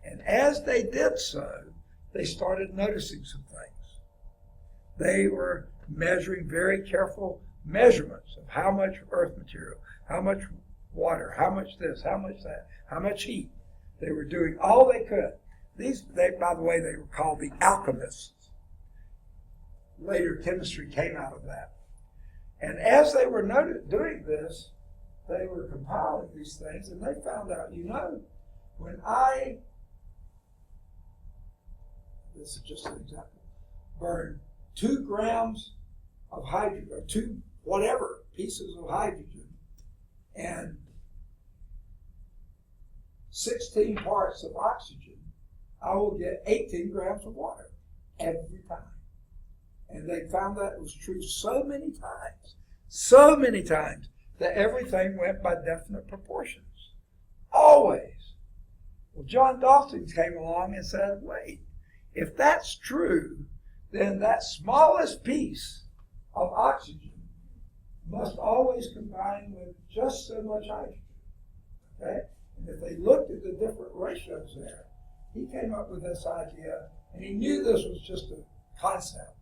And as they did so, they started noticing some things. They were measuring very careful measurements of how much earth material, how much water, how much this, how much that, how much heat. They were doing all they could. By the way, they were called the alchemists. Later, chemistry came out of that. And as they were doing this, they were compiling these things, and they found out, when this is just an example, burn 2 grams of hydrogen, or 2 whatever pieces of hydrogen, and 16 parts of oxygen, I will get 18 grams of water every time. And they found that was true so many times, that everything went by definite proportions. Always. Well, John Dalton came along and said, wait, if that's true, then that smallest piece of oxygen must always combine with just so much hydrogen. Okay? And if they looked at the different ratios there, he came up with this idea, and he knew this was just a concept.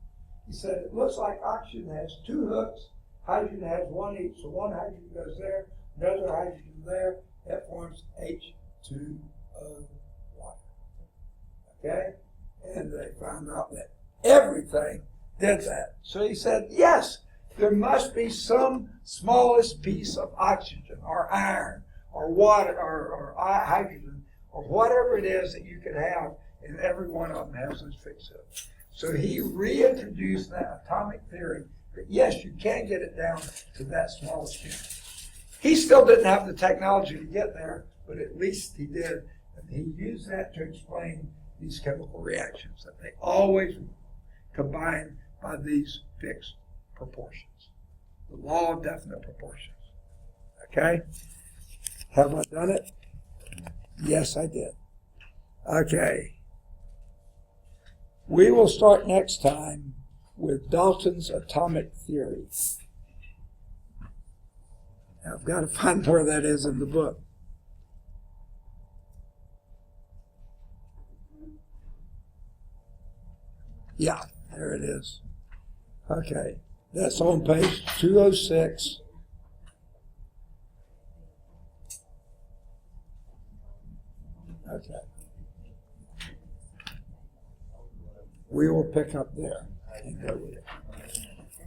He said, it looks like oxygen has 2 hooks, hydrogen has 1 each, so 1 hydrogen goes there, another hydrogen there, that forms H2O water. Okay? And they found out that everything did that. So he said, yes, there must be some smallest piece of oxygen or iron or water or hydrogen or whatever it is that you could have, and every one of them has those fixed up. So he reintroduced that atomic theory that yes, you can get it down to that smallest unit. He still didn't have the technology to get there, but at least he did. And he used that to explain these chemical reactions, that they always combine by these fixed proportions. The law of definite proportions. Okay? Have I done it? Yes, I did. Okay. We will start next time with Dalton's atomic theory. Now, I've got to find where that is in the book. Yeah, there it is. Okay, that's on page 206. Okay. We will pick up there and go with it.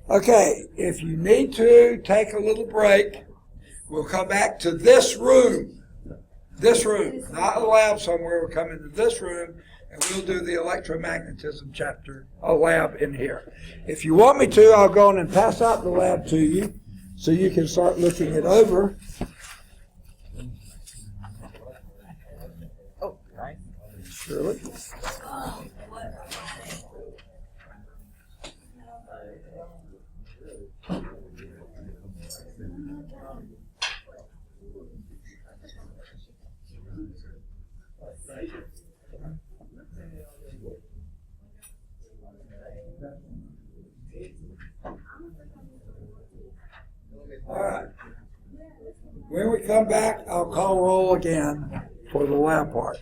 Okay, if you need to take a little break, we'll come back to this room. This room, not a lab somewhere. We'll come into this room and we'll do the electromagnetism chapter, a lab in here. If you want me to, I'll go on and pass out the lab to you so you can start looking it over. Oh, nice. Surely. All right. When we come back, I'll call roll again for the lab part.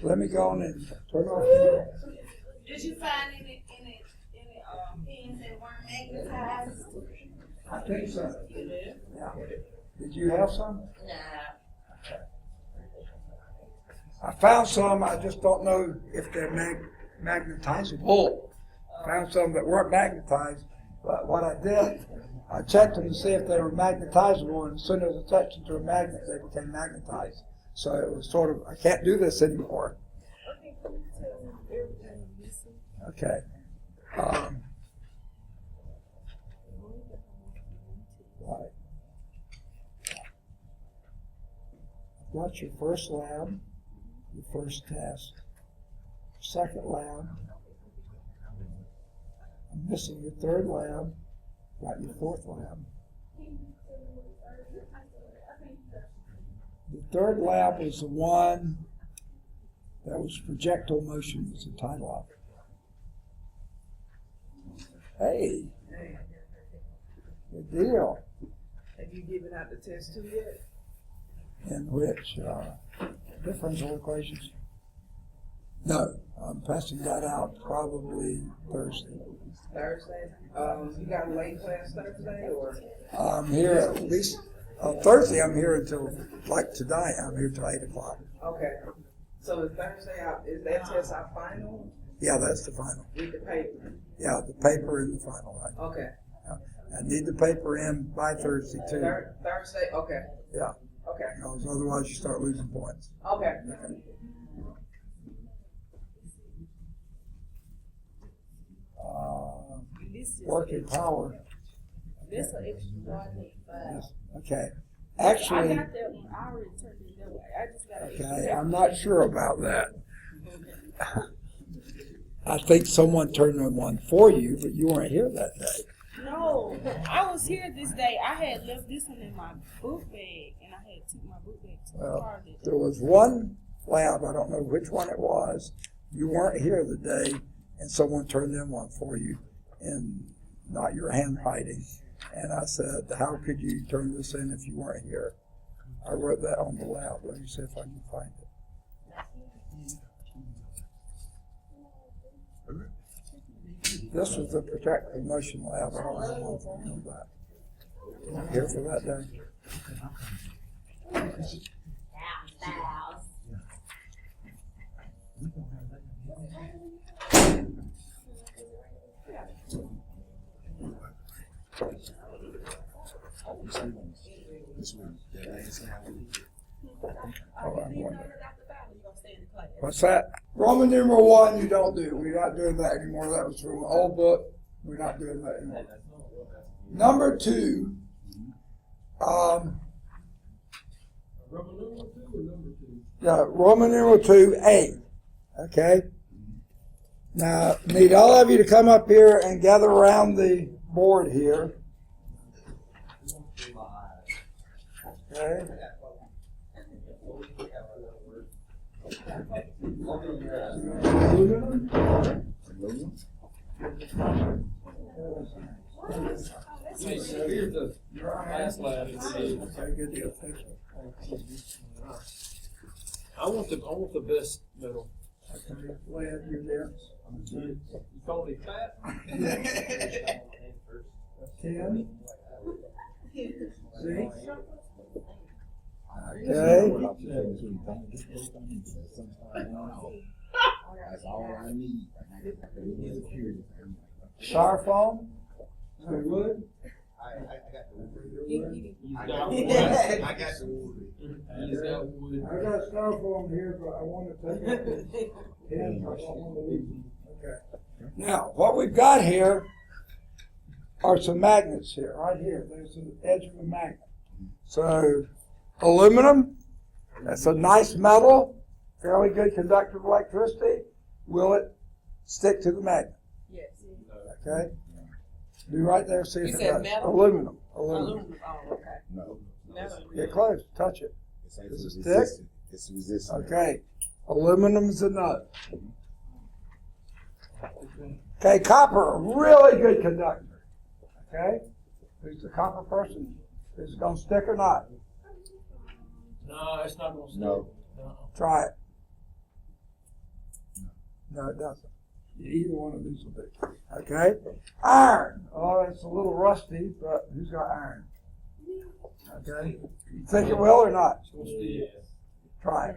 Let me go on and turn off the. Did you find any pins that weren't magnetized? I think so. You did? Yeah. Did you have some? Nah. I found some. I just don't know if they're magnetizable. Found some that weren't magnetized. But what I did, I checked them to see if they were magnetizable, and as soon as I touched them to a magnet, they became magnetized. So it was sort of, I can't do this anymore. Okay. Right. Got your first lab, your first test, second lab. I'm missing your third lab, got your fourth lab. The third lab was the one that was projectile motion, was the title of it. Hey, good deal. Have you given out the test too yet? In which differential equations? No, I'm passing that out probably Thursday. Thursday? You got a late class Thursday or? I'm here at least, Thursday I'm here until, like tonight, I'm here till 8 o'clock. Okay. So is Thursday out, is that test our final Yeah, that's the final. with the paper? Yeah, the paper and the final, right? Okay. I need the paper in by Thursday too. Thursday, okay, Yeah, okay, because otherwise you start losing points. okay. Working power. This is extra 185. Yes. Okay. I Actually, got that one. I already turned it that way. I just got okay, I'm not sure about that. I think someone turned in one for you, but you weren't here that day. No, I was here this day. I had left this one in my book bag, and I had took my book bag to the car. Well, there was one lab, I don't know which one it was. You weren't here the day, and someone turned in one for you, and not your handwriting. And I said, how could you turn this in if you weren't here? I wrote that on the lab. Let me see if I can find it. This was the projectile motion lab. I don't know if you know that. You weren't here for that day? this week. That last time. Oh, I'm You know, wondering. Dr. Fowler, you gonna stay in the class. What's that? Roman numeral 1 you don't do. We're not doing that anymore. That was from the old book. We're not doing that anymore. Number 2, Roman numeral 2 or number 2? yeah, Roman numeral 2A. Okay? Now, need all of you to come up here and gather around the board here. Okay? Here's the last lab. Okay, good deal. Thank you. I want the best metal. Okay, Led, you're there. You call me fat? 10. See? Okay. That's all I need. Styrofoam. Say wood. I got the wood. He's I got got wood. the wood. He's got wood. I got styrofoam here, but I want to take out the pins. I don't want to leave them. Okay. Now, what we've got here are some magnets here, right here. There's the edge of a magnet. So, aluminum, that's a nice metal, fairly good conductor of electricity. Will it stick to the magnet? Yes. Okay? Do right there, see if You it said does. metal? Aluminum. Aluminum, oh, okay. No. Metal. Get close, touch it. It's Does it stick? resistant. It's resistant. Okay. Aluminum's a nut. Okay, copper, really good conductor. Okay? Who's the copper person? Is it going to stick or not? No, it's not gonna stick. No. No. Try it. No, it doesn't. Either one of these will do. Okay? Iron. Oh, it's a little rusty, but who's got iron? Okay? You think it will or not? It's gonna stick. Try it.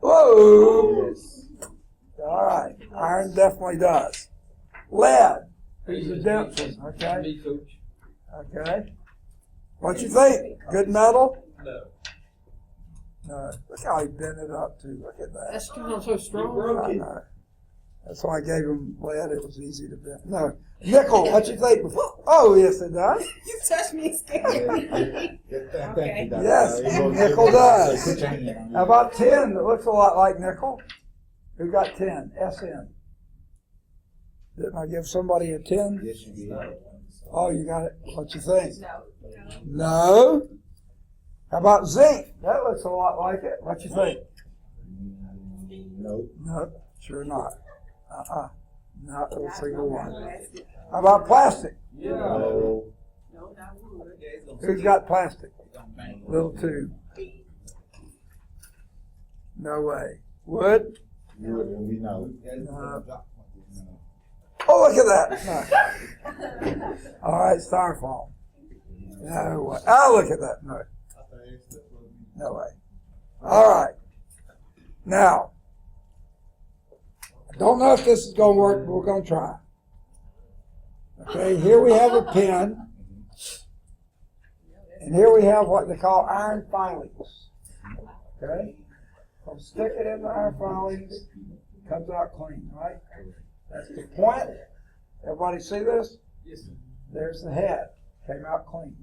Whoa! Yes. All right. Iron definitely does. Lead. Who's the densest? Okay? Me, coach. Okay. What you think? Good metal? No. No. Look how he bent it up too. Look at that. That's because I'm so strong. I know. That's why I gave him lead. It was easy to bend. No. Nickel. What you think? Oh, yes, it does. You touched me, scared me. Thank you, Dr. Yes, Fowler. nickel does. Put your hand on How about tin? It looks a lot like nickel. Who got 10? SN. Didn't I give somebody a 10? Yes, you did. Oh, you got it. What you think? No. No. How about zinc? That looks a lot like it. What you think? No. No, sure not. Not a single one. How about plastic? No. No, not wood. Who's got plastic? Little tube. No way. Wood? You and we know. No. Oh, look at that. No. All right, styrofoam. No way. Oh, look at that. No. No way. All right. Now, I don't know if this is going to work, but we're going to try. Okay, here we have a pen. And here we have what they call iron filings. Okay? So stick it in the iron filings. It comes out clean, right? That's the point. Everybody see this? Yes, sir. There's the head. Came out clean.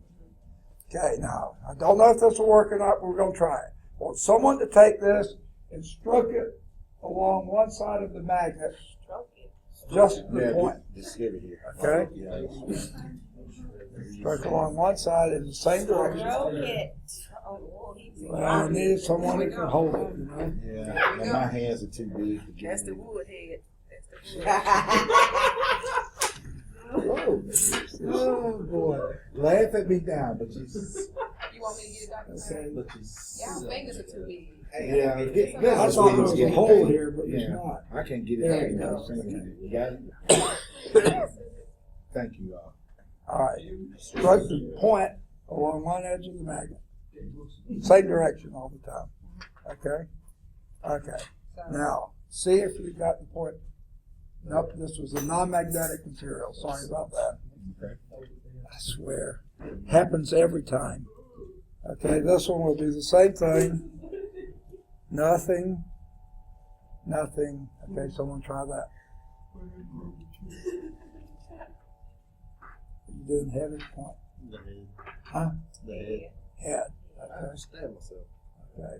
Okay, now, I don't know if this will work or not, but we're going to try it. I want someone to take this and stroke it along one side of the magnet, just the Yeah, point. just give it here. Okay? Yeah. Stroke along one side in the same direction. Well, I needed someone who can hold it, you know? Yeah, and my hands are too big to get That's the it. wood head. That's the wood. Oh, boy. Laugh at me down, but you You want me to get it, Dr. Okay. but you Y'all fingers are too big. Yeah, I thought there was a hole here, but there's Yeah, not. I can't get it. There out you now. go. You got it? Thank you all. All right. Stroke the point along one edge of the magnet. Same direction all the time. Okay? Okay. Now, see if you got the point. Nope, this was a non-magnetic material. Sorry about that. Okay. I swear. Happens every time. Okay, this one will do the same thing. Nothing. Nothing. Okay, someone try that. You doing head or point? The head. Huh? The head. Head. I Okay. understand myself. Okay.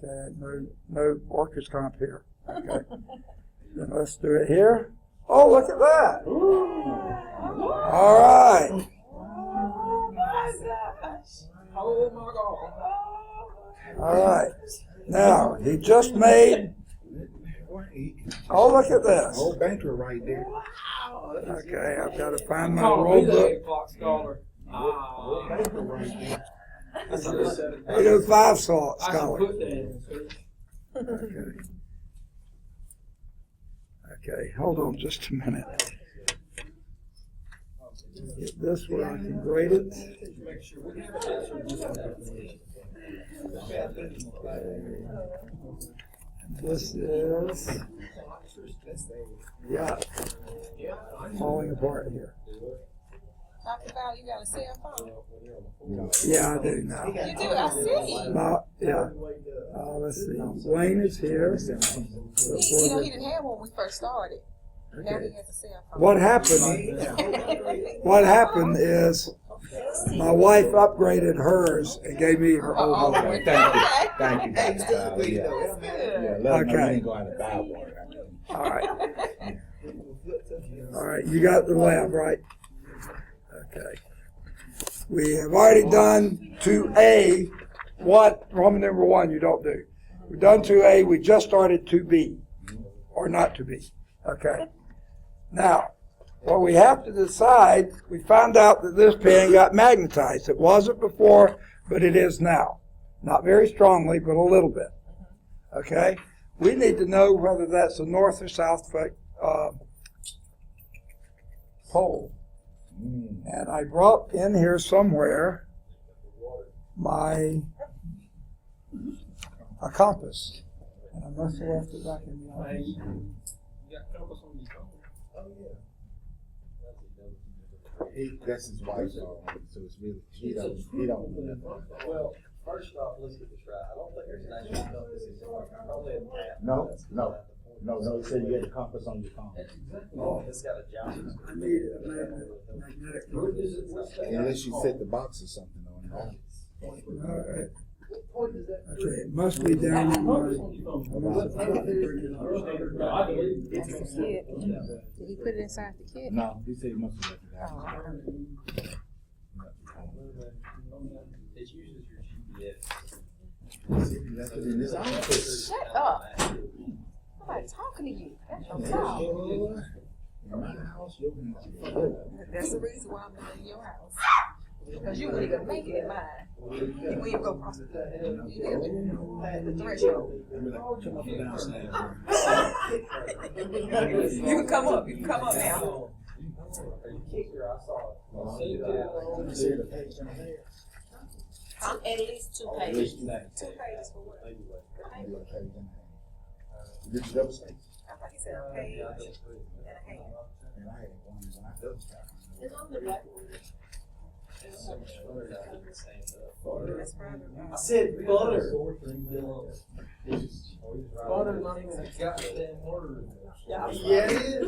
Okay. No workers' comp here. Okay. Then let's do it here. Oh, look at that. All right. Oh my gosh. Oh my God. All right. Now, he just made, oh, look at this. Old banker right there. Okay, I've got to find my Call roll me the book. 8 o'clock scholar. Old banker right there. That's a 805 salt I can scholar. put that in. Okay. Okay, hold on just a minute. Get this where I can grade it. Make sure we have it. This is, yeah, falling apart here. Dr. Val, you got a cell phone? Yeah, I do now. You do, I see. Yeah. Let's see. Wayne is here. He didn't have one when we first started. Now he has a cell phone. What happened is my wife upgraded hers and gave me her old one. Thank you. Thank you. Hey, Dr. Fowler. Yeah. Yeah, let them know you Okay. ain't go out and buy one. All right. All right, you got the lab, right? Okay. We have already done 2A. Roman number 1 you don't do. We've done 2A, we just started 2B. Or not 2B. Okay. Now, what we have to decide, we found out that this pen got magnetized. It wasn't before, but it is now. Not very strongly, but a little bit. Okay? We need to know whether that's a north or south pole. And I brought in here somewhere a compass. And I must have left it back in the Hey, office. you got compass on your phone. Oh, yeah. That's his wife's dog, so it's really, he don't Well, first off, let's get this right. I don't think there's an actual compass. It's probably an app. No, That's no. at the point. No, he said you had a compass on your phone. Oh, it's got a gyro. I need a magnetic compass. Unless you set the box or something on it. All right. Okay, it must be down in my. Did he put it inside the kit? No, he said he must have left it out. It uses your GPS. He left it in his office. Shut up. Somebody talking to you. That's your fault. In my house, your house. That's the reason why I'm in your house. Because you wouldn't even make it in mine. You wouldn't even go across the threshold. Come up and downstairs. You can come up. You can come up now. You kicked her, I saw it. I'm at least 2 At pages. least 2 pages for what? Did you double space? I thought he said a page and a hand. And I had one when I double spaced. It's on the blackboard. That's probably I said butter. Butter's not even a goddamn word. Yeah, it is.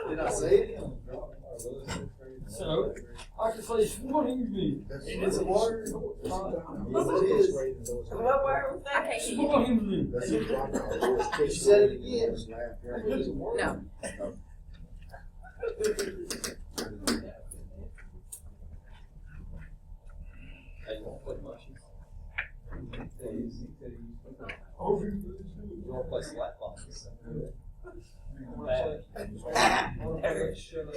Did I say it? So, I can say swimmingly. And it's a word. Yes, it is. What word was that? I can't hear you. Swimmingly. That's a drop out. You said it again. No. Hey, you want to play mushies? Oh, You want to play slap boxes? shut up.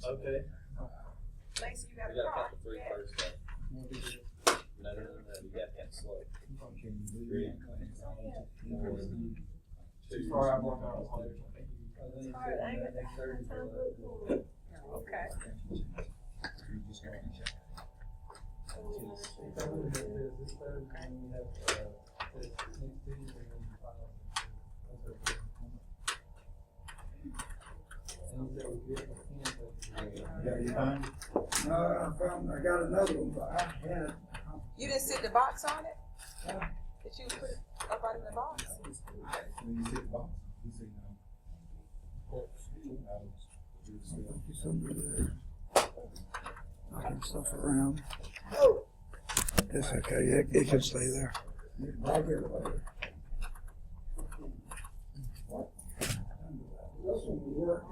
Okay. Lacey, you got We a gotta car? count to 3 first, though. No, you gotta count slow. 3, 4, 2, Sorry, I blocked out. Okay. You got your time? No, I got another one, but I had. You didn't sit the box on it? That you put up out in the box? When you sit box, you say Knocking stuff around. It's okay, it can stay there. I'll get it later. This one will work.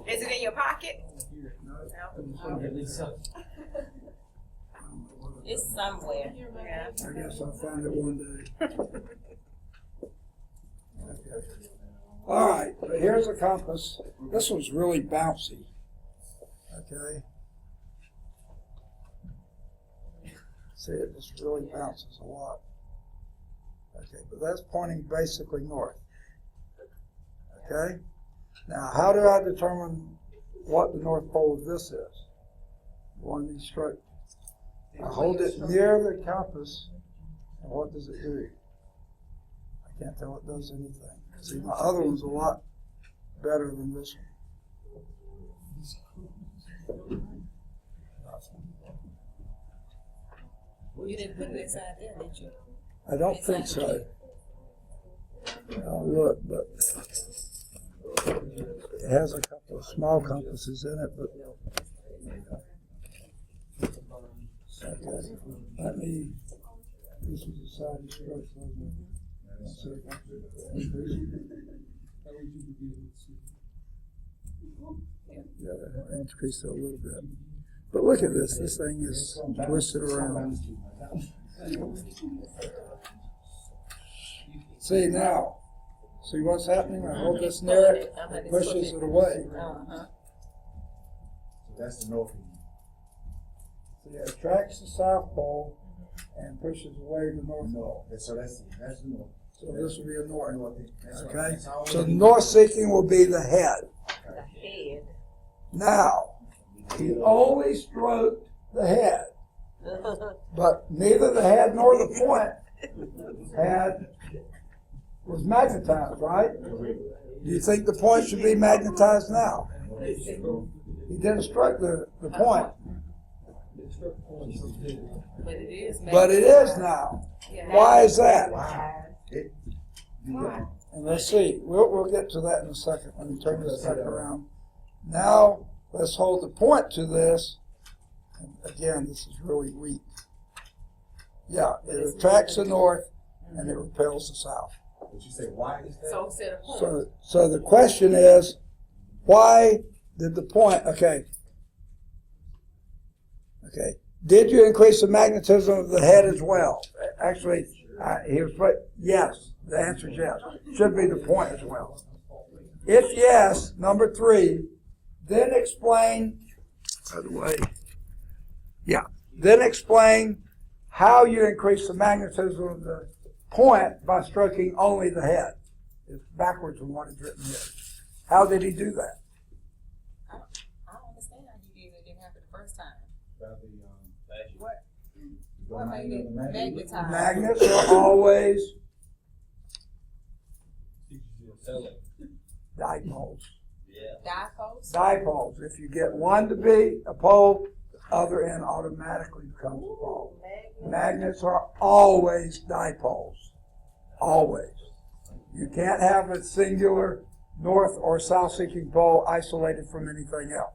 Is it in your pocket? It's somewhere. Yeah. I guess I'll find it one day. All right, but here's a compass. This one's really bouncy. Okay. See, it just really bounces a lot. Okay, but that's pointing basically north. Okay. Now, how do I determine what the North Pole of this is? One these straight. I hold it near the compass, and what does it do? I can't tell it does anything. See, my other one's a lot better than this one. You didn't put it inside there, did you? I don't think so. I'll look, but it has a couple of small compasses in it, but okay. Let me, this is a side stroke, wasn't it? Yeah, increase it a little bit. But look at this, this thing is twisted around. See now, see what's happening? I hold this near it, it pushes it away. Uh-huh. That's the north. See, it attracts the South Pole and pushes away the North Pole. So that's the north. So this will be a north. That's Okay? That's all So we the do. north seeking will be the head. The head. Now, he only stroked the head, but neither the head nor the point was magnetized, right? Do you think the point should be magnetized now? He didn't stroke the point, But it is. but it is now. Why is that? It- And let's see, we'll get to that in a second. Let me turn this back around. Now, let's hold the point to this. And again, this is really weak. Yeah, it attracts the north and it repels the south. But you say why is that? So instead of point. So the question is, why did the point, okay, did you increase the magnetism of the head as well? Actually, he was right, yes, the answer is yes. Should be the point as well. If yes, number 3, then explain, by the way, then explain how you increase the magnetism of the point by stroking only the head. It's backwards from what is written here. How did he do that? I don't understand how you did it. It didn't happen the first time. About the, What made it magnetized? Magnets are always dipoles. Dipoles? Dipoles. If you get one to be a pole, the other end automatically becomes a pole. Magnets are always dipoles. Always. You can't have a singular north or south seeking pole isolated from anything else.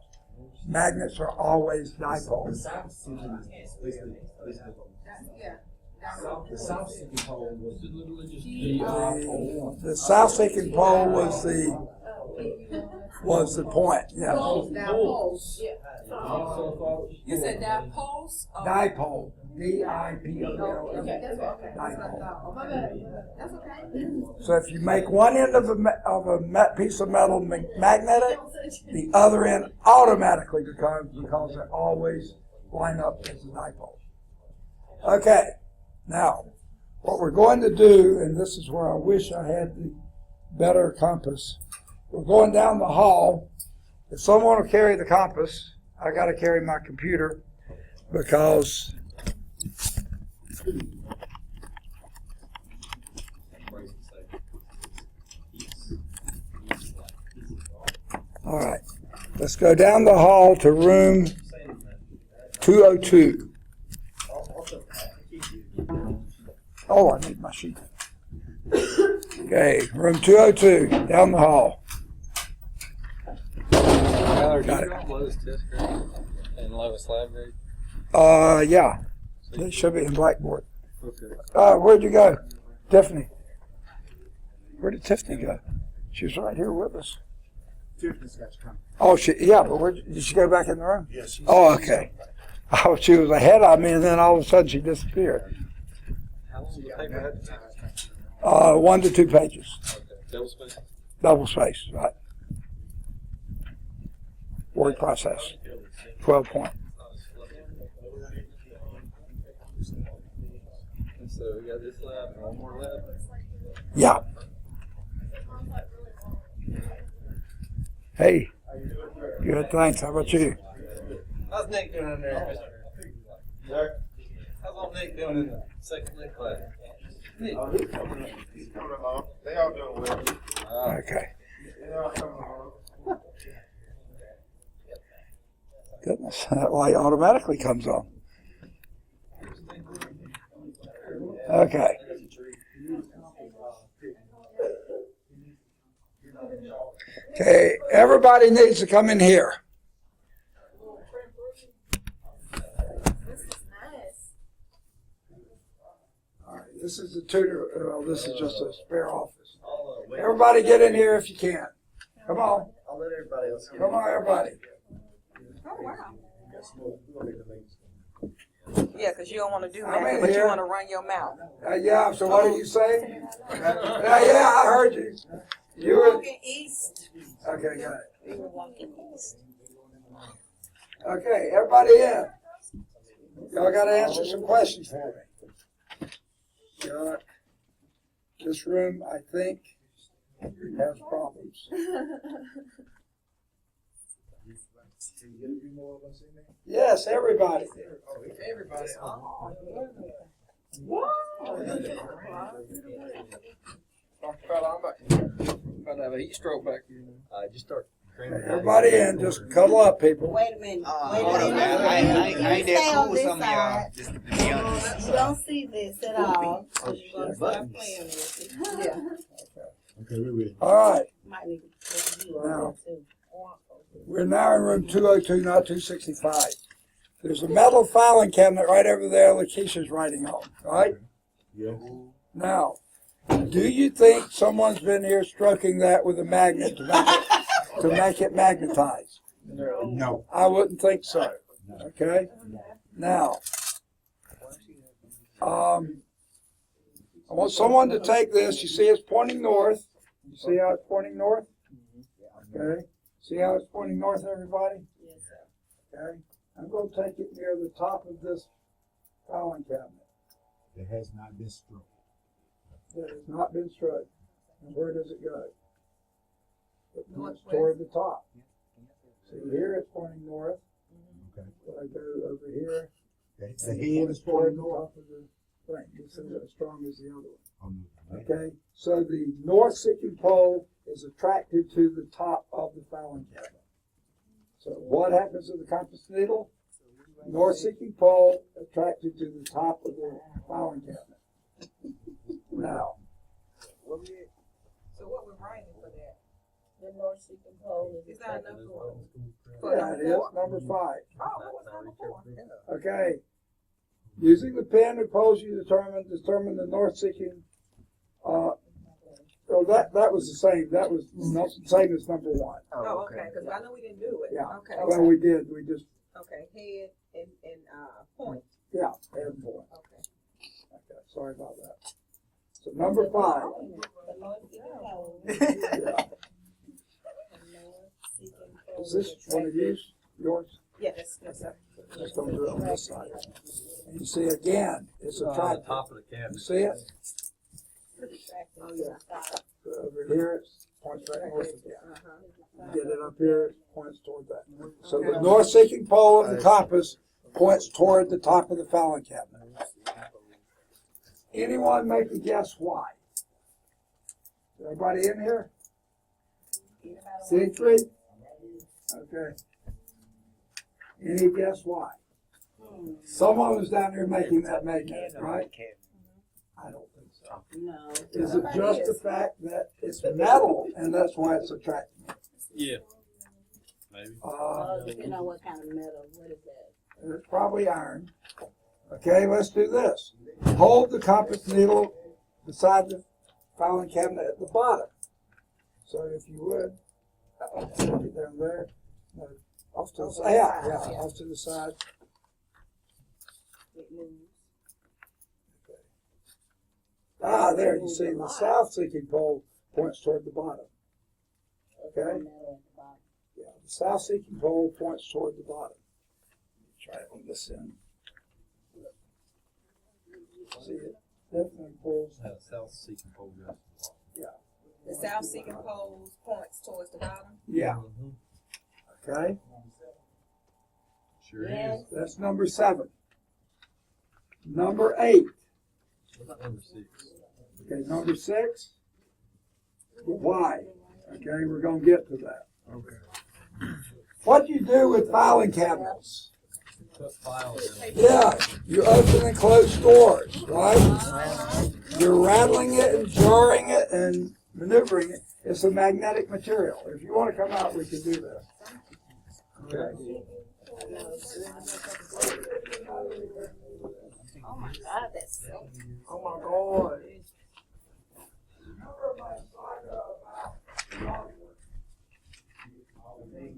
Magnets are always the dipoles. south seeking is basically the south seeking pole was The south seeking pole was the point. Yeah. You said dipoles? Dipole. D-I-P-O-L-E. Dipole. So if you make one end of a piece of metal magnetic, the other end automatically becomes, because they always line up as a dipole. Okay, now, what we're going to do, and this is where I wish I had the better compass, we're going down the hall. If someone will carry the compass, I gotta carry my computer because all right, let's go down the hall to room 202. Oh, I need my sheet. Okay, room 202, down the hall. Tyler, Got do it. you know lowest test grade and lowest lab grade? Yeah, they should be in Blackboard. Okay. Where'd you go? Tiffany. Where did Tiffany go? She was right here with us. Tiffany's got you coming. Oh, yeah, but did she go back in the room? Yes. Oh, okay. Oh, she was ahead of me, and then all of a sudden she disappeared. How long does the paper have to take? 1 to 2 pages, Okay. Double space? double space, right? Word process, 12 point. And so we got this lab and one more lab. Yeah. Hey, good, thanks. How about you? How's Nick doing in there, Sir? How's old Nick doing in the second lit class? Nick. He's coming along. They all doing well. Okay. They all coming along. Goodness, that light automatically comes on. Okay. Okay, everybody needs to come in here. All right, this is the tutor, well, this is just a spare office. Everybody get in here if you can. Come on, I'll let everybody else get come on, everybody. Oh, wow. in. Yeah, because you don't want to do I'm nothing, in but you here. want to run your mouth. Yeah, so what did you say? Yeah, I heard you. You were, Walking east. okay, got it. We were walking east. Okay, everybody in. Y'all gotta answer some questions for me. Got this room, I think, has problems. Can you get a few more of us in there? Yes, everybody. Everybody. Dr. Fowler, I'm about to have a heat stroke back here. Just start. Everybody in, just cuddle up, people. Wait a minute. Wait Hold a on, minute. man. I ain't Stay that on cool with this some of y'all. side. Just to be honest. You don't see this at all. So you're gonna start Buttons. playing with it. Yeah. Okay, we're ready. All right, Might need to put you Now. on there too. we're now in room 202, not 265. There's a metal filing cabinet right over there Lakeisha's writing on, right? Yes. Now, do you think someone's been here stroking that with a magnet to make it magnetize? No. I wouldn't think so. Okay? Now, I want someone to take this. You see it's pointing north. You see how it's pointing north? Okay? See how it's pointing north, everybody? Yes, sir. Okay? I'm going to take it near the top of this filing cabinet It has not been struck. that has not been struck. And where does it go? It points Northwest. toward the top. See here it's pointing north. Okay. But I go over here. The head is toward pointing the north. top of the thing. This isn't as strong as the other one. Oh, no. Okay, so the north-seeking pole is attracted to the top of the filing cabinet. So what happens to the compass needle? North-seeking pole attracted to the top of the filing cabinet. Now, So what we're writing for that? The North Seeking Pole Is is. that enough for? yeah, it is number 5. Oh, what was number 4? Okay, using the pin and poles you determine the north-seeking. Oh, that was the same. That was same as number 1. Oh, okay, because I know we didn't do it. Yeah. Okay. Well, we did. We just Okay, head and point. yeah, add point. Okay. Okay, sorry about that. So number 5. The North Seeking Pole. Yeah. The North Seeking Pole. Is this one of yours? Yours? Yes, yes, sir. Just don't do it on this side. And you see again, it's a tripod. Top of the You cabinet. see it? Attracting to the side. So over here, it's points back north again. Uh-huh. Get it up here, it points toward that. So the north-seeking pole of the compass points toward the top of the filing cabinet. Anyone make a guess why? Everybody in here? C3? Okay. Any guess why? Someone was down there making that magnet, right? I don't think so. No. Is it just the fact that it's metal and that's why it's attracting you? Yeah. Maybe. Depending on what kind of metal, what is that? It's probably iron. Okay, let's do this. Hold the compass needle beside the filing cabinet at the bottom. So if you would, get down there, off to the side. Yeah, off to the side. It moves. Ah, there, you see the south-seeking pole points toward the bottom. Okay? Metal at the bottom. Yeah, the south-seeking pole points toward the bottom. Try it on this end. See it? Definitely pulls. South seeking pole goes. The south seeking pole points towards the bottom. Yeah. Okay? Sure Yes. That's number 7. Number 8. Number 6. Okay, number 6. Why? Okay, we're going to get to that. Okay. What do you do with filing cabinets? Put files in. Yeah, you open and close doors, right? You're rattling it and jarring it and maneuvering it. It's a magnetic material. If you want to come out, we can do that. Okay. Oh my God, that's so. Oh my God. Remember my saga about Hollywood?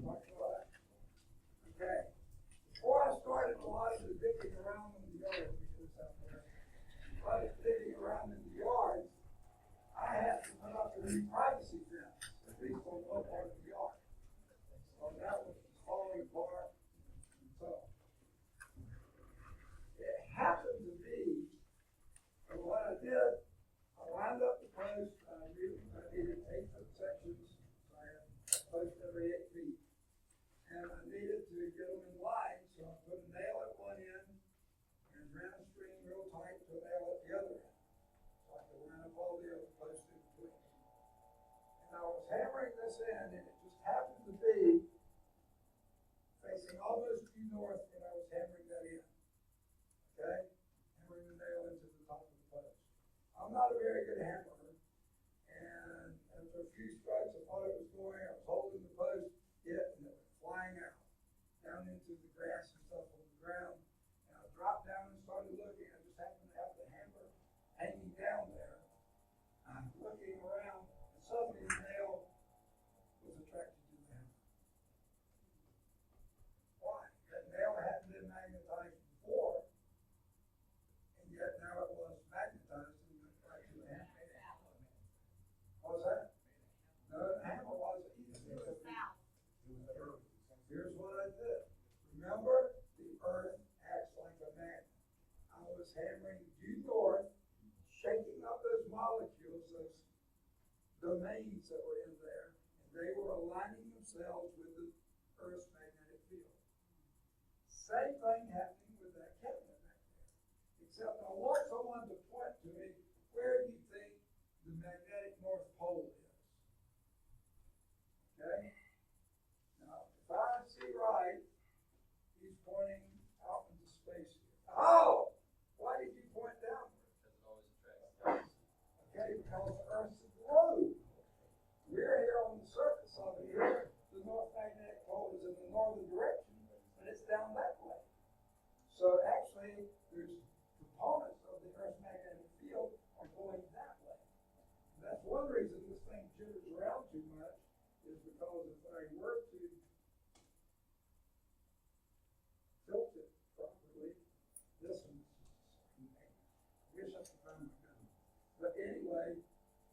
Okay. Before I started a lot of the digging around in the yard, because out there, a lot of digging around in the yard, I had to put up a new privacy fence, at least on one part of the yard. So that was falling apart. So it happened to be, and what I did, I lined up the post, I needed 8-foot sections, so I had a post every 8 feet. And I needed to get them in line, so I put a nail at one end and ran a string real tight to a nail at the other end. So I could line up all the other posts in between. And I was hammering this in, and it just happened to be facing almost due north when I was hammering that in. Okay? Hammering the nail into the top of the post. I'm not a very good hammerer, and after a few strikes, I thought it was going, I was holding the post, and it was flying out, down into the grass and stuff on the ground. And I dropped down and started looking. I just happened to have the hammer hanging down there. I'm looking around, and suddenly the nail was attracted to the hammer. Why? That nail hadn't been magnetized before, and yet now it was magnetized and went right to the hammer. What was that? No, the hammer wasn't either. Here's what I did. Remember, the earth acts like a magnet. I was hammering due north, shaking up those molecules, those domains that were in there, and they were aligning themselves with the earth's magnetic field. Same thing happening with that cabinet back there. Except I want someone to point to me where you think the magnetic north pole is. Okay? Now, if I see right, he's pointing out into space here. Oh! Why did you point downward? Okay, because the Earth's a globe. We're here on the surface of it here. The north magnetic pole is in the northern direction, and it's down that way. So actually, there's components of the Earth's magnetic field are going that way. And that's one reason this thing jitters around too much, is because if I were to tilt it properly, this one, I wish I could find my gun. But anyway,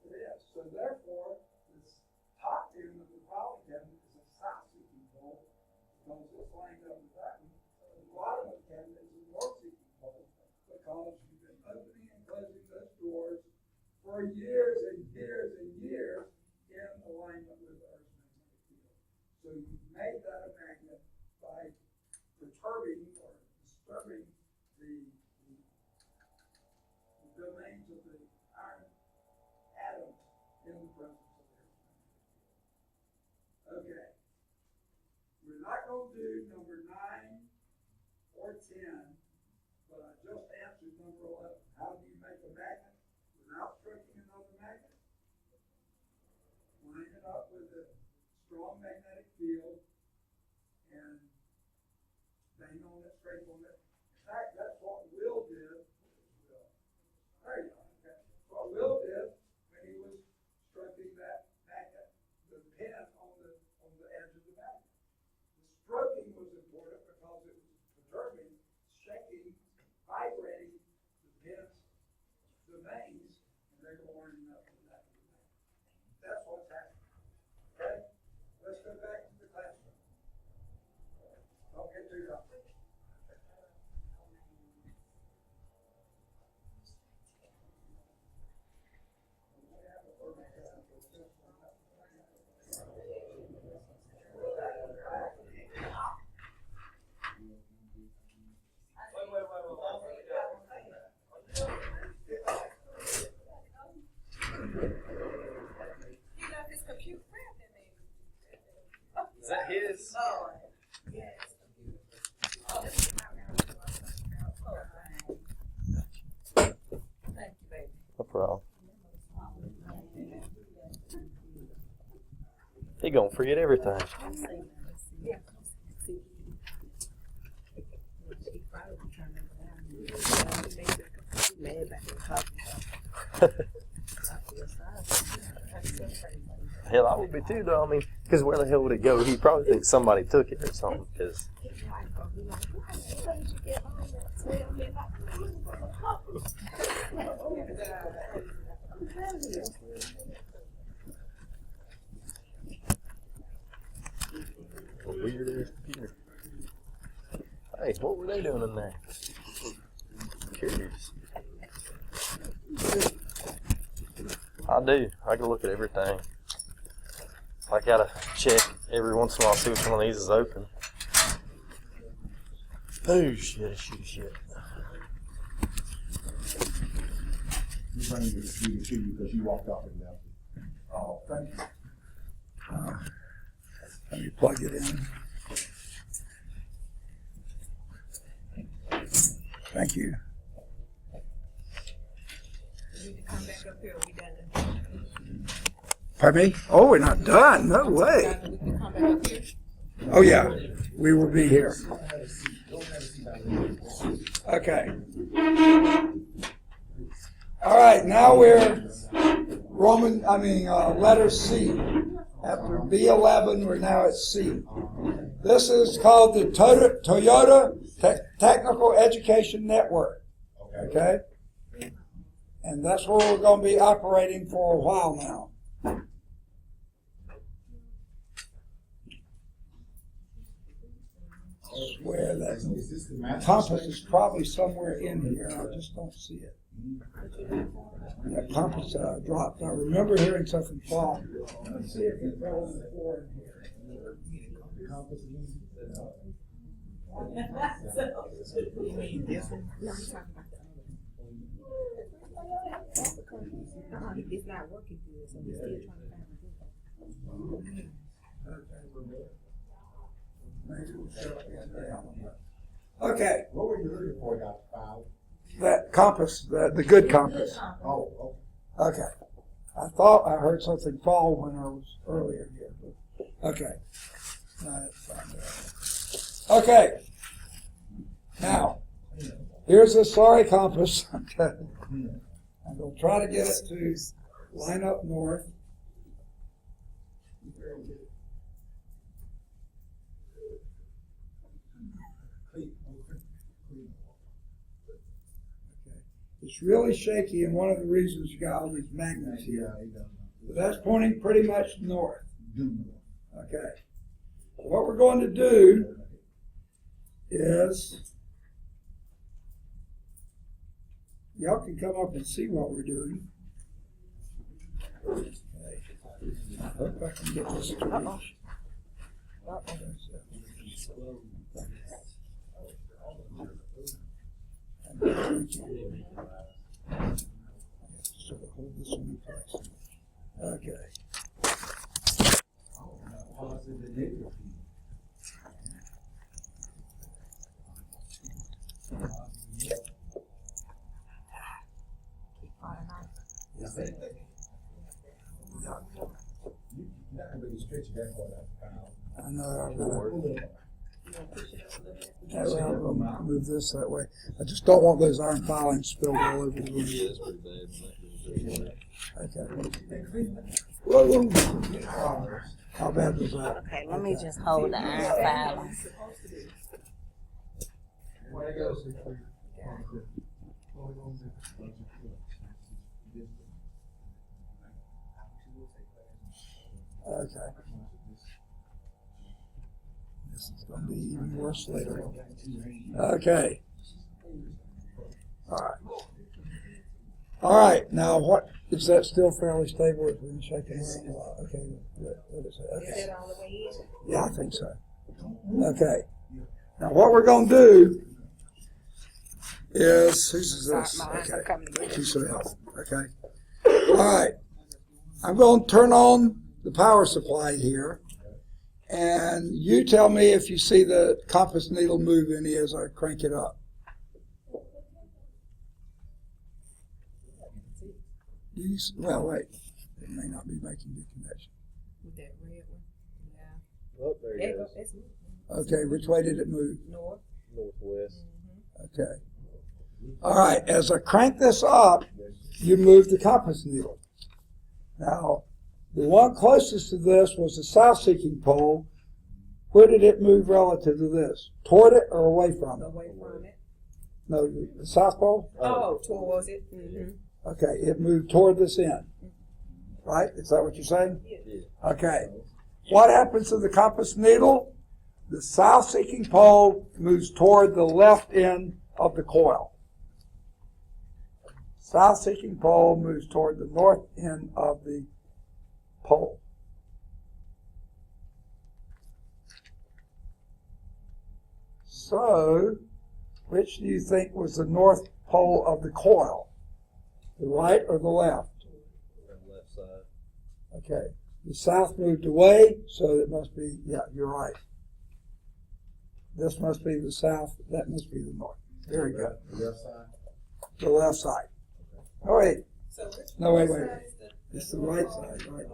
it is. So therefore, this top end of the filing cabinet is a south-seeking pole, because it's lined up with that one. The bottom of the cabinet is a north-seeking pole, because you've been opening and closing those doors for years and years and years in alignment perturbing or disturbing the domains of the iron atoms in the presence of air. Okay. We're not going to do number 9 or 10, but I just answered number 11. How do you make a magnet without striking another magnet? Line it up with a strong magnetic field and bang on it, scrape on it. In fact, that's what Will did. There you go. Okay. What Will did when he was stroking that magnet, the pin on the edge of the magnet. The stroking was important because it was perturbing, shaking, vibrating the pin's domains, and they were lining up with that. That's what's happening. Okay? Let's go back to the classroom. Don't get too complicated. He left his computer wrapped in there. Is that his? Oh, yes. Oh, this is not Thank you, baby. No problem. He gonna forget everything. Hell, I would be too, though. I mean, because where the hell would it go? He probably thinks somebody took it or something. Because weird ass computer. Hey, what were they doing in there? Curious. I do. I can look at everything. I gotta check every once in a while, see which one of these is open. Oh shit! You bring the computer to you because you walked off and left it. Oh, thank you. Let me plug it in. Thank you. You need to come back up here. We done. Pardon me? Oh, we're not done. No way. We can come back up here. Oh, yeah. We will be here. Okay. All right. Now we're letter C. After B11, we're now at C. This is called the Toyota Technical Education Network. Okay? And that's where we're going to be operating for a while now. I swear that compass is probably somewhere in here. I just don't see it. That compass dropped. I remember hearing something fall. Let's see if it fell on the floor in here. You mean this one? No, I'm talking about the other one. It's not working good, so we're still trying to find a good one. Okay, What were you looking for, Dr. Fowler? that compass, the good compass. Oh, Okay. I thought I heard something fall when I was earlier here. But okay. No, that's fine. Okay. Now, here's a sorry compass. I'm going to try to get it to line up north. It's really shaky, and one of the reasons you got all these magnets here. But that's pointing pretty much north. Okay. What we're going to do is, y'all can come up and see what we're doing. Okay. I hope I can get this to reach. Sort of hold this one in place. Okay. I know. Yeah, well, I'll move this that way. I just don't want those iron filings spilled all over the room. Yeah, it's pretty bad. Okay. Whoa, whoa. How bad was that? Okay, let me just hold the iron filing. Okay. This is going to be even worse later. Okay. All right. All right. Now, what is that still fairly stable? It's been shaking around. Okay. What is it? Is Okay. that all the way in? Yeah, I think so. Okay. Now, what we're going to do is, whose is this? Sorry, mine's Okay. coming together. Thank you, so help. Okay. All right. I'm going to turn on the power supply here, and you tell me if you see the compass needle move any as I crank it up. Well, wait. It may not be making the connection. With that red one? Yeah. Oh, there There it you go, goes. it's Okay, which way did it move? north. Northwest. Okay. All right, as I crank this up, you move the compass needle. Now, the one closest to this was the south-seeking pole. Where did it move relative to this? Toward it or away from it? Away from it. No, the south pole? Oh, towards it. Mm-hmm. Okay, it moved toward this end. Right? Is that what you're saying? Yeah. Okay. What happens to the compass needle? The south-seeking pole moves toward the left end of the coil. South-seeking pole moves toward the north end of the pole. So, which do you think was the north pole of the coil? The right or the left? On left side. Okay. The south moved away, so it must be, yeah, you're right. This must be the south, that must be the north. Very good. Left side. The left side. Oh, wait. So which No, wait, side wait. is the- It's the right side, right?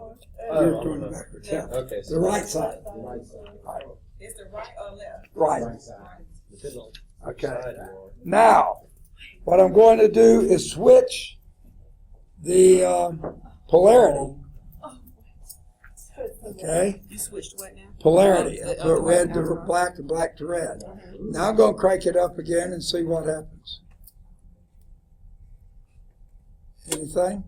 Oh, You're doing it backwards, yeah. Okay. The right side. The right side. Right. It's the right or left? Right. Right side. Depends on Okay. side you are. Now, what I'm going to do is switch the polarity. Okay? You switched what now? Polarity. I put red to black and black to red. Now I'm going to crank it up again and see what happens. Anything?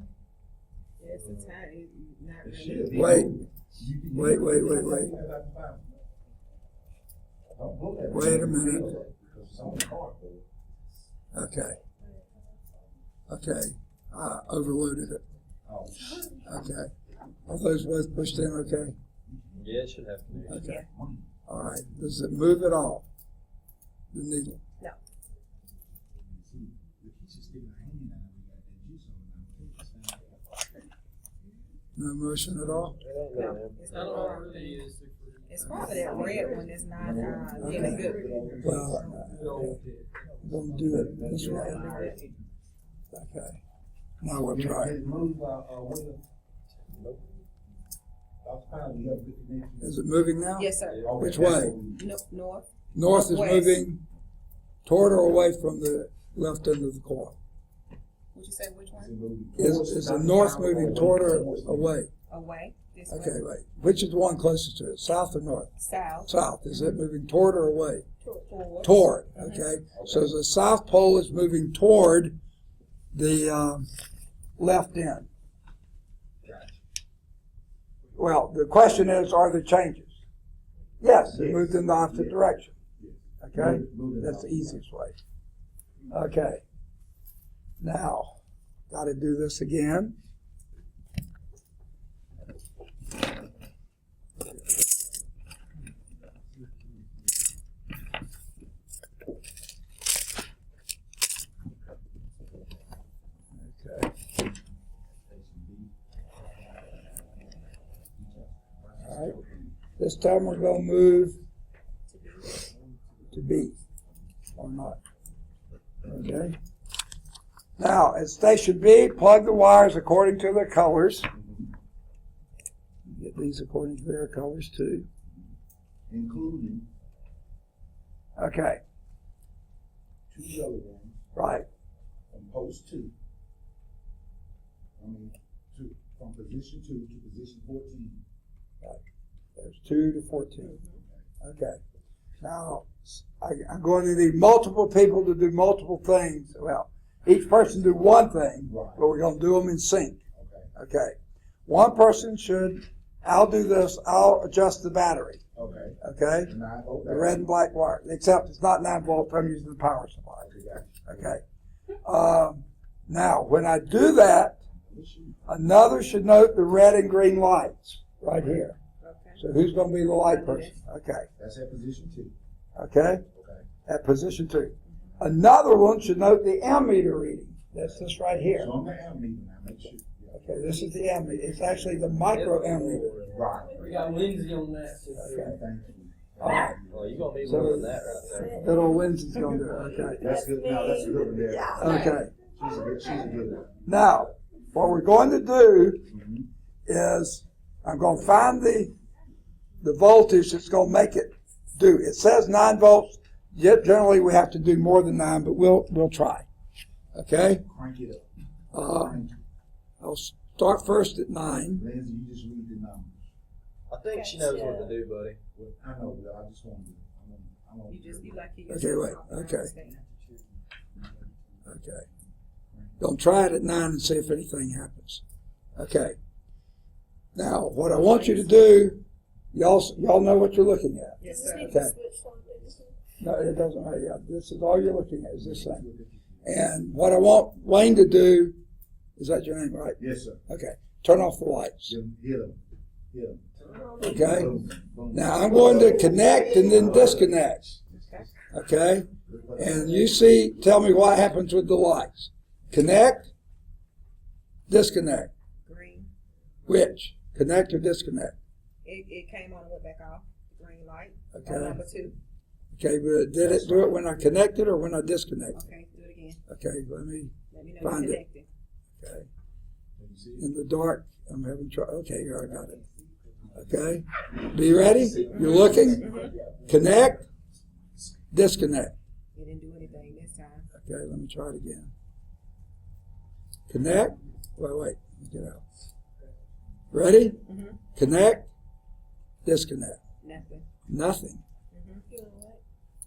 Yes, it's time. Not It really. should be. Wait. You- Wait. Don't pull that. Wait a minute. Because it's on the card. Okay. Okay. I overloaded it. Oh. Okay. Are those both pushed in okay? Yeah, it should have connection. Okay. All right. Does it move at all? The needle? No. No motion at all? It's not probably, it's probably that red one that's not, getting good. Well, I'm going to do it this way. Okay. Now we'll try it. Is it moving now? Yes, sir. Which way? No, north. North is West. moving toward or away from the left end of the coil? Would you say which one? Is the north moving toward or away? Away. This way. Okay, wait. Which is the one closest to it, south or north? South. South. Is it moving toward or away? Towards. Toward, okay? So the south pole is moving toward the left end. Well, the question is, are there changes? Yes, it moved in the opposite direction. Okay? That's the easiest way. Okay. Now, got to do this again. This time we're gonna move to B, or not. Okay? Now, at station B, plug the wires according to their colors. Get these according to their colors too. Including Okay, 2 yellow ones right. from post 2. From position 2 to position 14. There's 2 to 14. Okay. Now, I'm going to need multiple people to do multiple things. Well, each person do one thing, Right. but we're going to do them in sync. Okay. Okay. One person should, I'll do this, I'll adjust the battery. Okay. Okay? And I, The red and black wire. Except it's not 9 volts, I'm using the power supply. Okay. Now, when I do that, another should note the red and green lights right here. Okay. So who's going to be the light person? Okay. That's at position 2. Okay? Okay. At position 2. Another one should note the ammeter reading. That's this right here. So on the ammeter now, make sure. Yeah. Okay, this is the ammeter. It's actually the micro ammeter. Right. We got Lindsay on that. Okay. Thank you. All right. Well, you're gonna need So- more than that right there. Good old Lindsay's going to do it. Okay. That's good. Now that's a good one there. Okay. She's a good one. Now, what we're going to do Mhm. is I'm going to find the voltage that's going to make it do. It says 9 volts. Yet generally we have to do more than 9, but we'll try. Okay? Crank it up. Uh, I'll start first at 9. Lindsay, you just read the numbers. I think she knows what to do, buddy. Well, I know, but I just want to. I want You just be like you. Okay, wait, okay. Okay. Don't try it at 9 and see if anything happens. Okay. Now, what I want you to do, y'all know what you're looking at. Yes, sir. Okay. No, it doesn't matter. Yeah, this is all you're looking at is this thing. And what I want Wayne to do, is that your name, right? Yes, sir. Okay. Turn off the lights. Hit them. Hit them. Okay. Now I'm going to connect and then disconnect. Okay. And you see, tell me what happens with the lights. Connect, disconnect. Green. Which? Connect or disconnect? It came on and went back off. Green light. Okay. On number 2. Okay, but did it do it when I connected or when I disconnected? Okay, do it again. Okay, let me Let me know Find you're it. connected. okay. In the dark, I'm having trouble. Okay, here I got it. Okay. Be you ready? You're looking? Connect, disconnect. It didn't do anything this time. Okay, let me try it again. Connect. Wait, let me get out. Ready? Mhm. Connect, disconnect. Nothing. Nothing.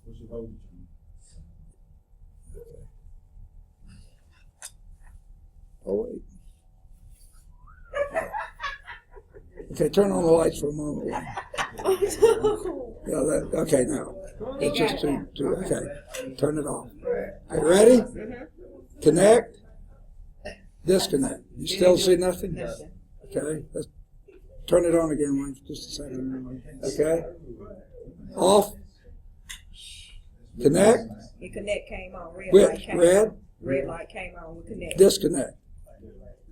What's your voltage on? Oh, wait. Okay, turn on the lights for a moment. Yeah, okay, now. It's just too, okay. Turn it off. Okay, ready? Connect, disconnect. You still see nothing? Nothing. Okay, let's turn it on again, Wayne, for just a second. Okay? Off. Connect, Your connect came on. Red light which, came red, on. Red light came on. We connect. disconnect.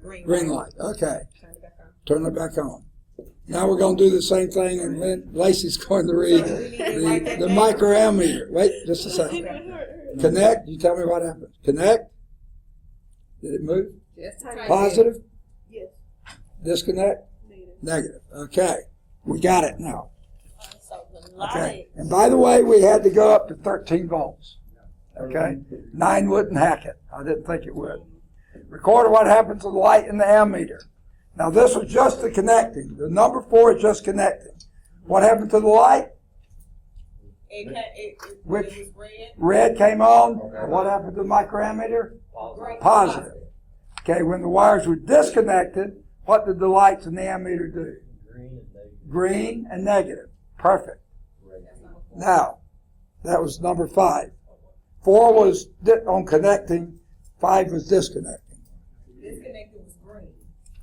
Green light, okay. Turn it back on. Turn it back on. Now we're going to do the same thing, and Lacey's going to read the microammeter. Wait just a second. Connect. You tell me what happened. Connect. Did it move? Just turn it. Positive. Yes. Disconnect. Negative. Okay. We got it now. So the Okay. light. And by the way, we had to go up to 13 volts. Okay. 9 wouldn't hack it. I didn't think it would. Record what happens to the light in the ammeter. Now this was just the connecting. The number 4 is just connecting. What happened to the light? It Which- was red. Red came on. What happened to the microammeter? Positive. Okay, when the wires were disconnected, what did the lights in the ammeter do? Green and negative. Perfect. Now, that was number 5. 4 was on connecting. 5 was disconnecting. Disconnected was green.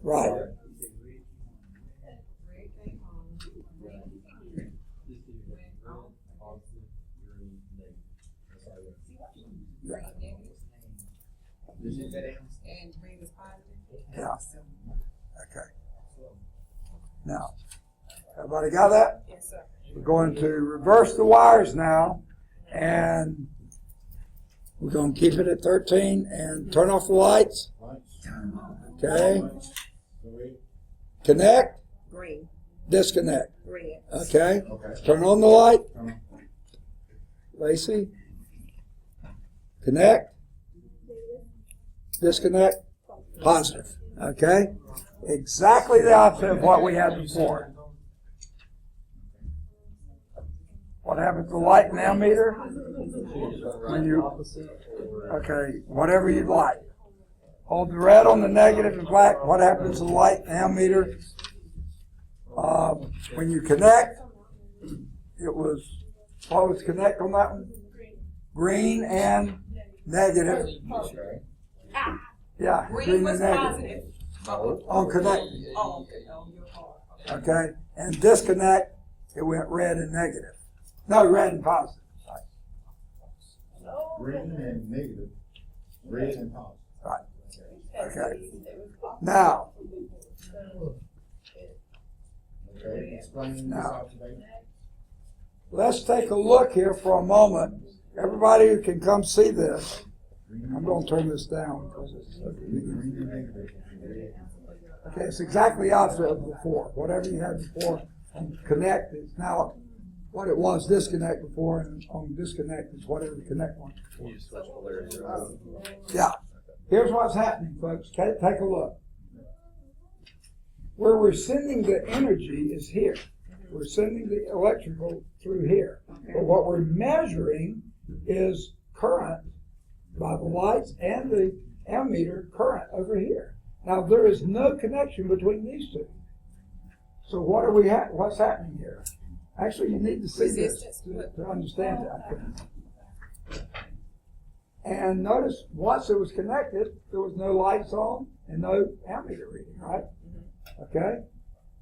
Right. Red came on. Green went off. And green was positive. Yeah. Okay. Now, everybody got that? Yes, sir. We're going to reverse the wires now, and we're going to keep it at 13 and turn off the lights. Okay. Connect, Green, disconnect. red. Okay. Okay. Turn on the light. Turn on. Lacey. Connect. Disconnect. Positive. Okay. Exactly the opposite of what we had before. What happens to the light and ammeter? When you, okay, whatever you'd like. Hold the red on the negative and black. What happens to the light and ammeter? When you connect, it was, what was connect on that one? Green and negative. Okay. Yeah, Green was and positive. On connect, Oh, okay, on your part. okay? And disconnect, it went red and negative. No, red and positive. Green and negative, red and positive. Right. Okay. Now, Okay, explain this Now. observation. let's take a look here for a moment. Everybody who can come see this, I'm going to turn this down because it's so Green and negative, red. okay. It's exactly the opposite of before. Whatever you had before on connect is now what it was disconnect before, and on disconnect is whatever connect was before. Yeah. Here's what's happening, folks. Take a look. Where we're sending the energy is here. We're sending the electrical through here. But what we're measuring is current by the lights and the ammeter current over here. Now, there is no connection between these two. So what are we what's happening here? Actually, you need to see this to understand it, I think. And notice, once it was connected, there was no lights on and no ammeter reading, right? Okay?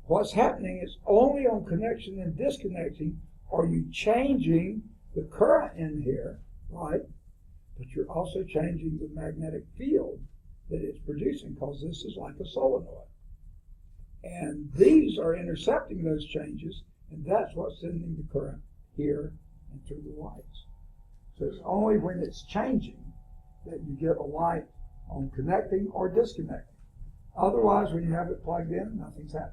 What's happening is only on connection and disconnecting are you changing the current in here, right? But you're also changing the magnetic field that it's producing, because this is like a solenoid. And these are intercepting those changes, and that's what's sending the current here and through the lights. So it's only when it's changing that you get a light on connecting or disconnecting. Otherwise, when you have it plugged in, nothing's happening.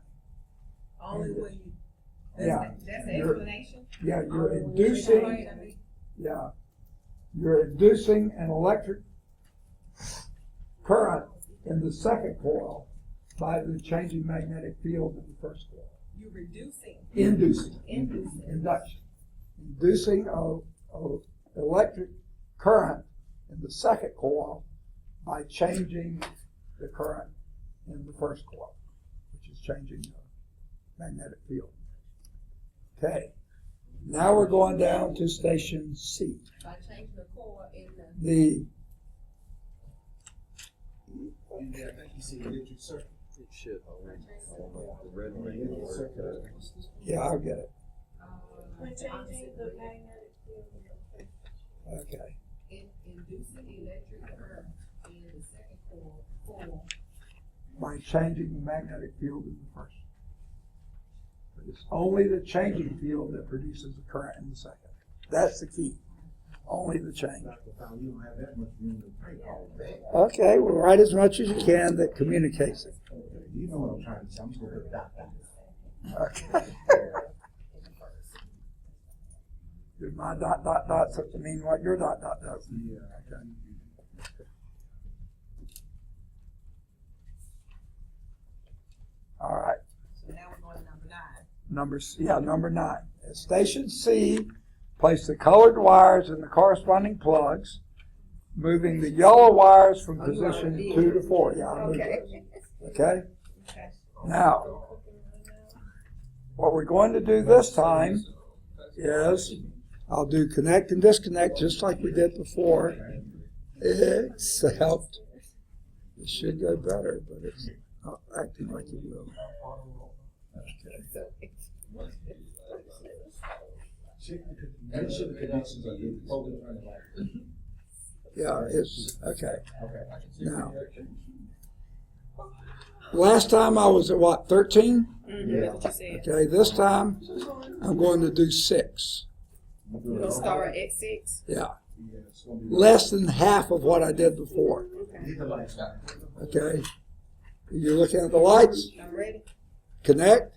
Only when you, Yeah. that's the You're- explanation? Yeah, you're Explain inducing, to me. yeah, you're inducing an electric current in the second coil by the changing magnetic field in the first coil. You're reducing. Inducing. Inducing. Induction. Inducing a electric current in the second coil by changing the current in the first coil, which is changing the magnetic field. Okay. Now we're going down to station C. By changing the core in the. The You see the electric circuit? It should. The red and Electric circuit. yeah, I'll get it. By changing the magnetic Okay. inducing electric current in the second core. By changing the magnetic field in the first. But it's only the changing field that produces the current in the second. That's the key. Only the change. Dr. Fowler, you don't have that much room to type all that. Okay, well, write as much as you can that communicates it. You know what I'm trying to say, I'm just gonna put dot, dot. Okay. Did my dot, dot, dot mean what your dot, dot does? Yeah. Okay. All right. So now we're going to number 9. Number 9. At station C, place the colored wires in the corresponding plugs, moving the yellow wires from position 2 to 4. Yeah, I moved it. Okay? Now, what we're going to do this time is I'll do connect and disconnect just like we did before, except it should go better, but it's not acting like it will. Okay. Make sure the connections are good. Focus on the light. Yeah, it's okay. Okay. Now, Last time I was at what, 13? That's what you said. Okay, this time I'm going to do 6. We're gonna start at 6. Yeah. Less than half of what I did before. Get the lights on. Okay? You're looking at the lights. I'm ready. Connect.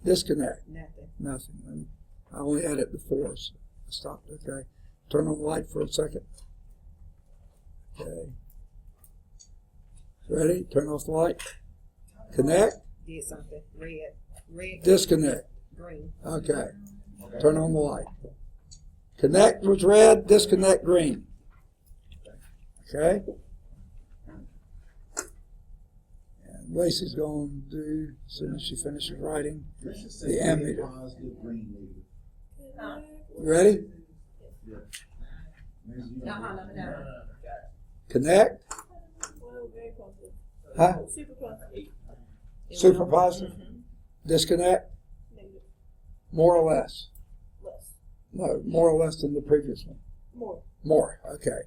Disconnect. Nothing. Nothing. I only added the 4, so I stopped. Okay. Turn on the light for a second. Okay. Ready? Turn off the light. Connect. Did something. Red. Disconnect. Green. Okay. Turn on the light. Connect was red, disconnect green. Okay? And Lacey's going to do, as soon as she finishes writing, Let's just the say ammeter. positive, green, negative. You ready? Connect. Huh? Super positive. Disconnect. More or less? No, more or less than the previous one. More, okay.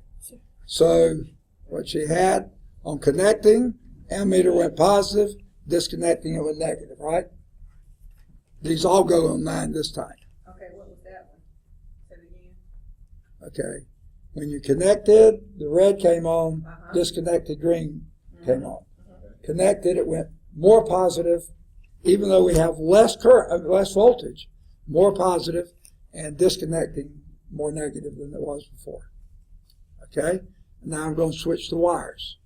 So what she had on connecting, ammeter went positive, disconnecting it went negative, right? These all go on 9 this time. Okay, what was that one? Say it again. Okay. When you connected, the red came on, Uh-huh. disconnected, green came on. Connected, it went more positive, even though we have less current, less voltage, more positive, and disconnecting more negative than it was before. Okay? Now I'm going to switch the wires.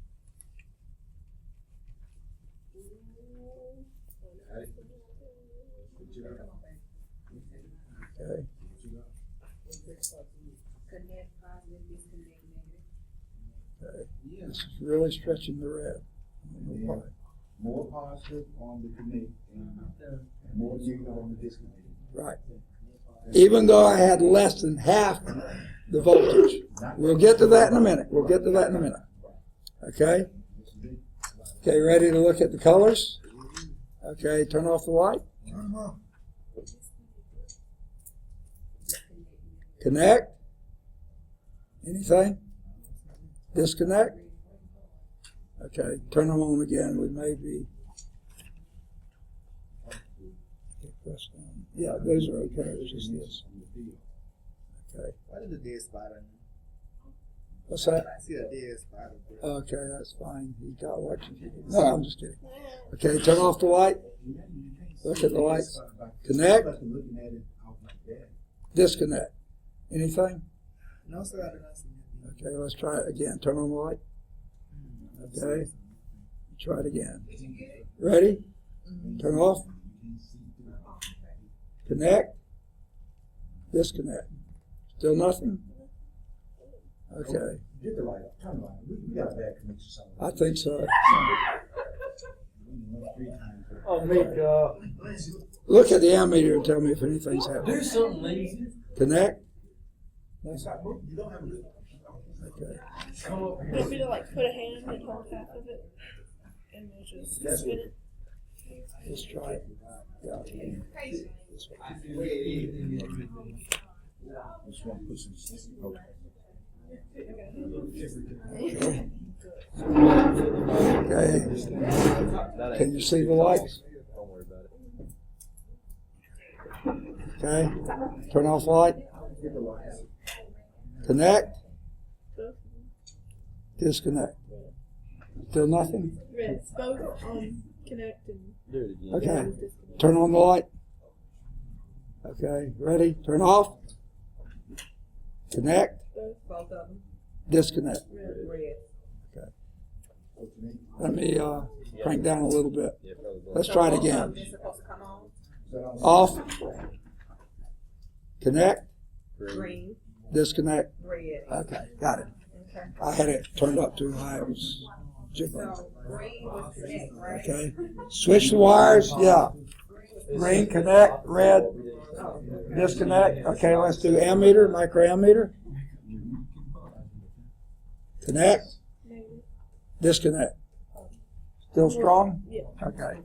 Okay. Connect positive, disconnect negative. Okay. This is really stretching the red. I don't know why. More positive on the connect and more negative on the disconnect. Right. Even though I had less than half the voltage. We'll get to that in a minute. We'll get to that in a minute. Okay? Okay, ready to look at the colors? Okay, turn off the light. Connect. Anything? Disconnect? Okay, turn them on again. We may be. Okay, press down. Yeah, those are okay. It's just this. Okay. Why did the dead spot on What's that? I see a dead spot. Okay, that's fine. You got what you did. No, I'm just kidding. Okay, turn off the light. Look at the lights. Connect. Looking at it off like that. Disconnect. Anything? No, sir, I did not see anything. Okay, let's try it again. Turn on the light. Okay. Try it again. Ready? Turn off. Connect. Disconnect. Still nothing? Okay. Get the light up. Turn the light up. We got a bad connection somewhere. I think so. I'll make, Look at the ammeter and tell me if anything's happening. do something easy. Connect. You don't have a good. Okay. Come up You want me to like put a hand and hold half of it? And we'll just spin it? Let's try it. Yeah. Just want to put some. Okay. Okay. Can you see the lights? Don't worry about it. Okay. Turn off light. Connect. Disconnect. Still nothing? Yes, both connect and Do it again. Okay. Turn on the light. Okay. Ready? Turn off. Connect. Both of them. Disconnect. Red. Let me crank down a little bit. Yeah, probably will. Let's try it again. They're supposed to come on. Off. Connect. Green, Disconnect. red. Okay. Got it. Okay. I had it turned up too high. It was jiggling. So green was connect, right? Okay. Switch the wires. Yeah. Green, connect. Red, disconnect. Okay, let's do ammeter, microammeter. Connect. Disconnect. Still strong? Yeah. Okay.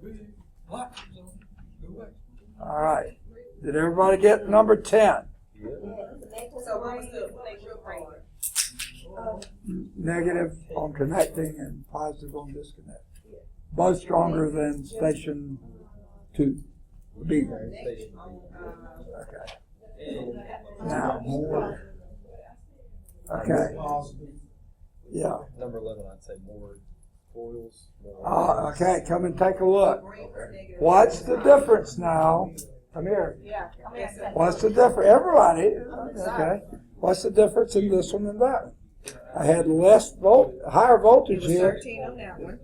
All right. Did everybody get number 10? So what was the negative green? Negative on connecting and positive on disconnect. both stronger than station 2, B. Station. Okay. Now, okay, yeah. Number 11, I'd say more coils. More Okay, come and take a look. Green was negative. What's the difference now? Come here. Yeah, come here. What's the difference? Everybody, okay. What's the difference in this one and that one? I had higher It voltage was here, 13 on that one.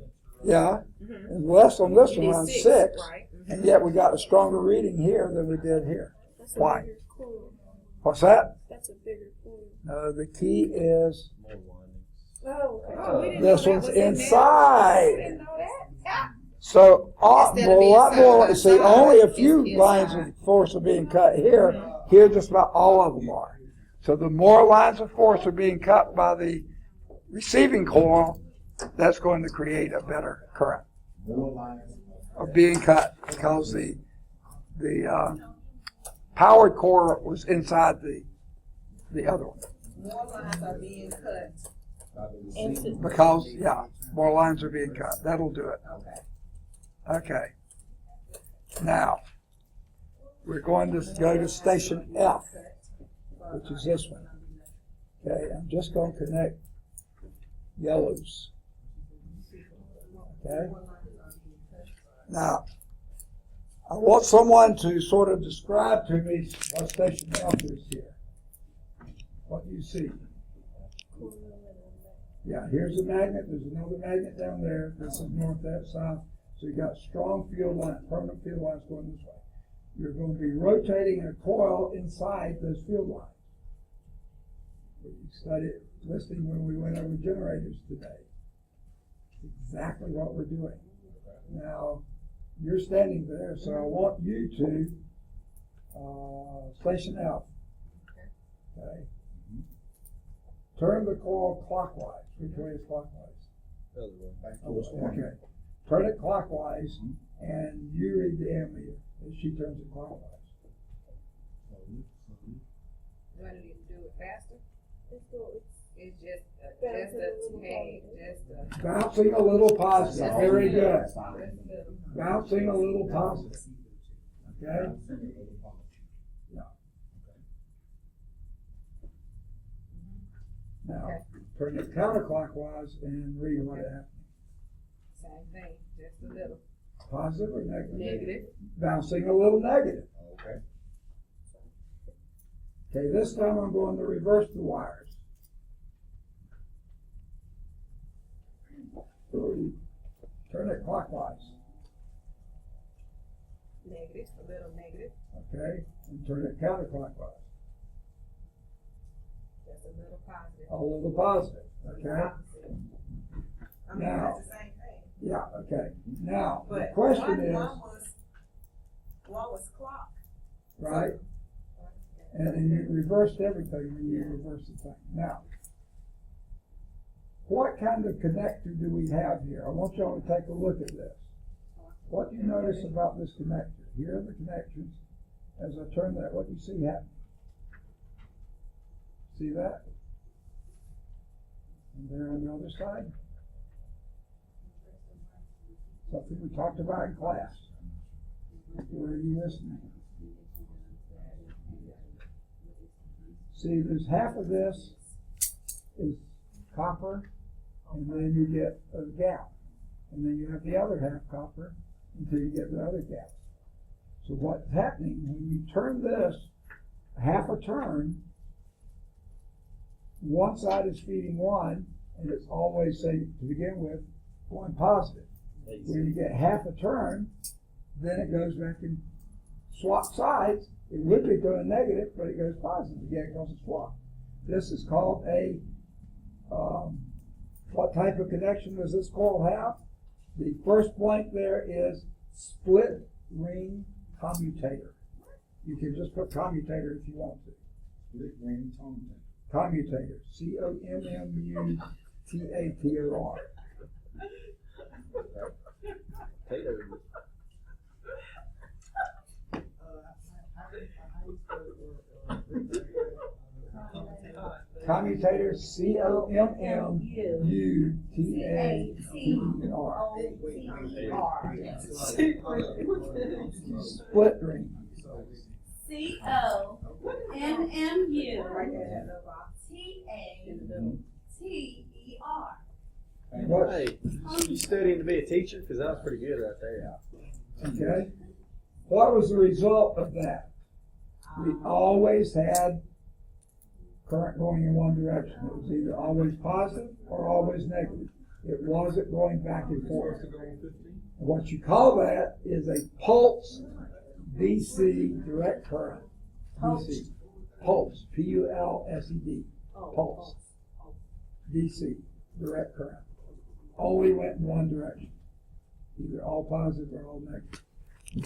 yeah, and less on this You one, did around 6, 6. right? And yet we got a stronger reading here than we did here. That's a Why? bigger coil. What's that? That's a bigger coil. No, the key is more windings. Oh, okay. Oh, we didn't this know that one's was in there. inside. We didn't know that. So, Instead of a being lot side more, by see, side, only a it's few lines of force are being cut here. Here, just about all of them are. So the more lines of force are being cut by the receiving coil, that's going to create a better current. More lines. Are being cut because the powered core was inside the other one. More lines are being cut. Because, yeah, more lines are being cut. That'll do it. Okay. Okay. Now, we're going to go to station F, which is this one. Okay, I'm just going to connect yellows. Okay. Now, I want someone to sort of describe to me what station F is here. What do you see? Yeah, here's a magnet. There's another magnet down there. This is north, that's south. So you got strong field lines, permanent field lines going this way. You're going to be rotating a coil inside those field lines. We studied listening when we went over generators today. Exactly what we're doing. Now, you're standing there, so I want you to station F. Okay. Turn the coil clockwise. Which way is clockwise? The other one. Okay. Turn it clockwise, and you read the ammeter as she turns it clockwise. Do I need to do it faster? Let's go. It's just a tag, just a. Bouncing a little positive. Very good. Just a little. Bouncing a little positive. Okay? Yeah. Now, turn it counterclockwise and read what happened. Same thing, just a little. Positive or negative? Negative. Bouncing a little negative. Okay. Okay, this time I'm going to reverse the wires. Turn it clockwise, Negative, a little negative, okay? And turn it counterclockwise, just a little positive. a little positive, okay? I mean, Now. that's the same thing. Yeah, okay. Now, the But question one is, was clock. right? And you reversed everything when you reversed the thing. Now, what kind of connector do we have here? I want y'all to take a look at this. What do you notice about this connector? Here are the connections. As I turn that, what do you see happening? See that? And there on the other side? Something we talked about in class. Where are you listening? See, there's half of this is copper, and then you get a gap. And then you have the other half copper until you get the other gap. So what's happening, when you turn this half a turn, one side is feeding one, and it's always, say, to begin with, going positive. When you get half a turn, then it goes back and swaps sides. It would be going negative, but it goes positive again because it's swapped. This is called a, what type of connection does this coil have? The first blank there is split ring commutator. You can just put commutator if you want to. Split ring commutator. Commutator, C-O-M-M-U-T-A-T-O-R. Commutator, C-O-M-M-U-T-A-T-E-R. Split green. CONMMUTATER. What? Hey, you studying to be a teacher? Because that was pretty good right there. Okay. What was the result of that? We always had current going in one direction. It was either always positive or always negative. It wasn't going back and forth. And what you call that is a pulse DC direct current. DC. Pulse. P-U-L-S-E-D. Pulse. DC. Direct current. Only went in one direction. Either all positive or all negative.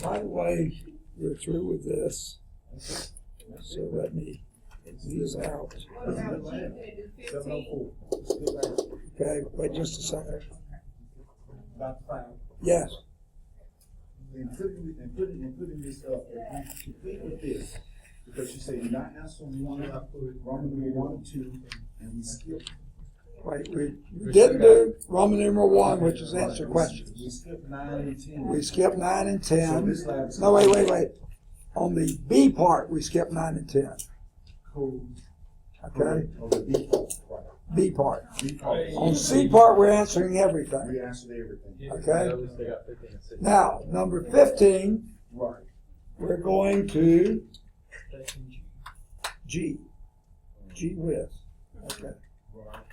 By the way, we're through with this. So let me get these out. What about G, can it do 15? Okay, wait just a second. About the final. Yes. And putting this up, if you complete with this, because you say you're not answering Roman numeral 1 and 2, and we skip. Wait, we didn't do Roman numeral 1, which is answer questions. We skip 9 and 10. We skipped 9 and So 10. this lab's. No, wait. On the B part, we skipped 9 and 10. Cool. Okay? On the B part, right. B part. B part. On C part, we're answering everything. We answered everything. Okay? They got 15 and 16. Now, number 15, Right. we're going to G. G whiz. Okay. Right.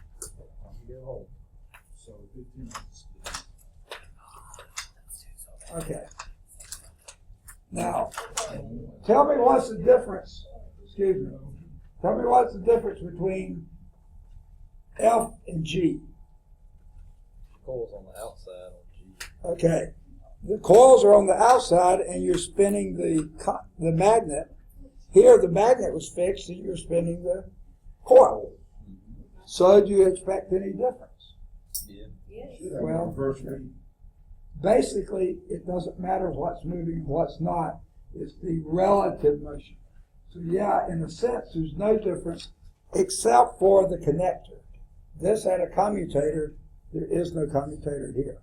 So 15. Okay. Now, tell me what's the difference, excuse me, tell me what's the difference between F and G. Coil's on the outside on G. Okay. The coils are on the outside and you're spinning the magnet. Here the magnet was fixed and you're spinning the coil. So do you expect any difference? Yeah. Well, Reverse read. Basically, it doesn't matter what's moving and what's not. It's the relative motion. So yeah, in a sense, there's no difference except for the connector. This had a commutator. There is no commutator here.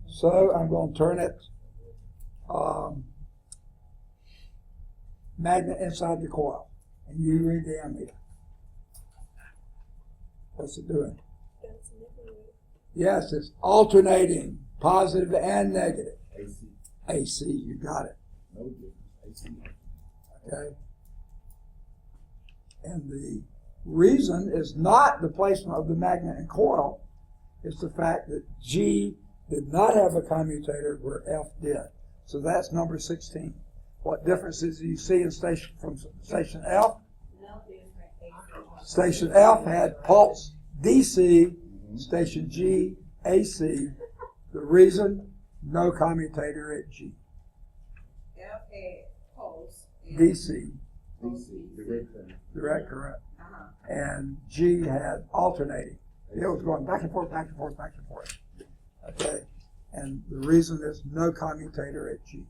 So I'm going to turn it magnet inside the coil. And you read the ammeter. What's it doing? Yes, it's alternating, positive and negative. AC. AC, you got it. No difference. AC. Okay? And the reason is not the placement of the magnet and coil, it's the fact that G did not have a commutator where F did. So that's number 16. What differences do you see in from station F? No different. Station F had pulse DC, station G AC. The reason, no commutator at G. F had pulse. and DC, pulse DC. Direct current. direct current. Uh-huh. And G had alternating. It was going back and forth, back and forth, back and forth. Okay? And the reason is no commutator at G.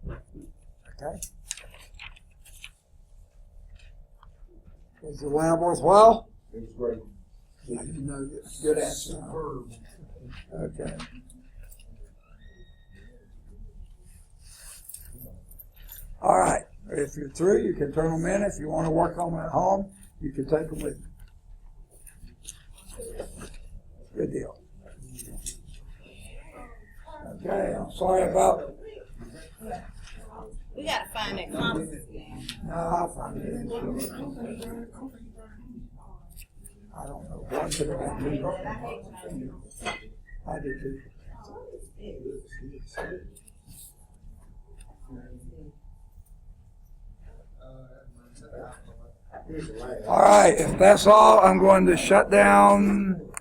Okay? Was the lab worthwhile? It was great. You know, good answer. Okay. All right. If you're through, you can turn them in. If you want to work on them at home, you can take them with you. Good deal. Okay, I'm sorry about. We gotta find that compass again. No, I'll find it. I don't know. What could have been? I did too. All right, if that's all, I'm going to shut down